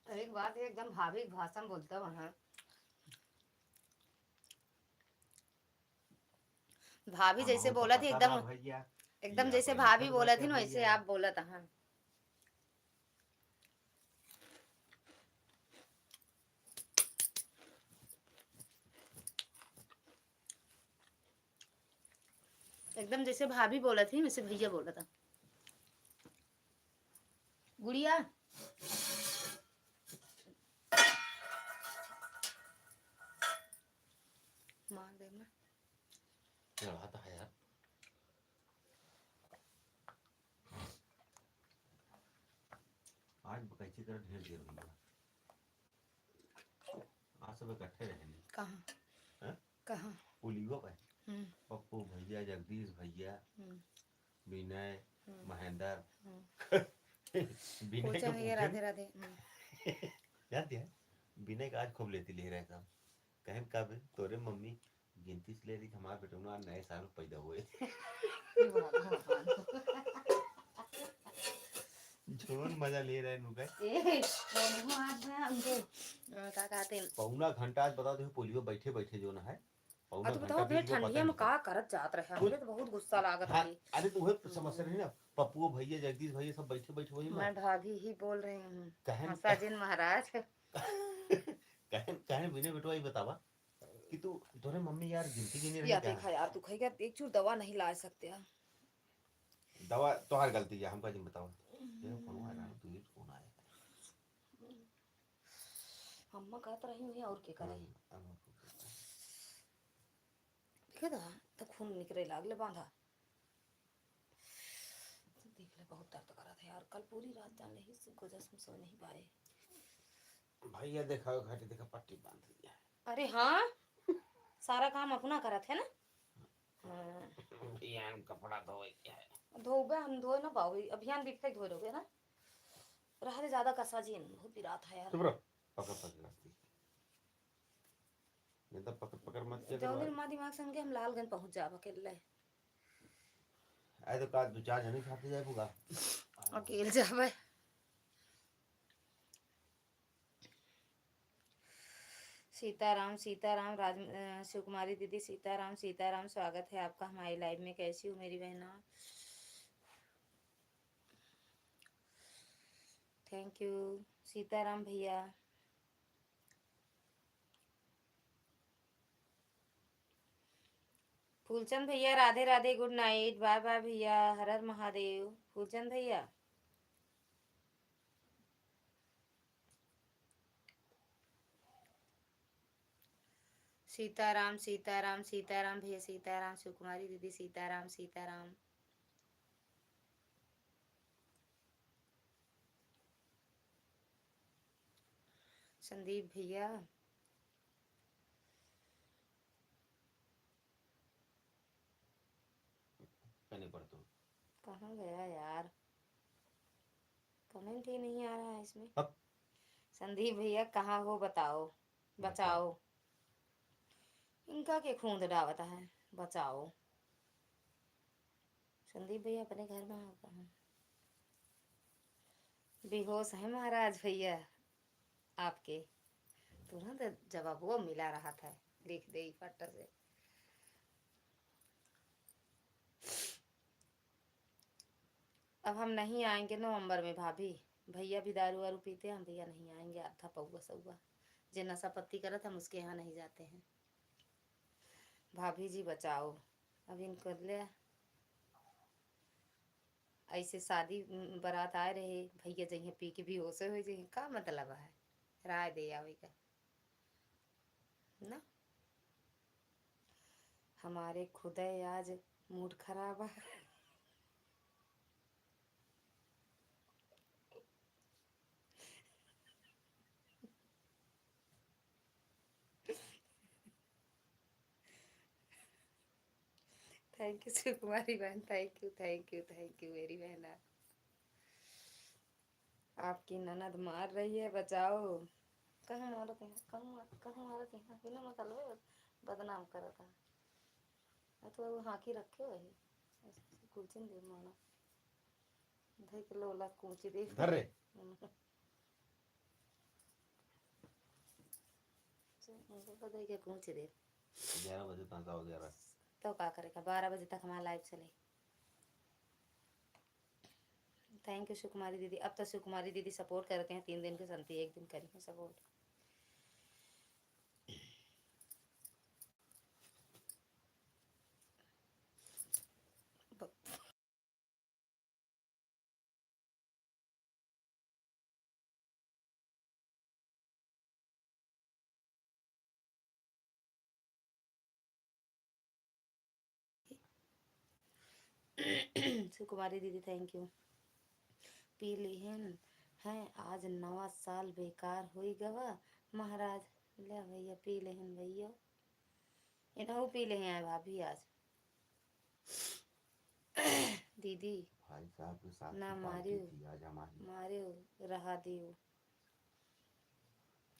एक बात एकदम भाभी भाषण बोलता वहाँ, भाभी जैसे बोला थी एकदम, भैया एकदम ये जैसे आपका भाभी लिखत बोला थी बाटे ना वैसे भैया। आप बोला था। हाँ एकदम जैसे भाभी बोला थी वैसे भैया बोला था। गुड़िया मार देना। चढ़ाता है यार। आज कैसे कर ढेर देर हुई है। आज सब इकट्ठे रहेंगे। कहाँ? हैं? कहाँ? पुलियो पे हम्म पप्पू भैया, जगदीश भैया, हम्म विनय, हम्म महेंद्र। हम्म। विनय पूछा के भैया पूछे राधे राधे। याद है विनय का आज खूब लेती ले रहे था। कहें कब तोरे मम्मी गिनती से ले रही हमारे बेटे आज नए साल में पैदा हुए। जोन मजा ले रहे नुका। क्या कहते हैं? पौना घंटा आज बता दो पोलियो बैठे बैठे जो ना है पौना तो घंटा बताओ फिर बीत गया पता ठंडिया नहीं में का करत जात रहे, मुझे तो बहुत गुस्सा लागत हाँ, रही। अरे तो वही समस्या रही ना, पप्पू भैया जगदीश भैया सब बैठे बैठे वही मैं भाभी ही बोल रही हूँ। कहन हंसा जिन महाराज। कहन कहन विनय बेटवा ये बतावा कि तू तोरे मम्मी यार गिनती गिनी रही या क्या देखा यार, तू खाएगा एक चूर दवा नहीं ला सकते यार। दवा तोहार गलती है हमका जिन बतावा ये कौन आ रहा है तू ये कौन आया अम्मा कहत रही हूँ और के करे हाँ, देखे था तो खून निकले लागले बांधा। देख ले बहुत दर्द करा था यार, कल पूरी रात जान रही वजह से सो नहीं पाए। भैया देखा घाटी देखा पट्टी बांध दिया अरे हाँ, सारा काम अपना करा थे ना। हाँ यान कपड़ा धोए क्या है धोबे हम धोए ना पाओगे, अभियान भी फेंक धोए रहोगे ना। रहा ज्यादा कसा जी बहुत भी रात है यार। चुप रहो पकड़ पकड़ लगती नहीं तो पकड़ पकड़ मत किया करो जौन माँ दिमाग संगे हम लालगंज पहुंच जाब अकेले। आए तो का दो चार जने खाते जाए बुगा अकेले जाबे। सीताराम सीताराम शिव कुमारी दीदी, सीताराम सीताराम, स्वागत है आपका हमारी लाइव में। कैसी हो मेरी बहना? थैंक यू सीताराम भैया। फूलचंद भैया Radhe Radhe, good night, bye bye भैया, हर हर महादेव। फूलचंद भैया सीताराम सीताराम सीताराम भैया, सीताराम शिव कुमारी दीदी, सीताराम सीताराम। संदीप भैया कहने पड़ता कहाँ गया यार, कमेंट ही नहीं आ रहा है इसमें। अब संदीप भैया कहाँ हो बताओ, बचाओ। इनका के खूंद डावता है, बचाओ। संदीप भैया अपने घर में होगा, बेहोश है महाराज भैया आपके। तुरंत जवाब वो मिला रहा था, लिख दे फट से। अब हम नहीं आएंगे नवंबर में भाभी, भैया भी दारू वारू पीते हैं, हम भैया नहीं आएंगे। आधा पौवा सौवा जे नशा पत्ती करत हम उसके यहाँ नहीं जाते हैं। भाभी जी बचाओ। अब इनको ले ऐसे शादी बारात आए रहे, भैया जइए पी के भी होशे हो जाइए, का मतलब है? राय दे आवे का ना। हमारे खुदे आज मूड खराब है। थैंक यू सुकुमारी बहन, thank you thank you thank you मेरी बहन। आपकी ननद मार रही है, बचाओ। कहाँ मारत है, कहाँ मारत है, बिना मतलब बदनाम करता तो वो हाकी रखे वही कुर्चन दे माना भाई के लोला कूची दे धर रे। बधाई के कूची दे 11 बजे तक हो गया रहा। तो क्या करेगा, 12 बजे तक हमारा लाइव चले। थैंक यू सुकुमारी दीदी। अब तो सुकुमारी दीदी सपोर्ट करते हैं, 3 दिन के संती 1 दिन करी है सपोर्ट। सुकुमारी दीदी थैंक यू। पी लिहन है आज नवा साल बेकार हुई गवा महाराज। ले भैया पी लेहन भैया, इन्हों पी ले हैं भाभी आज। दीदी भाई साहब के साथ ना की पार्टी मारियो थी आज हमारी। मारियो रहा दियो,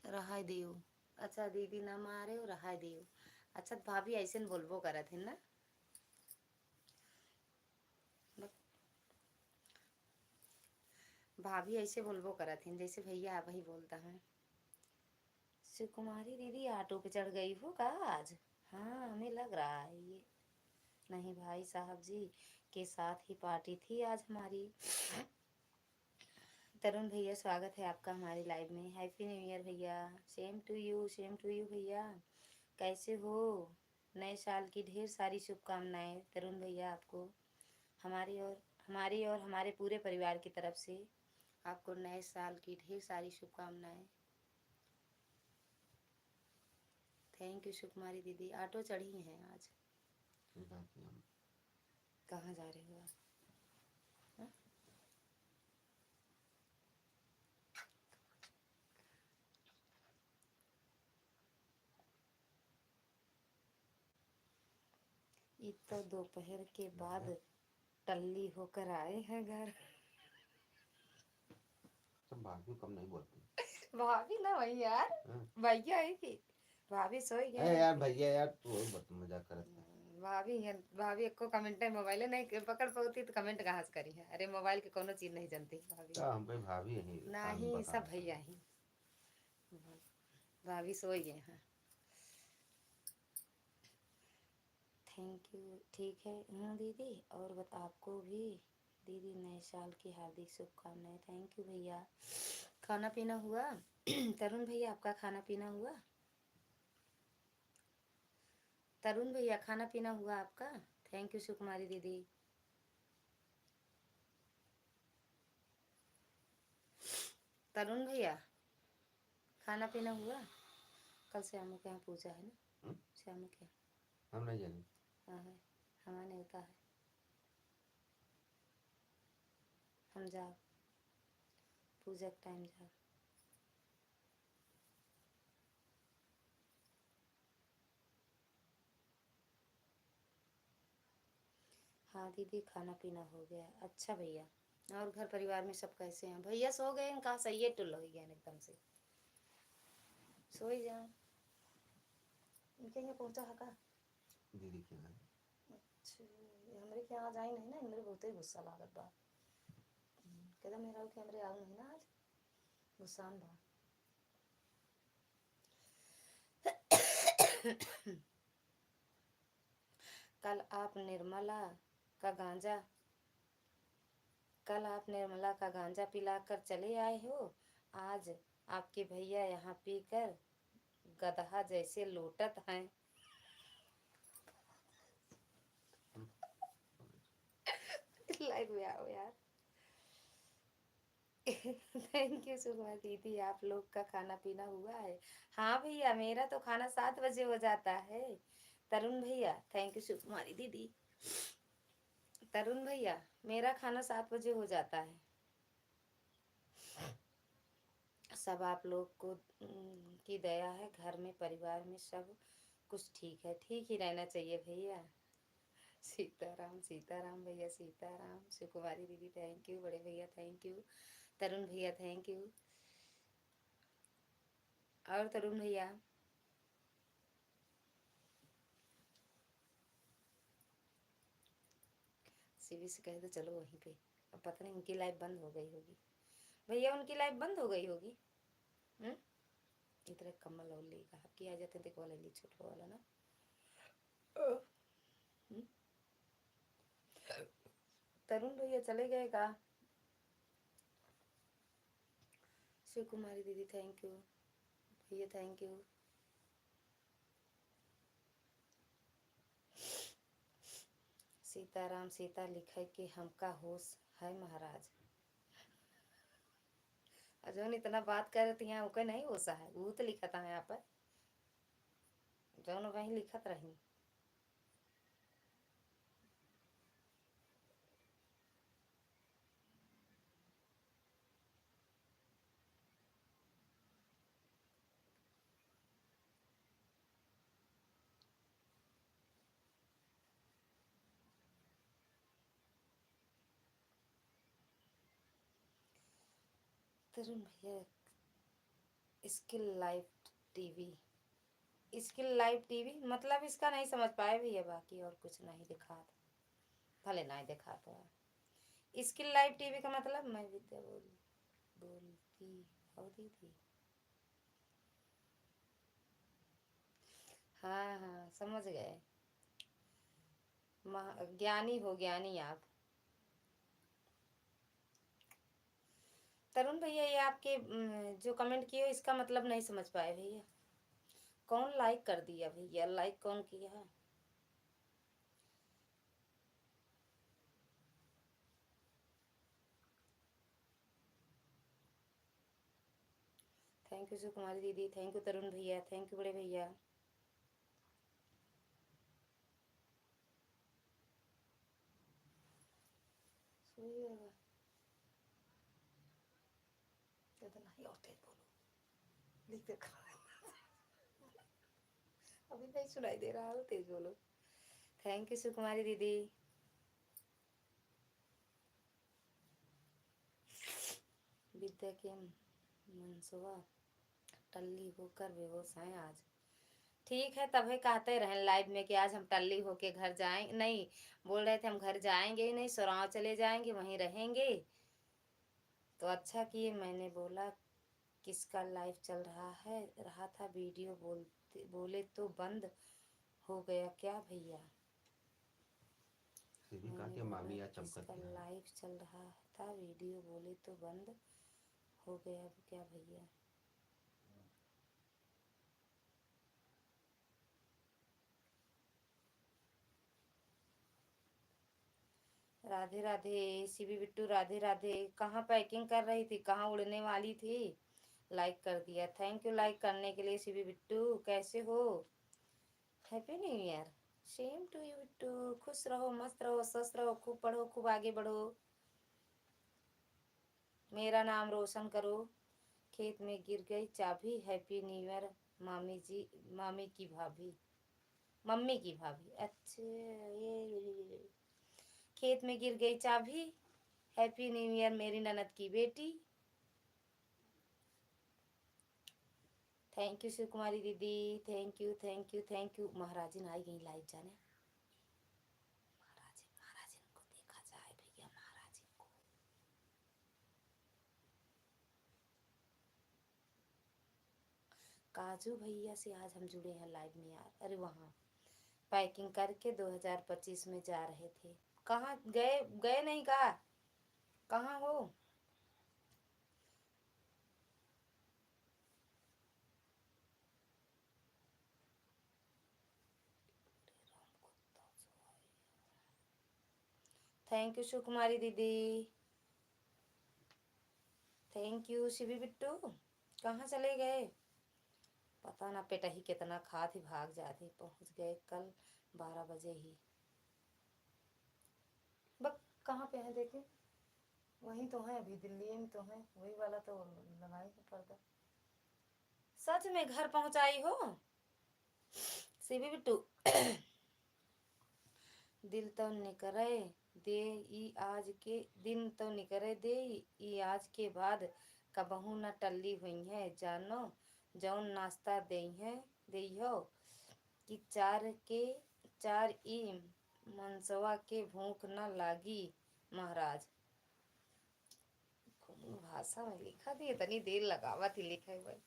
रहा दियो। अच्छा दीदी ना मारियो रहा दियो। अच्छा भाभी ऐसे न बोलबो करत है ना। भाभी ऐसे बोलबो करत हैं जैसे भैया आप ही बोलता है। सुकुमारी दीदी ऑटो पे चढ़ गई हो का आज? हाँ हमें लग रहा है ये। नहीं भाई साहब जी के साथ ही पार्टी थी आज हमारी। तरुण भैया स्वागत है आपका हमारी लाइव में। हैप्पी न्यू ईयर भैया। Same to you, same to you भैया। कैसे हो? नए साल की ढेर सारी शुभकामनाएं तरुण भैया आपको, हमारी और हमारे पूरे परिवार की तरफ से आपको नए साल की ढेर सारी शुभकामनाएं। थैंक यू सुकुमारी दीदी। ऑटो चढ़ी हैं आज? कहाँ जा रहे हो आप? हाँ? ये तो दोपहर के बाद टल्ली होकर आए हैं घर। सब भाभी कम नहीं बोलती। भाभी ना वही यार, भैया है कि भाभी सोई अरे गए। यार भैया यार तू बहुत मजाक करत है। भाभी है, भाभी को कमेंट मोबाइल नहीं पकड़ पाती तो कमेंट कहाँ से करी है। अरे मोबाइल के कोनो चीज नहीं जानती भाभी। तो हम पे भाभी है नहीं सब भैया ही। भाभी सोई गए हैं। Thank you. ठीक है दीदी, और बता आपको भी दीदी नए साल की हार्दिक शुभकामनाएं। थैंक यू भैया। खाना पीना हुआ? तरुण भैया आपका खाना पीना हुआ? तरुण भैया खाना पीना हुआ आपका? थैंक यू सुकुमारी दीदी। तरुण भैया खाना पीना हुआ? कल श्यामू के यहाँ पूजा है ना? श्यामू के यहाँ हम नहीं जाने। हाँ है, हमारे होता है। हम जाओ पूजा के टाइम जाओ। हाँ दीदी खाना पीना हो गया। अच्छा भैया, और घर परिवार में सब कैसे हैं? भैया सो गए कहाँ? सही है टुल्ल हो गया एकदम से। सो ही जाओ, इनके यहाँ पहुँचा है का? दीदी के यहाँ। अच्छा, ये हमरे के यहाँ जाई नहीं ना, हमरे बहुते गुस्सा लागत बा। कहता मेरा के हमरे आऊ नहीं ना आज, गुस्सान बा। कल आप निर्मला का गांजा कल आप निर्मला का गांजा पिलाकर चले आए हो, आज आपके भैया यहाँ पीकर गदहा जैसे लोटत हैं। लाइव में आओ यार। थैंक यू सुषमा दीदी, आप लोग का खाना पीना हुआ है? हाँ भैया, मेरा तो खाना 7 बजे हो जाता है। तरुण भैया थैंक यू सुकुमारी दीदी। तरुण भैया मेरा खाना 7 बजे हो जाता है। सब आप लोग को की दया है, घर में परिवार में सब कुछ ठीक है, ठीक ही रहना चाहिए भैया। सीताराम सीताराम भैया, सीताराम। सुकुमारी दीदी थैंक यू, बड़े भैया थैंक यू, तरुण भैया थैंक यू। और तरुण भैया सीवी से कह दो चलो वहीं पे। अब पता नहीं उनकी लाइफ बंद हो गई होगी भैया, उनकी लाइफ बंद हो गई होगी। इधर कमल और लेगा आपकी आ जाते देखो वाला ली छोटा वाला ना। तरुण भैया चले गए का? शिव कुमारी दीदी थैंक यू भैया, थैंक यू। सीताराम सीता लिखे कि हमका होश है महाराज। जौन इतना बात करती हैं ओके नहीं होसा है, वो तो लिखता है यहाँ पर, जौन वहीं लिखत रही। तरुण भैया स्किल लाइव टीवी मतलब इसका नहीं समझ पाए भैया, बाकी और कुछ नहीं दिखा भले नहीं दिखा तो। स्किल लाइव टीवी का मतलब मैं विद्या बोलती होती थी। हाँ हाँ समझ गए, ज्ञानी हो ज्ञानी आप। तरुण भैया ये आपके जो कमेंट किए इसका मतलब नहीं समझ पाए भैया। कौन लाइक कर दिया भैया, लाइक कौन किया है? थैंक यू सुकुमारी दीदी, थैंक यू तरुण भैया, थैंक यू बड़े भैया। नहीं और तेज बोलो, लिख दे अभी नहीं सुनाई दे रहा हो, तेज बोलो। थैंक यू सुकुमारी दीदी। विद्या के मनसुआ टल्ली होकर बेहोश हैं आज। ठीक है तभी कहते रहें लाइव में कि आज हम टल्ली होके घर जाएंगे, नहीं बोल रहे थे हम घर जाएंगे ही नहीं, सुराव चले जाएंगे वहीं रहेंगे। तो अच्छा किए मैंने बोला किसका लाइव चल रहा था, वीडियो बोले तो बंद हो गया क्या भैया? के मामी या चमकत किसका लाइव चल रहा था, वीडियो बोले तो बंद हो गया क्या भैया? राधे राधे सीबी बिट्टू, राधे राधे। कहाँ पैकिंग कर रही थी, कहाँ उड़ने वाली थी? लाइक कर दिया, थैंक यू लाइक करने के लिए सीबी बिट्टू। कैसे हो? Happy new year. Same to you Bittu, खुश रहो मस्त रहो स्वस्थ रहो, खूब पढ़ो खूब आगे बढ़ो, मेरा नाम रोशन करो। खेत में गिर गई चाबी, हैप्पी न्यू ईयर मामी जी, मामी की भाभी, मम्मी की भाभी। अच्छा ये खेत में गिर गई चाबी, हैप्पी न्यू ईयर मेरी ननद की बेटी। थैंक यू शिव कुमारी दीदी, thank you thank you thank you. महाराजिन आई गई लाइव जाने। महाराजिन महाराजिन को देखा जाए भैया, महाराजिन को। काजू भैया से आज हम जुड़े हैं लाइव में यार। अरे वहाँ पैकिंग करके 2025 में जा रहे थे। कहाँ गए? गए नहीं कहा? कहाँ हो? थैंक यू शिव कुमारी दीदी, थैंक यू शिवी बिट्टू। कहाँ चले गए? पता ना पेटा ही कितना खा थी, भाग जाती। पहुँच गए कल 12 बजे ही। बक कहाँ पे है देखे? वहीं तो है, अभी दिल्ली में तो है, वही वाला तो लगाई है पर्दा। सच में घर पहुँचाई हो शिवी बिट्टू? दिल तो निकरे दे ई आज के दिन तो निकरे दे ई आज के बाद कबहू न टल्ली हुई है जानो, जौन नाश्ता दे हो कि चार ई मनसवा के भूख न लागी महाराज। भाषा में लिखा थी, इतनी देर लगावा थी लिखे हुए।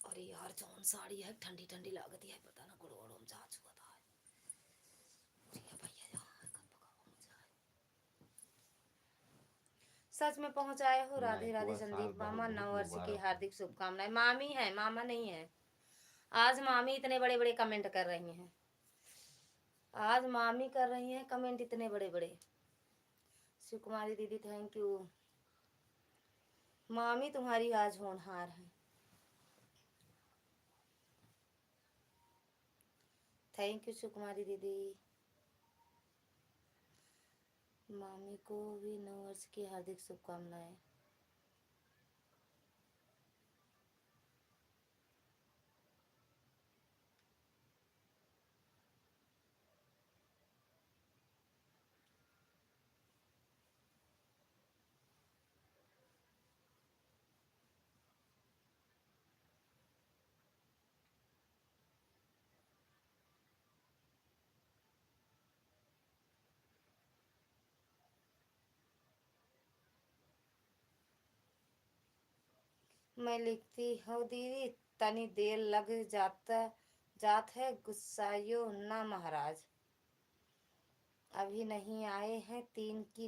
अरे यार जौन साड़ी है ठंडी ठंडी लागती है, पता ना गुड़गुड़ में जा चुका था। सच में पहुंच आए हो। राधे राधे संदीप मामा, नव वर्ष की हार्दिक शुभकामनाएं। मामी है, मामा नहीं है आज। मामी इतने बड़े बड़े कमेंट कर रही हैं आज, मामी कर रही हैं कमेंट इतने बड़े बड़े। शिव कुमारी दीदी थैंक यू। मामी तुम्हारी आज होनहार है। थैंक यू शिव कुमारी दीदी। मामी को भी नव वर्ष की हार्दिक शुभकामनाएं। मैं लिखती हूँ दीदी, तनी देर लग जात है, गुस्साइयो ना महाराज। अभी नहीं आए हैं, 3 की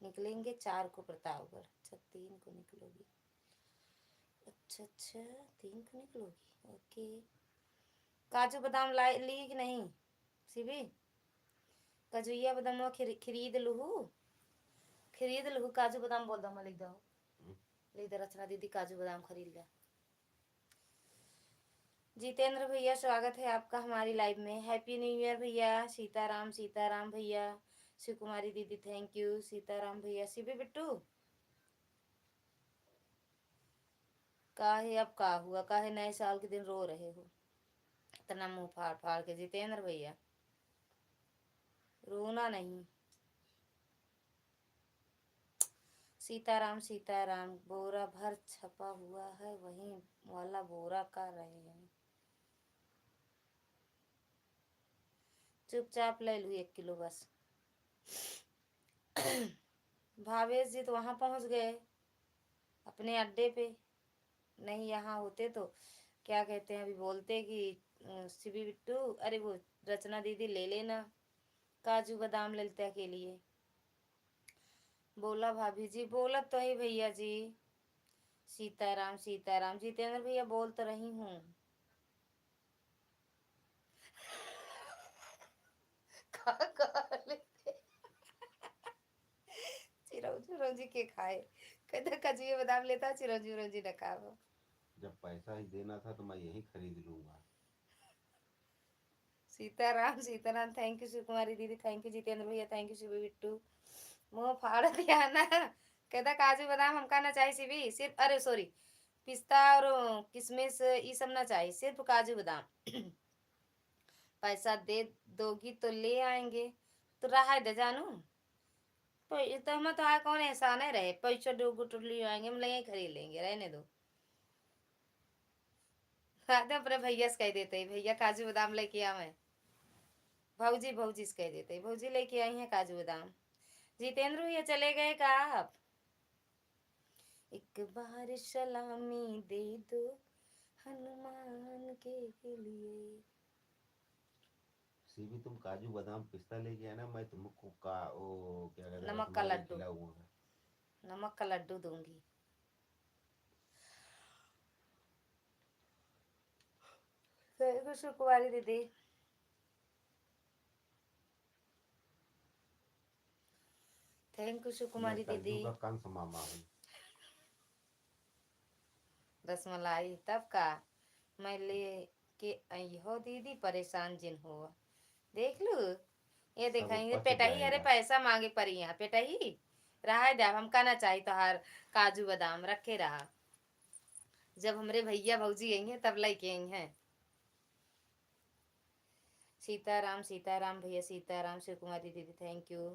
निकलेंगे, 4 को प्रतापगढ़। अच्छा 3 को निकलोगी? अच्छा 3 को निकलोगी, ओके। काजू बादाम ली कि नहीं सीबी? कजुइया बादाम खरीद लूहू काजू बादाम बोल दो, मैं लिख दो। लिख दे रचना दीदी, काजू बादाम खरीद लिया। जितेंद्र भैया स्वागत है आपका हमारी लाइव में। हैप्पी न्यू ईयर भैया। सीताराम भैया। शिव कुमारी दीदी थैंक यू। सीताराम भैया। शिवी बिट्टू काहे अब का हुआ? काहे नए साल के दिन रो रहे हो इतना मुंह फाड़ फाड़ के? जितेंद्र भैया रोना नहीं। सीताराम बोरा भर छपा हुआ है, वही वाला बोरा कर रहे हैं। चुपचाप ले लू 1 किलो बस। भावेश जी तो वहां पहुंच गए अपने अड्डे पे। नहीं यहाँ होते तो क्या कहते हैं, अभी बोलते कि शिवी बिट्टू, अरे वो रचना दीदी ले लेना काजू बादाम ललिता के लिए। बोला भाभी जी, बोला तो है भैया जी। सीताराम जितेंद्र भैया बोल तो रही हूँ। चिरौंजी के खाए, कहता कजुए बादाम लेता, चिरौंजी न खाओ। जब पैसा ही देना था तो मैं यही खरीद लूंगा। सीताराम थैंक यू शिव कुमारी दीदी, थैंक यू जितेंद्र भैया, थैंक यू शिवी बिट्टू। मुंह फाड़ दिया ना, कहता काजू बादाम हमका ना चाहिए शिवी, सिर्फ अरे सॉरी पिस्ता और किशमिश ये सब ना चाहिए, सिर्फ काजू बादाम। पैसा दे दोगी तो ले आएंगे। तो रहा दे जानू, तो हम तो आए कौन एहसान है रहे पैसा दो गुट ले आएंगे हम लेंगे खरीद लेंगे रहने दो। हाँ तो अपने भैया से कह देते हैं, भैया काजू बादाम लेके आ मैं। भाऊजी भाऊजी से कह देते हैं, भाऊजी लेके आई हैं काजू बादाम। जितेंद्र भैया चले गए का आप? एक बार सलामी दे दो हनुमान के लिए। सीबी तुम काजू बादाम पिस्ता लेके आना, मैं तुमको का ओ क्या कहते हैं नमक का रसमलाई लड्डू, खिलाऊंगा। नमक का लड्डू दूंगी। कुमारी दीदी थैंक यू सुकुमारी मैं दीदी। कद्दू का कंस मामा हूँ। रसमलाई तब का मैं ले के आई हो दीदी, परेशान जिन हो। देख लू ये सब दिखाएंगे पच पेटाही, अरे जाएगा। पैसा मांगे पड़ी यहाँ पेटाही रहा है। हम कहना चाहिए तो हर काजू बादाम रखे रहा, जब हमरे भैया भौजी आई हैं तब लेके आई हैं। सीताराम सीताराम भैया सीताराम शिव कुमारी दीदी थैंक यू।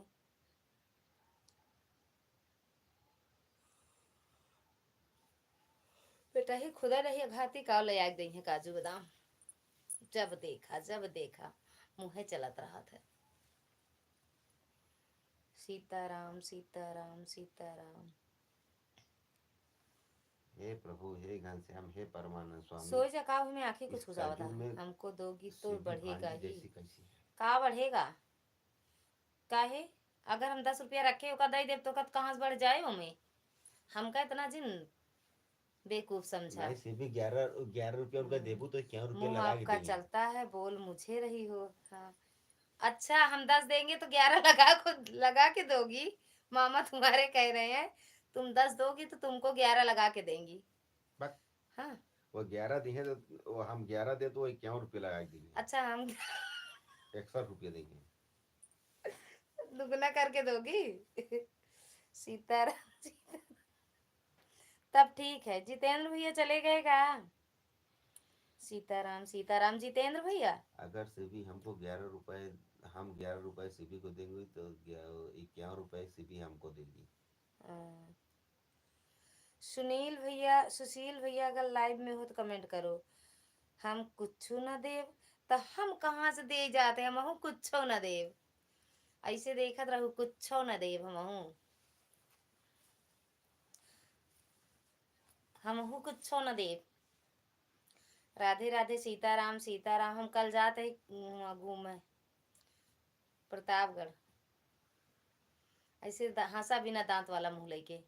बेटा ही खुदा रही घाती का ले आ गई है काजू बादाम। जब देखा मुँहे चलत रहा था। सीताराम सीताराम सीताराम। हे प्रभु, हे घनश्याम, हे परमानंद स्वामी। सोई जा का में आंखें इस कुछ हो जाता कलयुग है, में हमको दोगी तो सीधी बढ़ेगा भांजी ही। जैसी कैसी है। का बढ़ेगा काहे? अगर हम 10 रुपया रखे ओका दे देव तो कहाँ से बढ़ जाए हमें? हमका इतना जिन बेवकूफ समझा। नहीं सीबी 11 रुपया उनका देबू तो क्या रुपया मुंह लगा के आपका देंगे। चलता है, बोल मुझे रही हो। हाँ अच्छा हम 10 देंगे तो 11 लगा के दोगी? मामा तुम्हारे कह रहे हैं तुम 10 दोगी तो तुमको 11 लगा के देंगी। बस हाँ वो 11 दिए तो वो हम 11 दे तो 51 रुपया लगा के देंगे। अच्छा हम 61 रुपया देंगे। दुगना करके दोगी? सीताराम सीताराम। तब ठीक है। जितेंद्र भैया चले गए का? सीताराम सीताराम जितेंद्र भैया। अगर सीबी हमको 11 रुपए, हम 11 रुपए सीबी को देंगे तो 51 रुपए सीबी हमको देगी। सुनील भैया सुशील भैया अगर लाइव में हो तो कमेंट करो। हम कुछ न देव तो हम कहाँ से दे जाते, हम कुछ न देव। ऐसे देखत रहू कुछ न देव, हम कुछ न देव। राधे राधे सीताराम सीताराम। हम कल जाते घूमे प्रतापगढ़, ऐसे हंसा बिना दांत वाला मुंह लेके,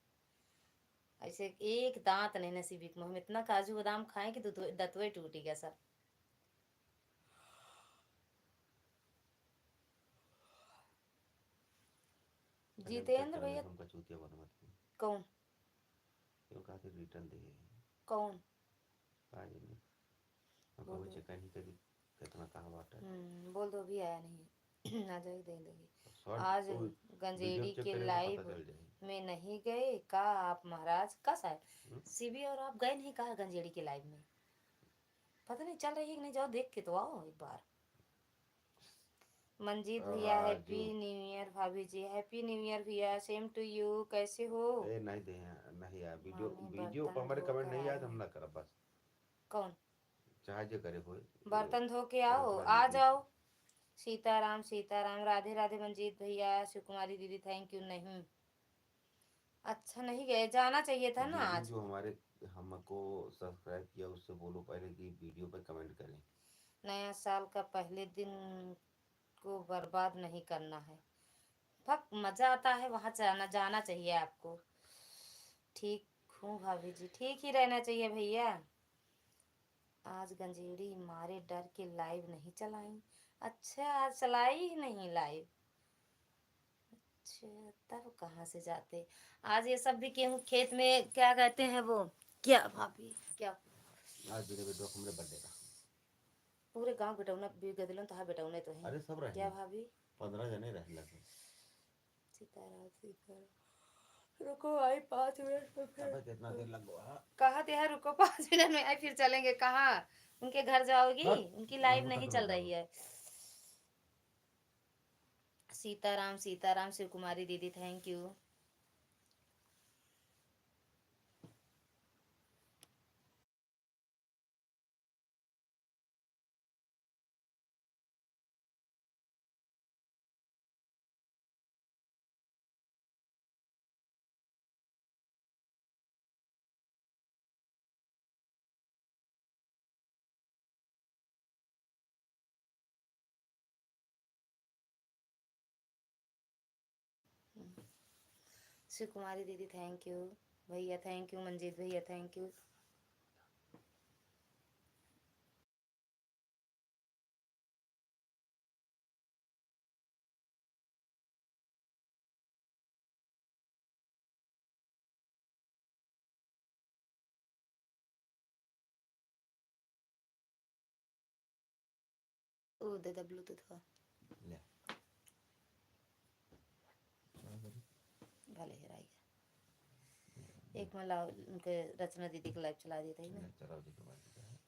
ऐसे एक दांत नहीं नसीब में। हम इतना काजू बादाम खाए कि दतवे टूटी गया सब। जितेंद्र भैया उनका चूतिया बना मत की। कौन क्यों कहा रिटर्न दे कौन आज नहीं हम बोल कभी दो। चेक नहीं करी कितना कहाँ बात है। बोल दो अभी आया नहीं। आ जाए दे देंगे। शॉर्ट आज वो वीडियो गंजेड़ी चेक के करेगा तो लाइव पता चल जाएगी। में नहीं गए का आप महाराज का शायद हम्म? सीबी और आप गए नहीं कहा गंजेड़ी के लाइव में? पता नहीं चल रही है कि नहीं, जाओ देख के तो आओ एक बार। मंजीत भैया हैप्पी न्यू ईयर। भाभी जी हैप्पी न्यू ईयर भैया, सेम टू यू। कैसे हो? ए नहीं दे नहीं यार, वीडियो मामी वीडियो पर बर्तन हमारे धो कमेंट कर नहीं आया तो हम आए। ना करा बस। कौन चाहे जो करे कोई बर्तन धो के आओ, कल्पना आ दीदी। जाओ। सीताराम सीताराम। राधे राधे मंजीत भैया शिव कुमारी दीदी थैंक यू। नहीं अच्छा नहीं गए, जाना चाहिए था ना दीदी आज। जो हमारे हमको सब्सक्राइब किया उससे बोलो पहले कि वीडियो पे कमेंट करें। नया साल का पहले दिन को बर्बाद नहीं करना है। फक मजा आता है वहां जाना चाहिए आपको। ठीक हूँ भाभी जी, ठीक ही रहना चाहिए भैया। आज गंजेड़ी मारे डर के लाइव नहीं चलाई। अच्छा आज चलाई ही नहीं लाइव। अच्छा तब कहाँ से जाते? आज ये सब भी गेहूँ खेत में क्या कहते हैं वो, क्या भाभी क्या आज मेरे बेटो हमरे बर्थडे का पूरे गांव बेटौना भी गदलन तो बेटौने तो है। अरे सब रहे क्या भाभी 15 जने रह लगे। सीताराम सीताराम। रुको आई 5 मिनट में फिर। अबे कितना देर लग गया। कहा तो है रुको 5 मिनट में आई फिर चलेंगे। कहाँ उनके घर जाओगी? हाँ, उनकी लाइव हम नहीं तक चल रुक रही है। सीताराम शिव कुमारी दीदी थैंक यू। शिव कुमारी दीदी थैंक यू। भैया थैंक यू। मंजीत भैया थैंक यू। ओ दे दे ब्लूटूथ का ले भले हेराएगा। एक में लाओ उनके रचना दीदी को लाइव चला देता है ना। चलाओ जी तुम्हारी है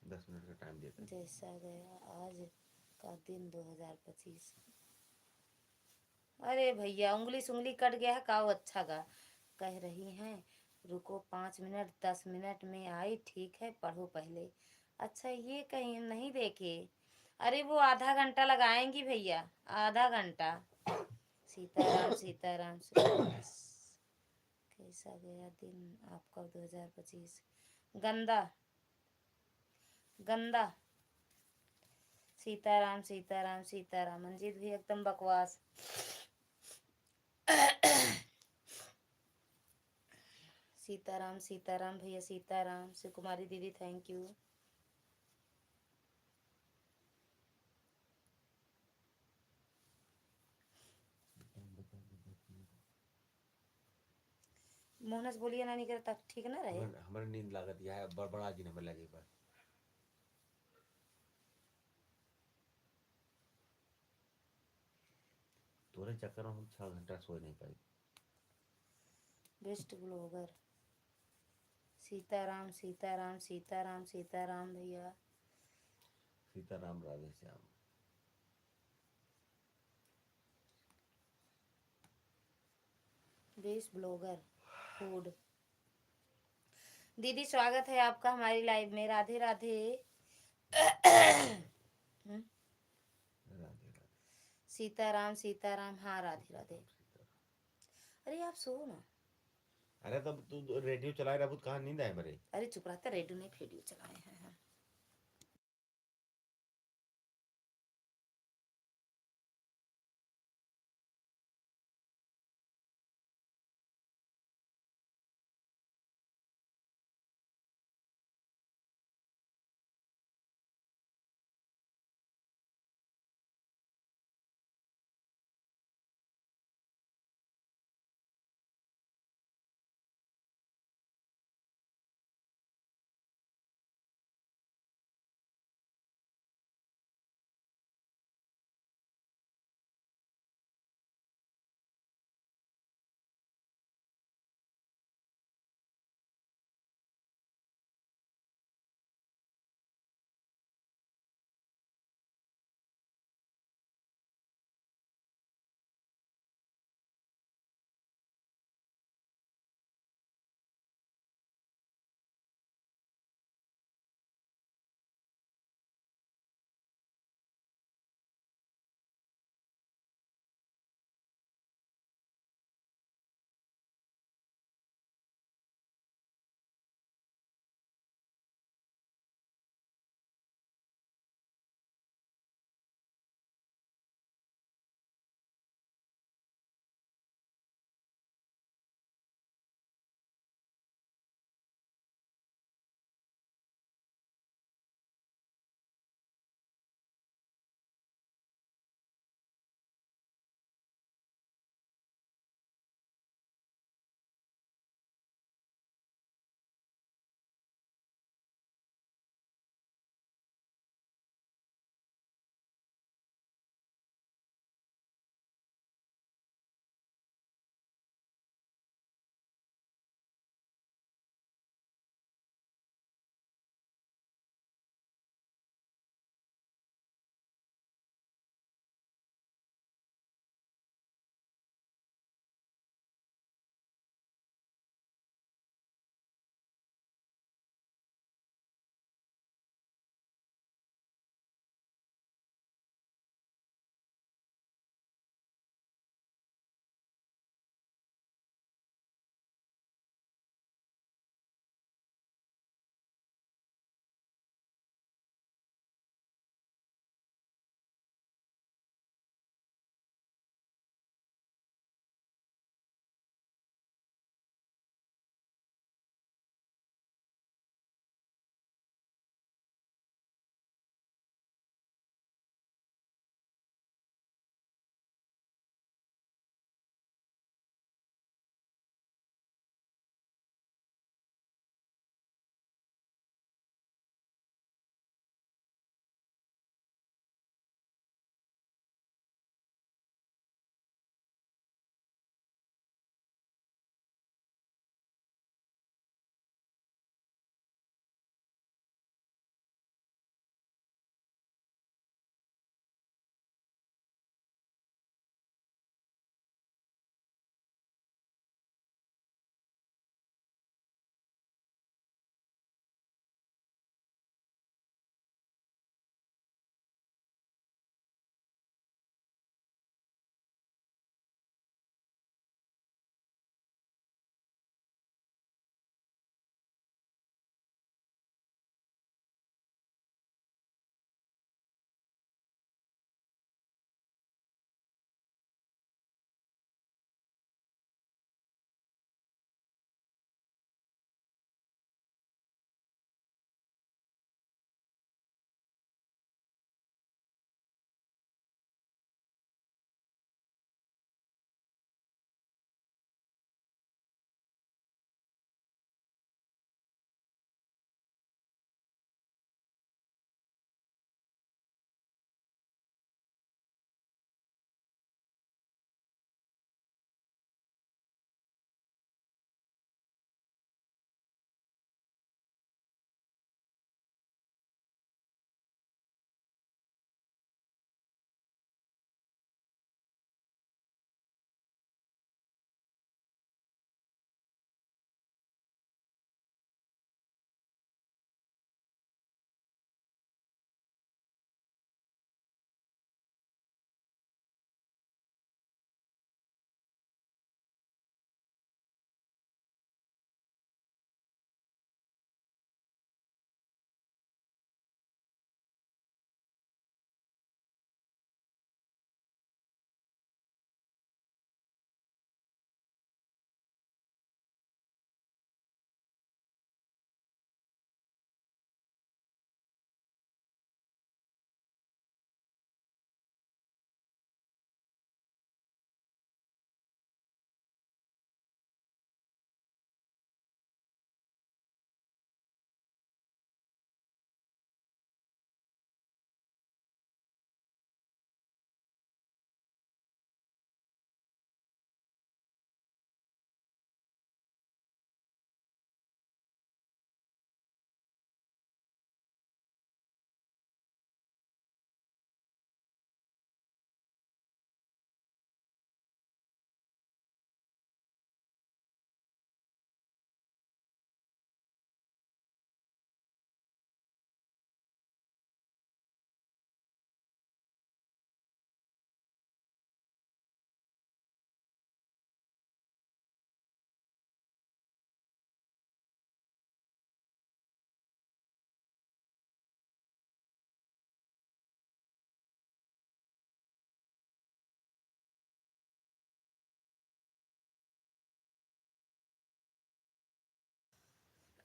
10 मिनट का टाइम देता है। जैसा गया आज का दिन 2025। अरे भैया उंगली सुंगली कट गया है काओ अच्छा गा। कह रही हैं रुको 5 मिनट 10 मिनट में आई ठीक है पढ़ो पहले। अच्छा ये कहीं नहीं देखे। अरे वो आधा घंटा लगाएंगी भैया आधा घंटा। सीताराम सीताराम कैसा गया दिन आपका 2025। गंदा गंदा। सीताराम सीताराम सीताराम। मंजीत भी एकदम बकवास। सीताराम सीताराम भैया सीताराम। शिव कुमारी दीदी थैंक यू। मोहनस बोलिए ना नहीं करता ठीक ना रहे। हमारे नींद लागत यह है बड़बड़ा जी हमें लगे पर तोरे चक्कर में हम 6 घंटा सो नहीं पाए। बेस्ट ब्लॉगर सीताराम सीताराम सीताराम सीताराम भैया। Sitaram Radhe Shyam. Best blogger food. दीदी स्वागत है आपका हमारी लाइव में। राधे राधे। राधे राधे। सीताराम सीताराम। हाँ राधे राधे। अरे आप सो ना। अरे तब तू रेडियो चला रहा कहाँ नींद आए मेरे। अरे चुप रहता रेडियो नहीं फेडियो चलाए हैं।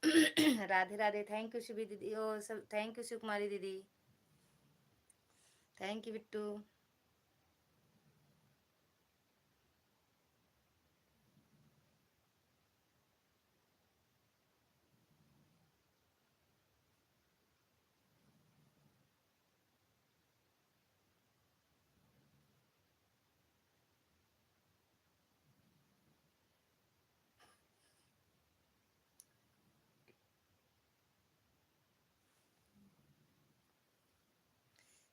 राधे राधे। थैंक यू शिवी दीदी, ओ सब थैंक यू शिवकुमारी दीदी, थैंक यू बिट्टू।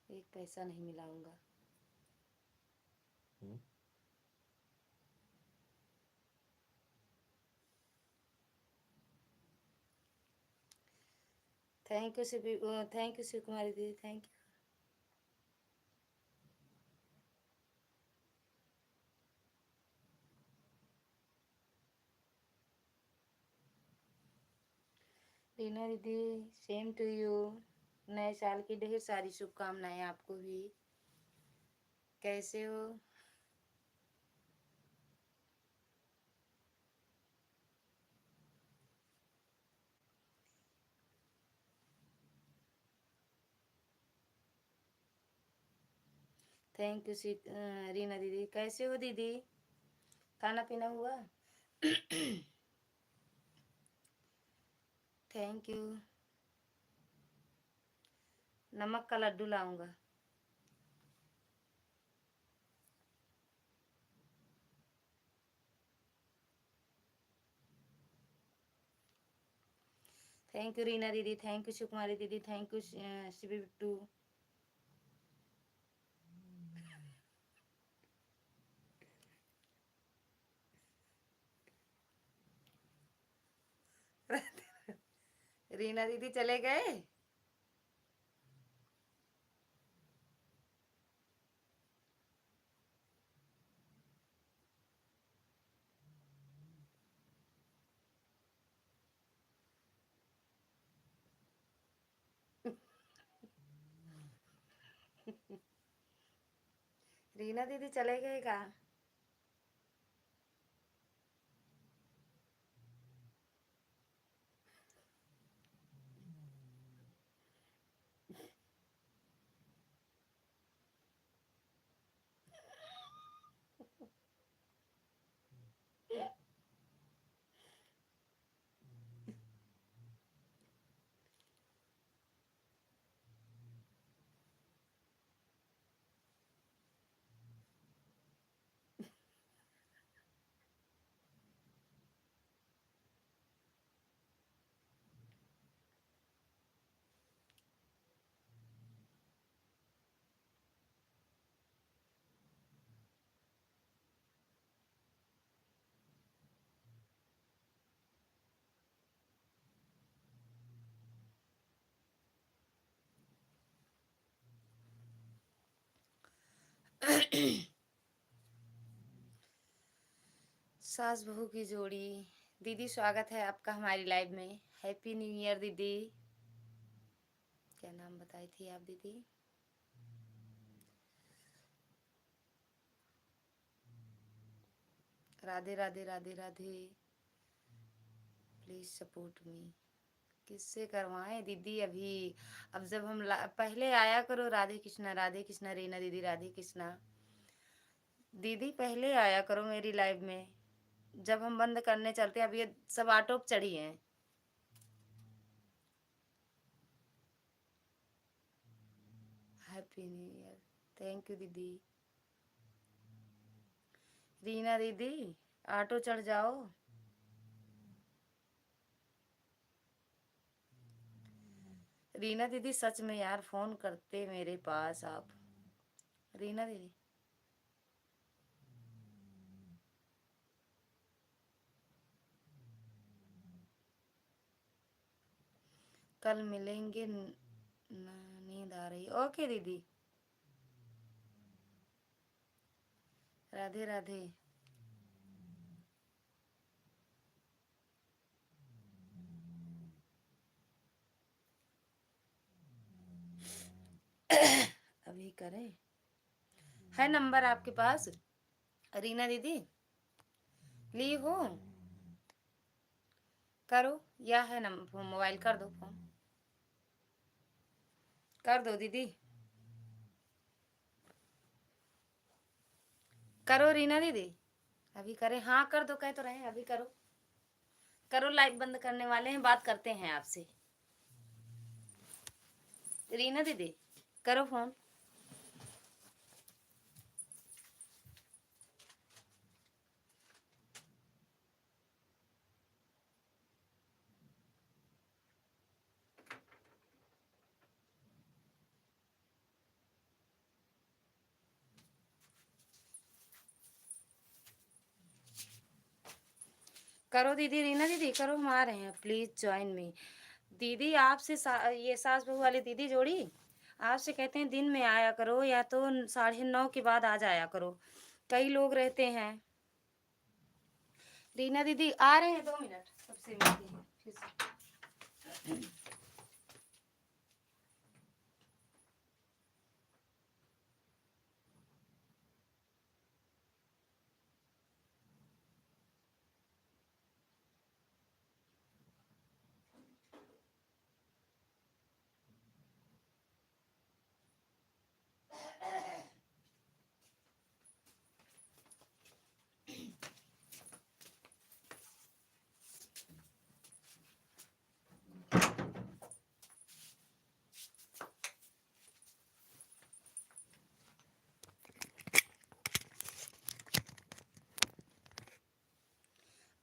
एक पैसा नहीं मिलाऊंगा। Hmm, thank you Shivi, thank you Shivkumari दीदी, थैंक यू। रीना दीदी सेम टू यू, नए साल की ढेर सारी शुभकामनाएं आपको भी। कैसे हो? थैंक यू रीना दीदी, कैसे हो दीदी? खाना पीना हुआ? Thank you. नमक का लड्डू लाऊंगा। थैंक यू रीना दीदी, थैंक यू सुकुमारी दीदी, थैंक यू शिवी बिट्टू। रीना दीदी चले गए? रीना दीदी चले गए का? सास बहू की जोड़ी। दीदी स्वागत है आपका हमारी लाइव में। हैप्पी न्यू ईयर दीदी। क्या नाम बताई थी आप दीदी? Radhe Radhe Radhe Radhe. Please support me. किससे करवाएं दीदी अभी? अब जब हम पहले आया करो। राधे कृष्णा रीना दीदी, राधे कृष्णा दीदी, पहले आया करो मेरी लाइव में। जब हम बंद करने चलते हैं, अब ये सब ऑटो पे चढ़ी हैं। Happy new year. Thank you दीदी। रीना दीदी ऑटो चढ़ जाओ। रीना दीदी सच में यार, फोन करते मेरे पास आप। रीना दीदी कल मिलेंगे नींद आ रही। ओके दीदी। राधे राधे। अभी करें? है नंबर आपके पास रीना दीदी? ली हो? करो, या है ना मोबाइल, कर दो फोन, कर दो दीदी, करो रीना दीदी, अभी करें, हाँ कर दो, कह तो रहे हैं अभी करो, करो, लाइव बंद करने वाले हैं, बात करते हैं आपसे। रीना दीदी करो फोन। करो दीदी, रीना दीदी करो, हम आ रहे हैं, प्लीज ज्वाइन मी। दीदी आपसे ये सास बहू वाली दीदी जोड़ी आपसे कहते हैं दिन में आया करो, या तो 9:30 के बाद आ जाया करो, कई लोग रहते हैं। रीना दीदी आ रहे हैं, 2 मिनट, सबसे मिलते हैं फिर से।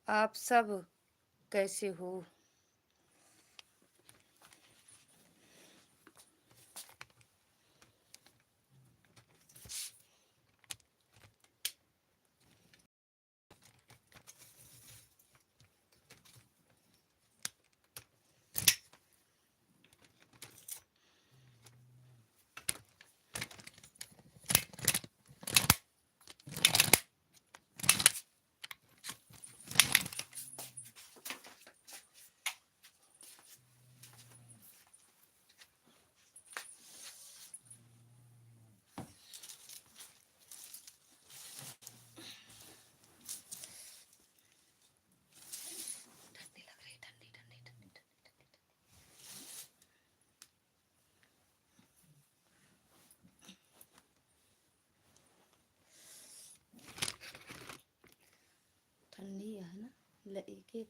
आप सब कैसे हो? ठंडी लग रही, ठंडी ठंडी ठंडी ठंडी है ना, लेके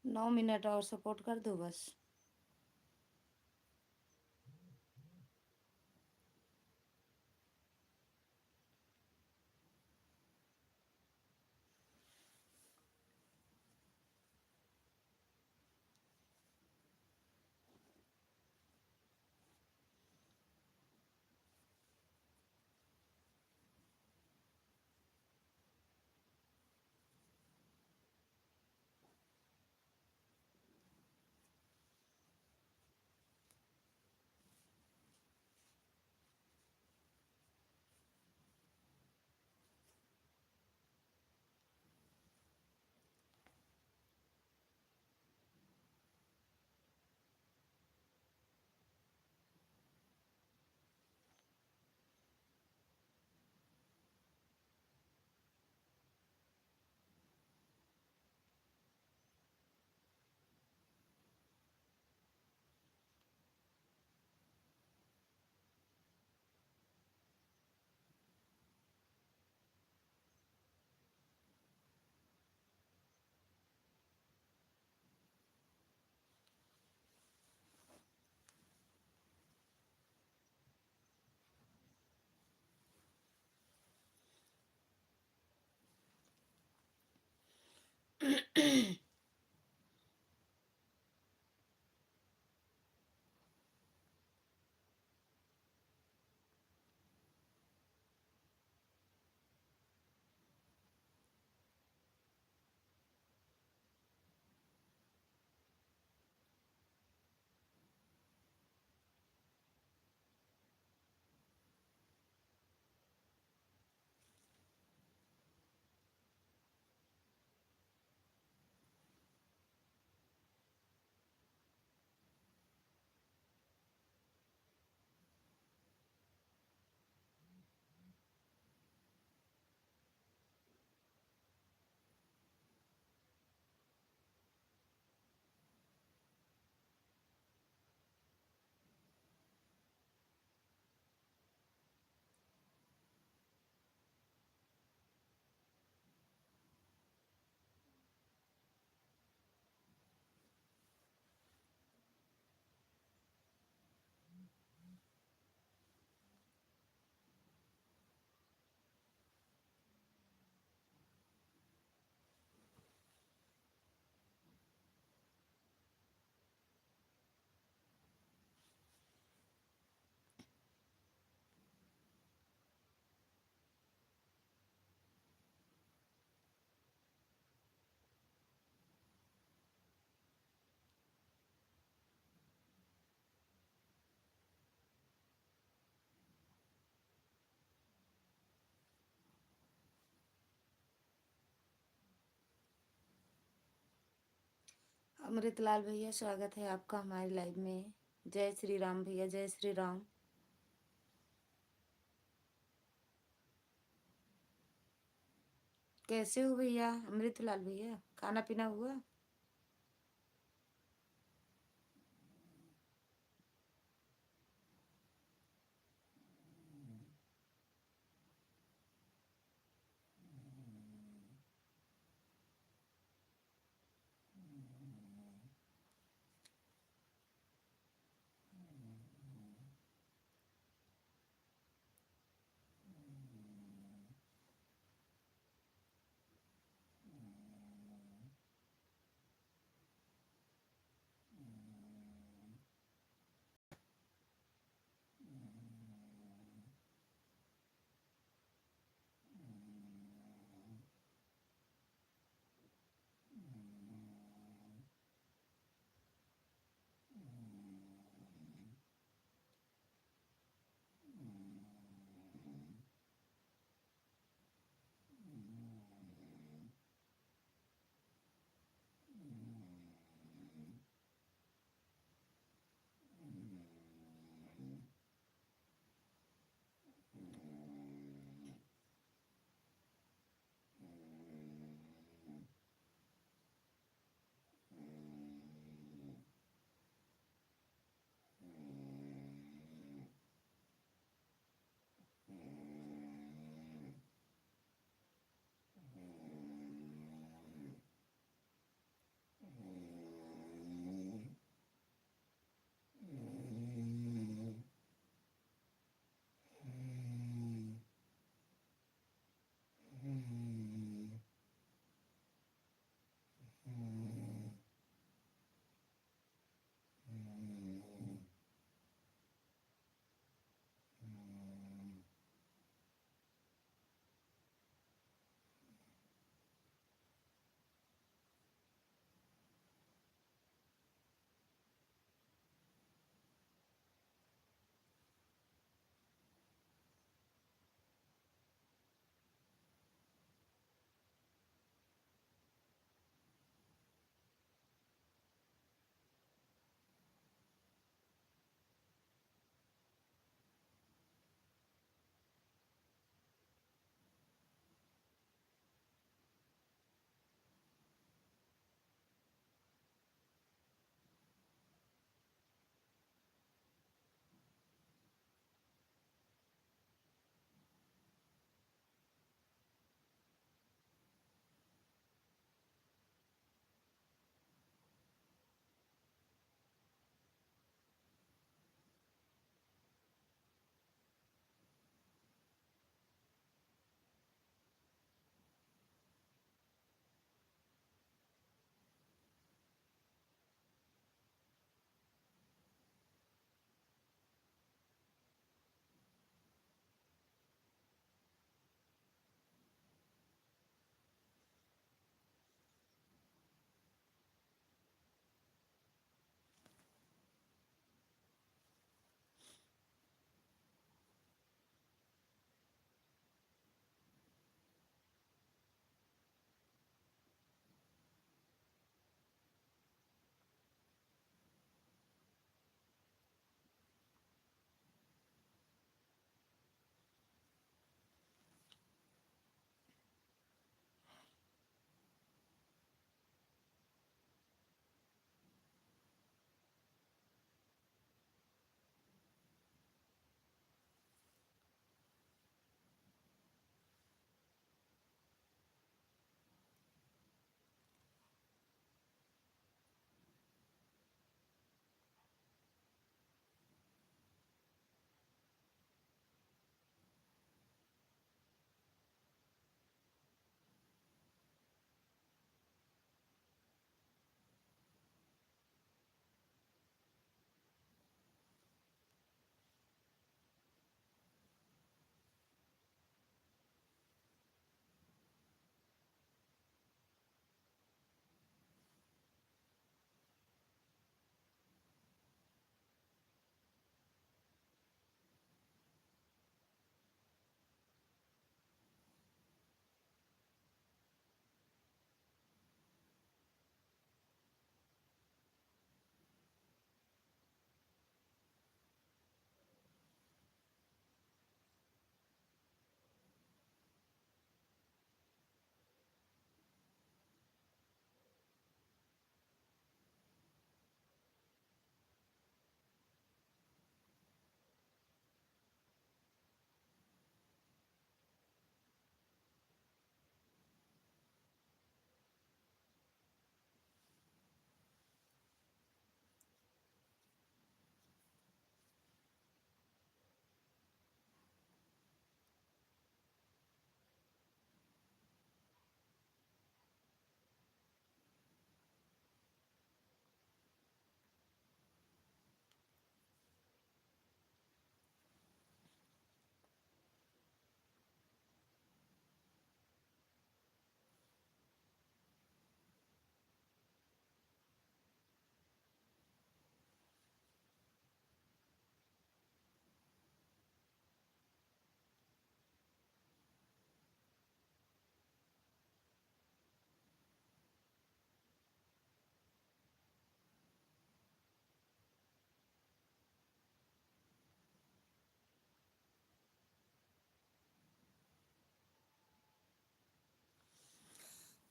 9 मिनट और सपोर्ट कर दो बस। अमृतलाल भैया, स्वागत है आपका हमारे लाइव में। जय श्री राम भैया, जय श्री राम। कैसे हो भैया अमृतलाल भैया, खाना पीना हुआ?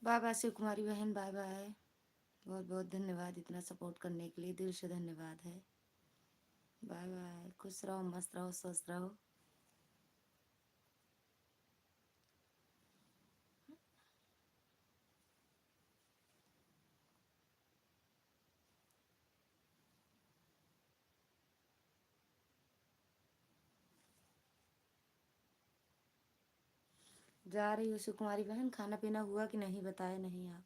बाय बाय शिव कुमारी बहन, बाय बाय। बहुत बहुत धन्यवाद इतना सपोर्ट करने के लिए, दिल से धन्यवाद है। बाय बाय, खुश रहो, मस्त रहो, स्वस्थ रहो। जा रही हो शिव कुमारी बहन, खाना पीना हुआ कि नहीं बताए नहीं आप।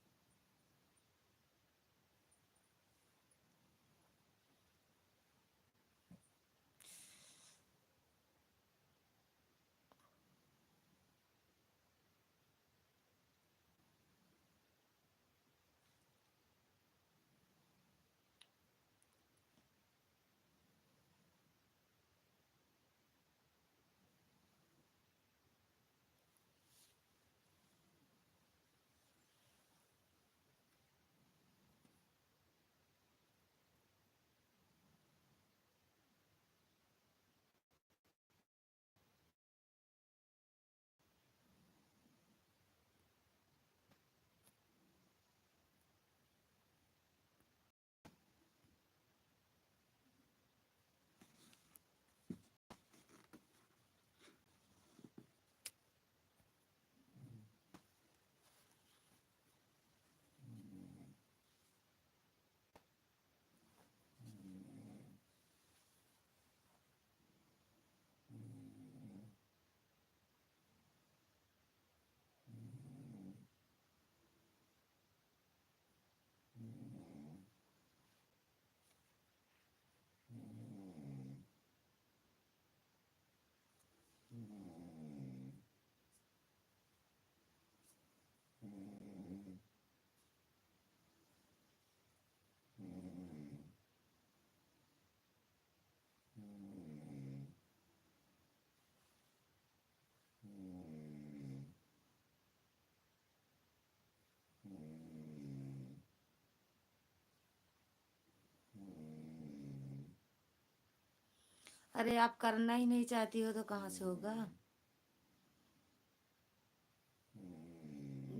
अरे आप करना ही नहीं चाहती हो तो कहाँ से होगा।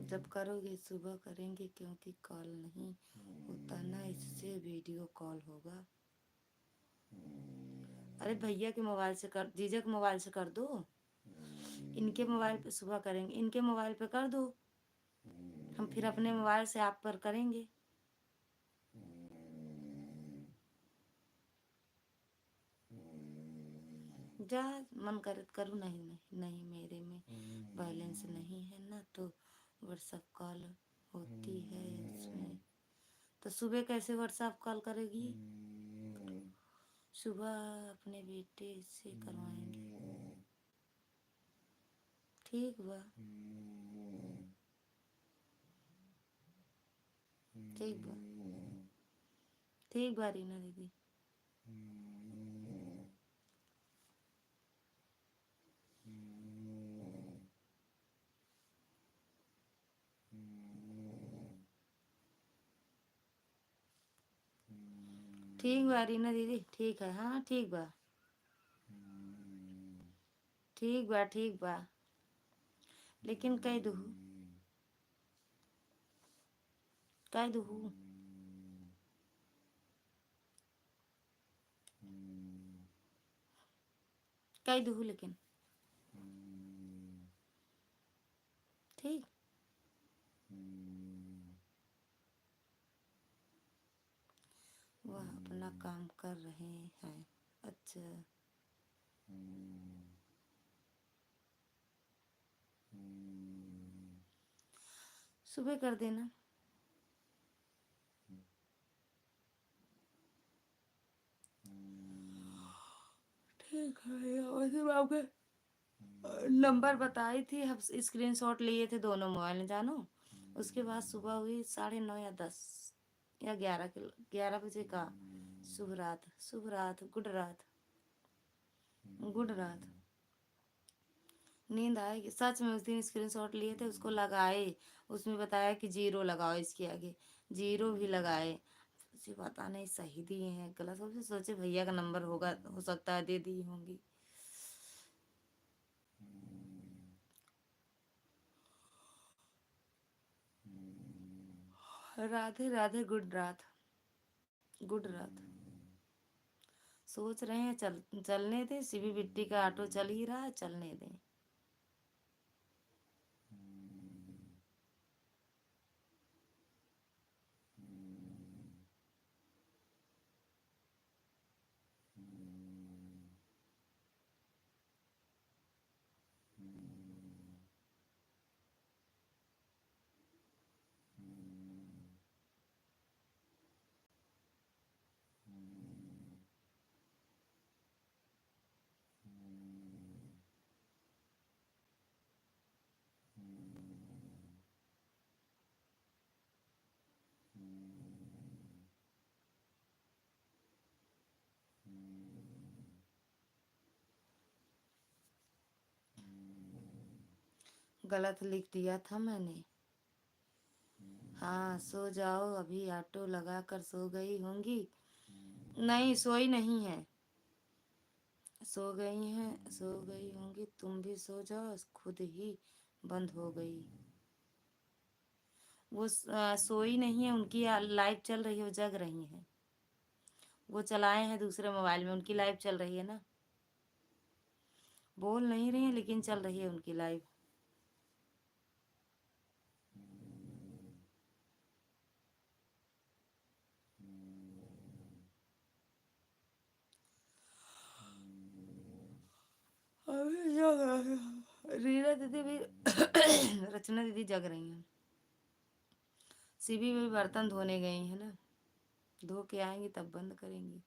जब करोगे सुबह करेंगे, क्योंकि कॉल नहीं होता ना, इससे वीडियो कॉल होगा। अरे भैया के मोबाइल से कर, जीजा के मोबाइल से कर दो। इनके मोबाइल पे सुबह करेंगे, इनके मोबाइल पे कर दो, हम फिर अपने मोबाइल से आप पर करेंगे। जा मन करे तो करूँ, नहीं नहीं नहीं, मेरे में बैलेंस नहीं है ना, तो व्हाट्सएप कॉल होती है इसमें। तो सुबह कैसे व्हाट्सएप कॉल करेगी। सुबह अपने बेटे से करवाएंगे। ठीक बा, ठीक बा, ठीक बा रीना दीदी। ठीक बा रीना दीदी, ठीक है, हाँ ठीक बा, ठीक बा, ठीक बा, लेकिन कह दू, कह दू, कह दू, लेकिन ठीक। वह अपना काम कर रहे हैं। अच्छा, सुबह कर देना। ठीक है, वैसे मैं आपके नंबर बताई थी, हम स्क्रीनशॉट लिए थे दोनों मोबाइल में, जानो। उसके बाद सुबह हुई 9:30 या 10 या 11 बजे का। शुभ रात, शुभ रात, गुड रात, गुड रात। नींद आएगी सच में। उस दिन स्क्रीनशॉट लिए थे, उसको लगाए, उसमें बताया कि 0 लगाओ, इसके आगे 0 भी लगाए। मुझे पता नहीं सही दिए हैं गलत, हो सोचे भैया का नंबर होगा, हो सकता है दे दी होंगी। राधे राधे, गुड रात, गुड रात। सोच रहे हैं चलने दें, सीबी बिट्टी का ऑटो चल ही रहा है, चलने दें। गलत लिख दिया था मैंने। हाँ, सो जाओ, अभी ऑटो लगा कर सो गई होंगी। नहीं, सोई नहीं है, सो गई हैं, सो गई होंगी। तुम भी सो जाओ, खुद ही बंद हो गई। वो सोई नहीं है, उनकी लाइव चल रही है, वो जग रही हैं। वो चलाए हैं दूसरे मोबाइल में, उनकी लाइव चल रही है ना। बोल नहीं रही है लेकिन चल रही है उनकी लाइव। अभी जग रही है। रीना दीदी भी रचना दीदी जग रही हैं। सीबी में भी बर्तन धोने गई है ना, धो के आएंगी तब बंद करेंगी।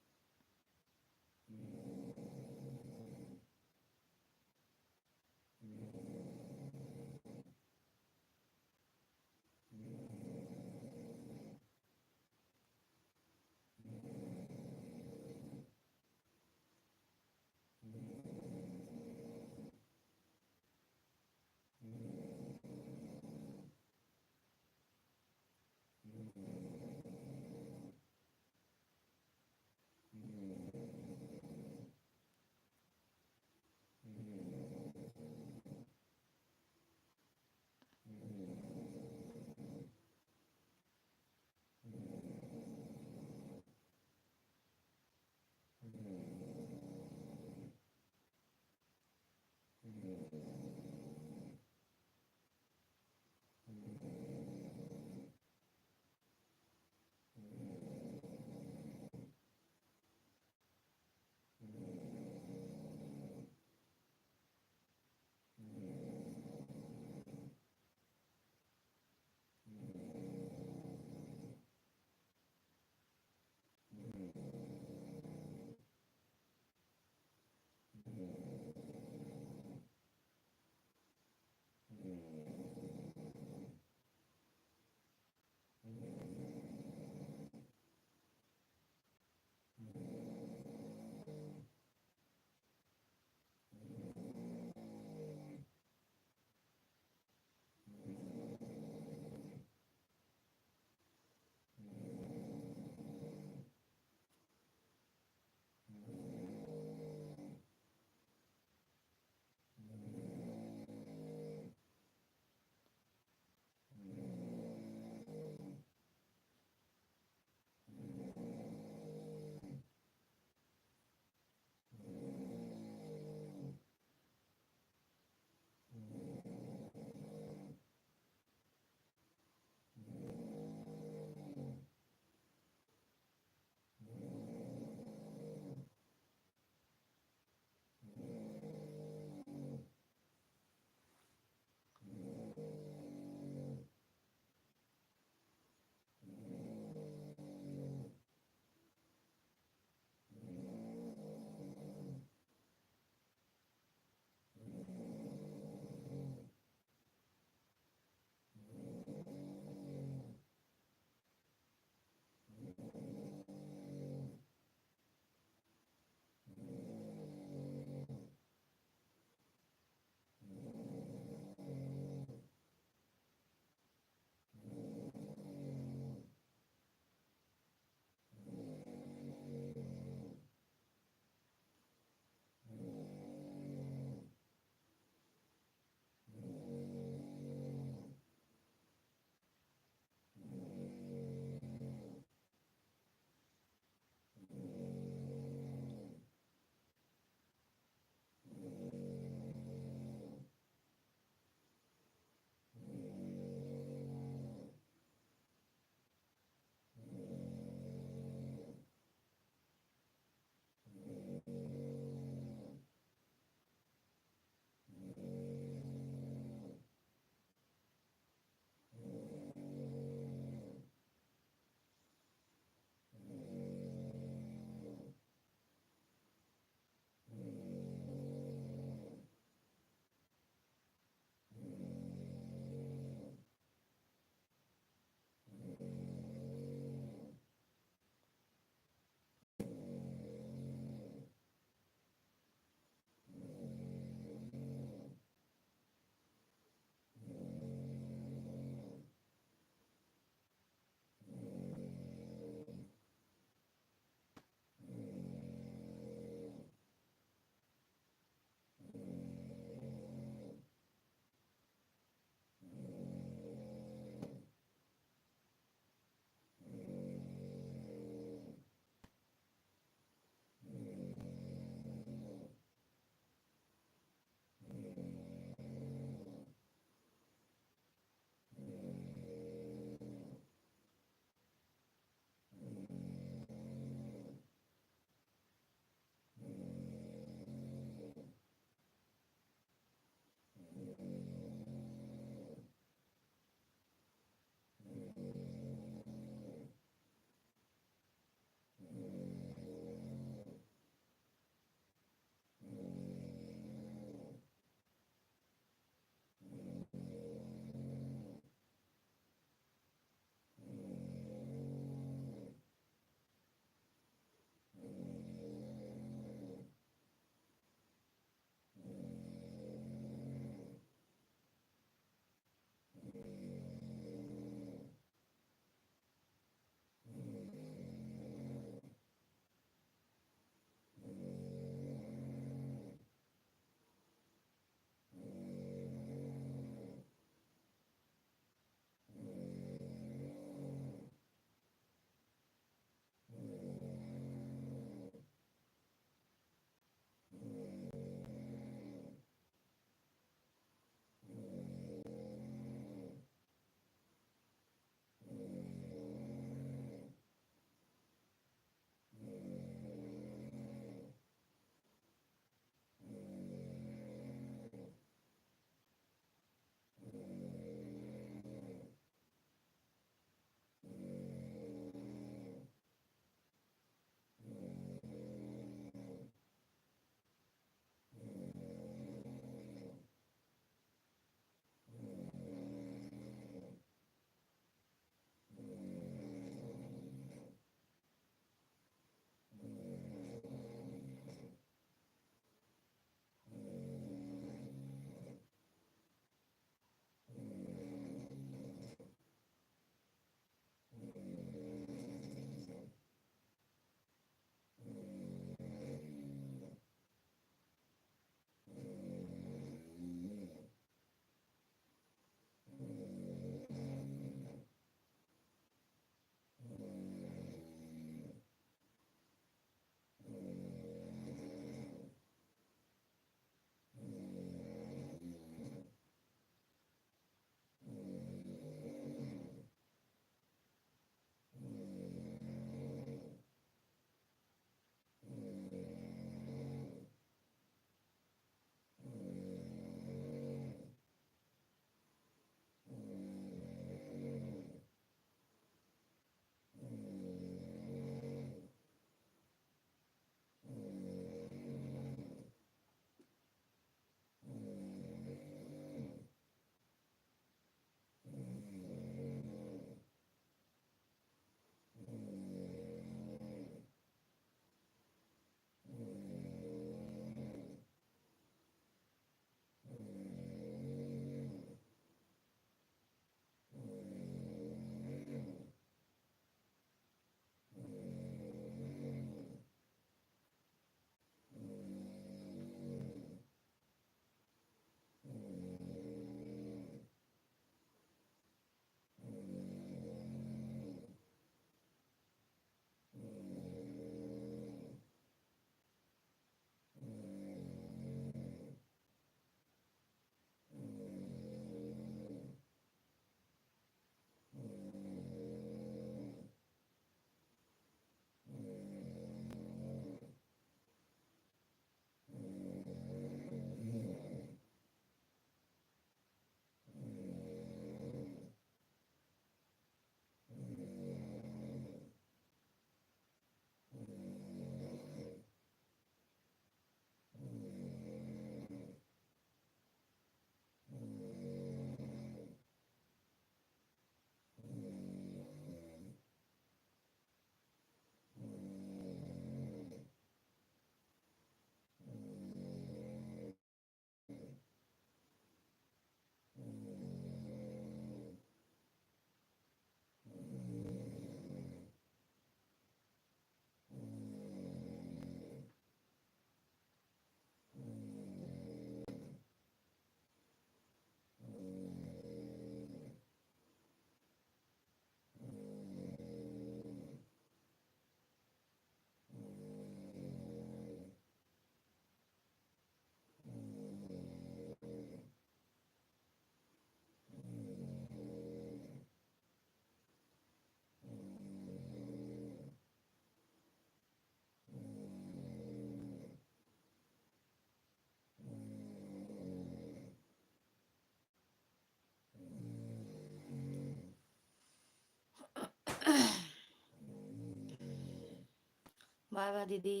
बाय बाय दीदी,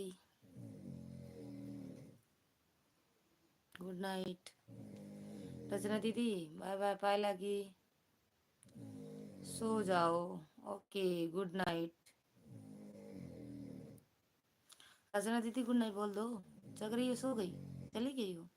गुड नाइट। रचना दीदी बाय बाय, पाए लगी, सो जाओ। Okay, good night. रचना दीदी गुड नाइट बोल दो, जग रही है, सो गई, चली गई हो।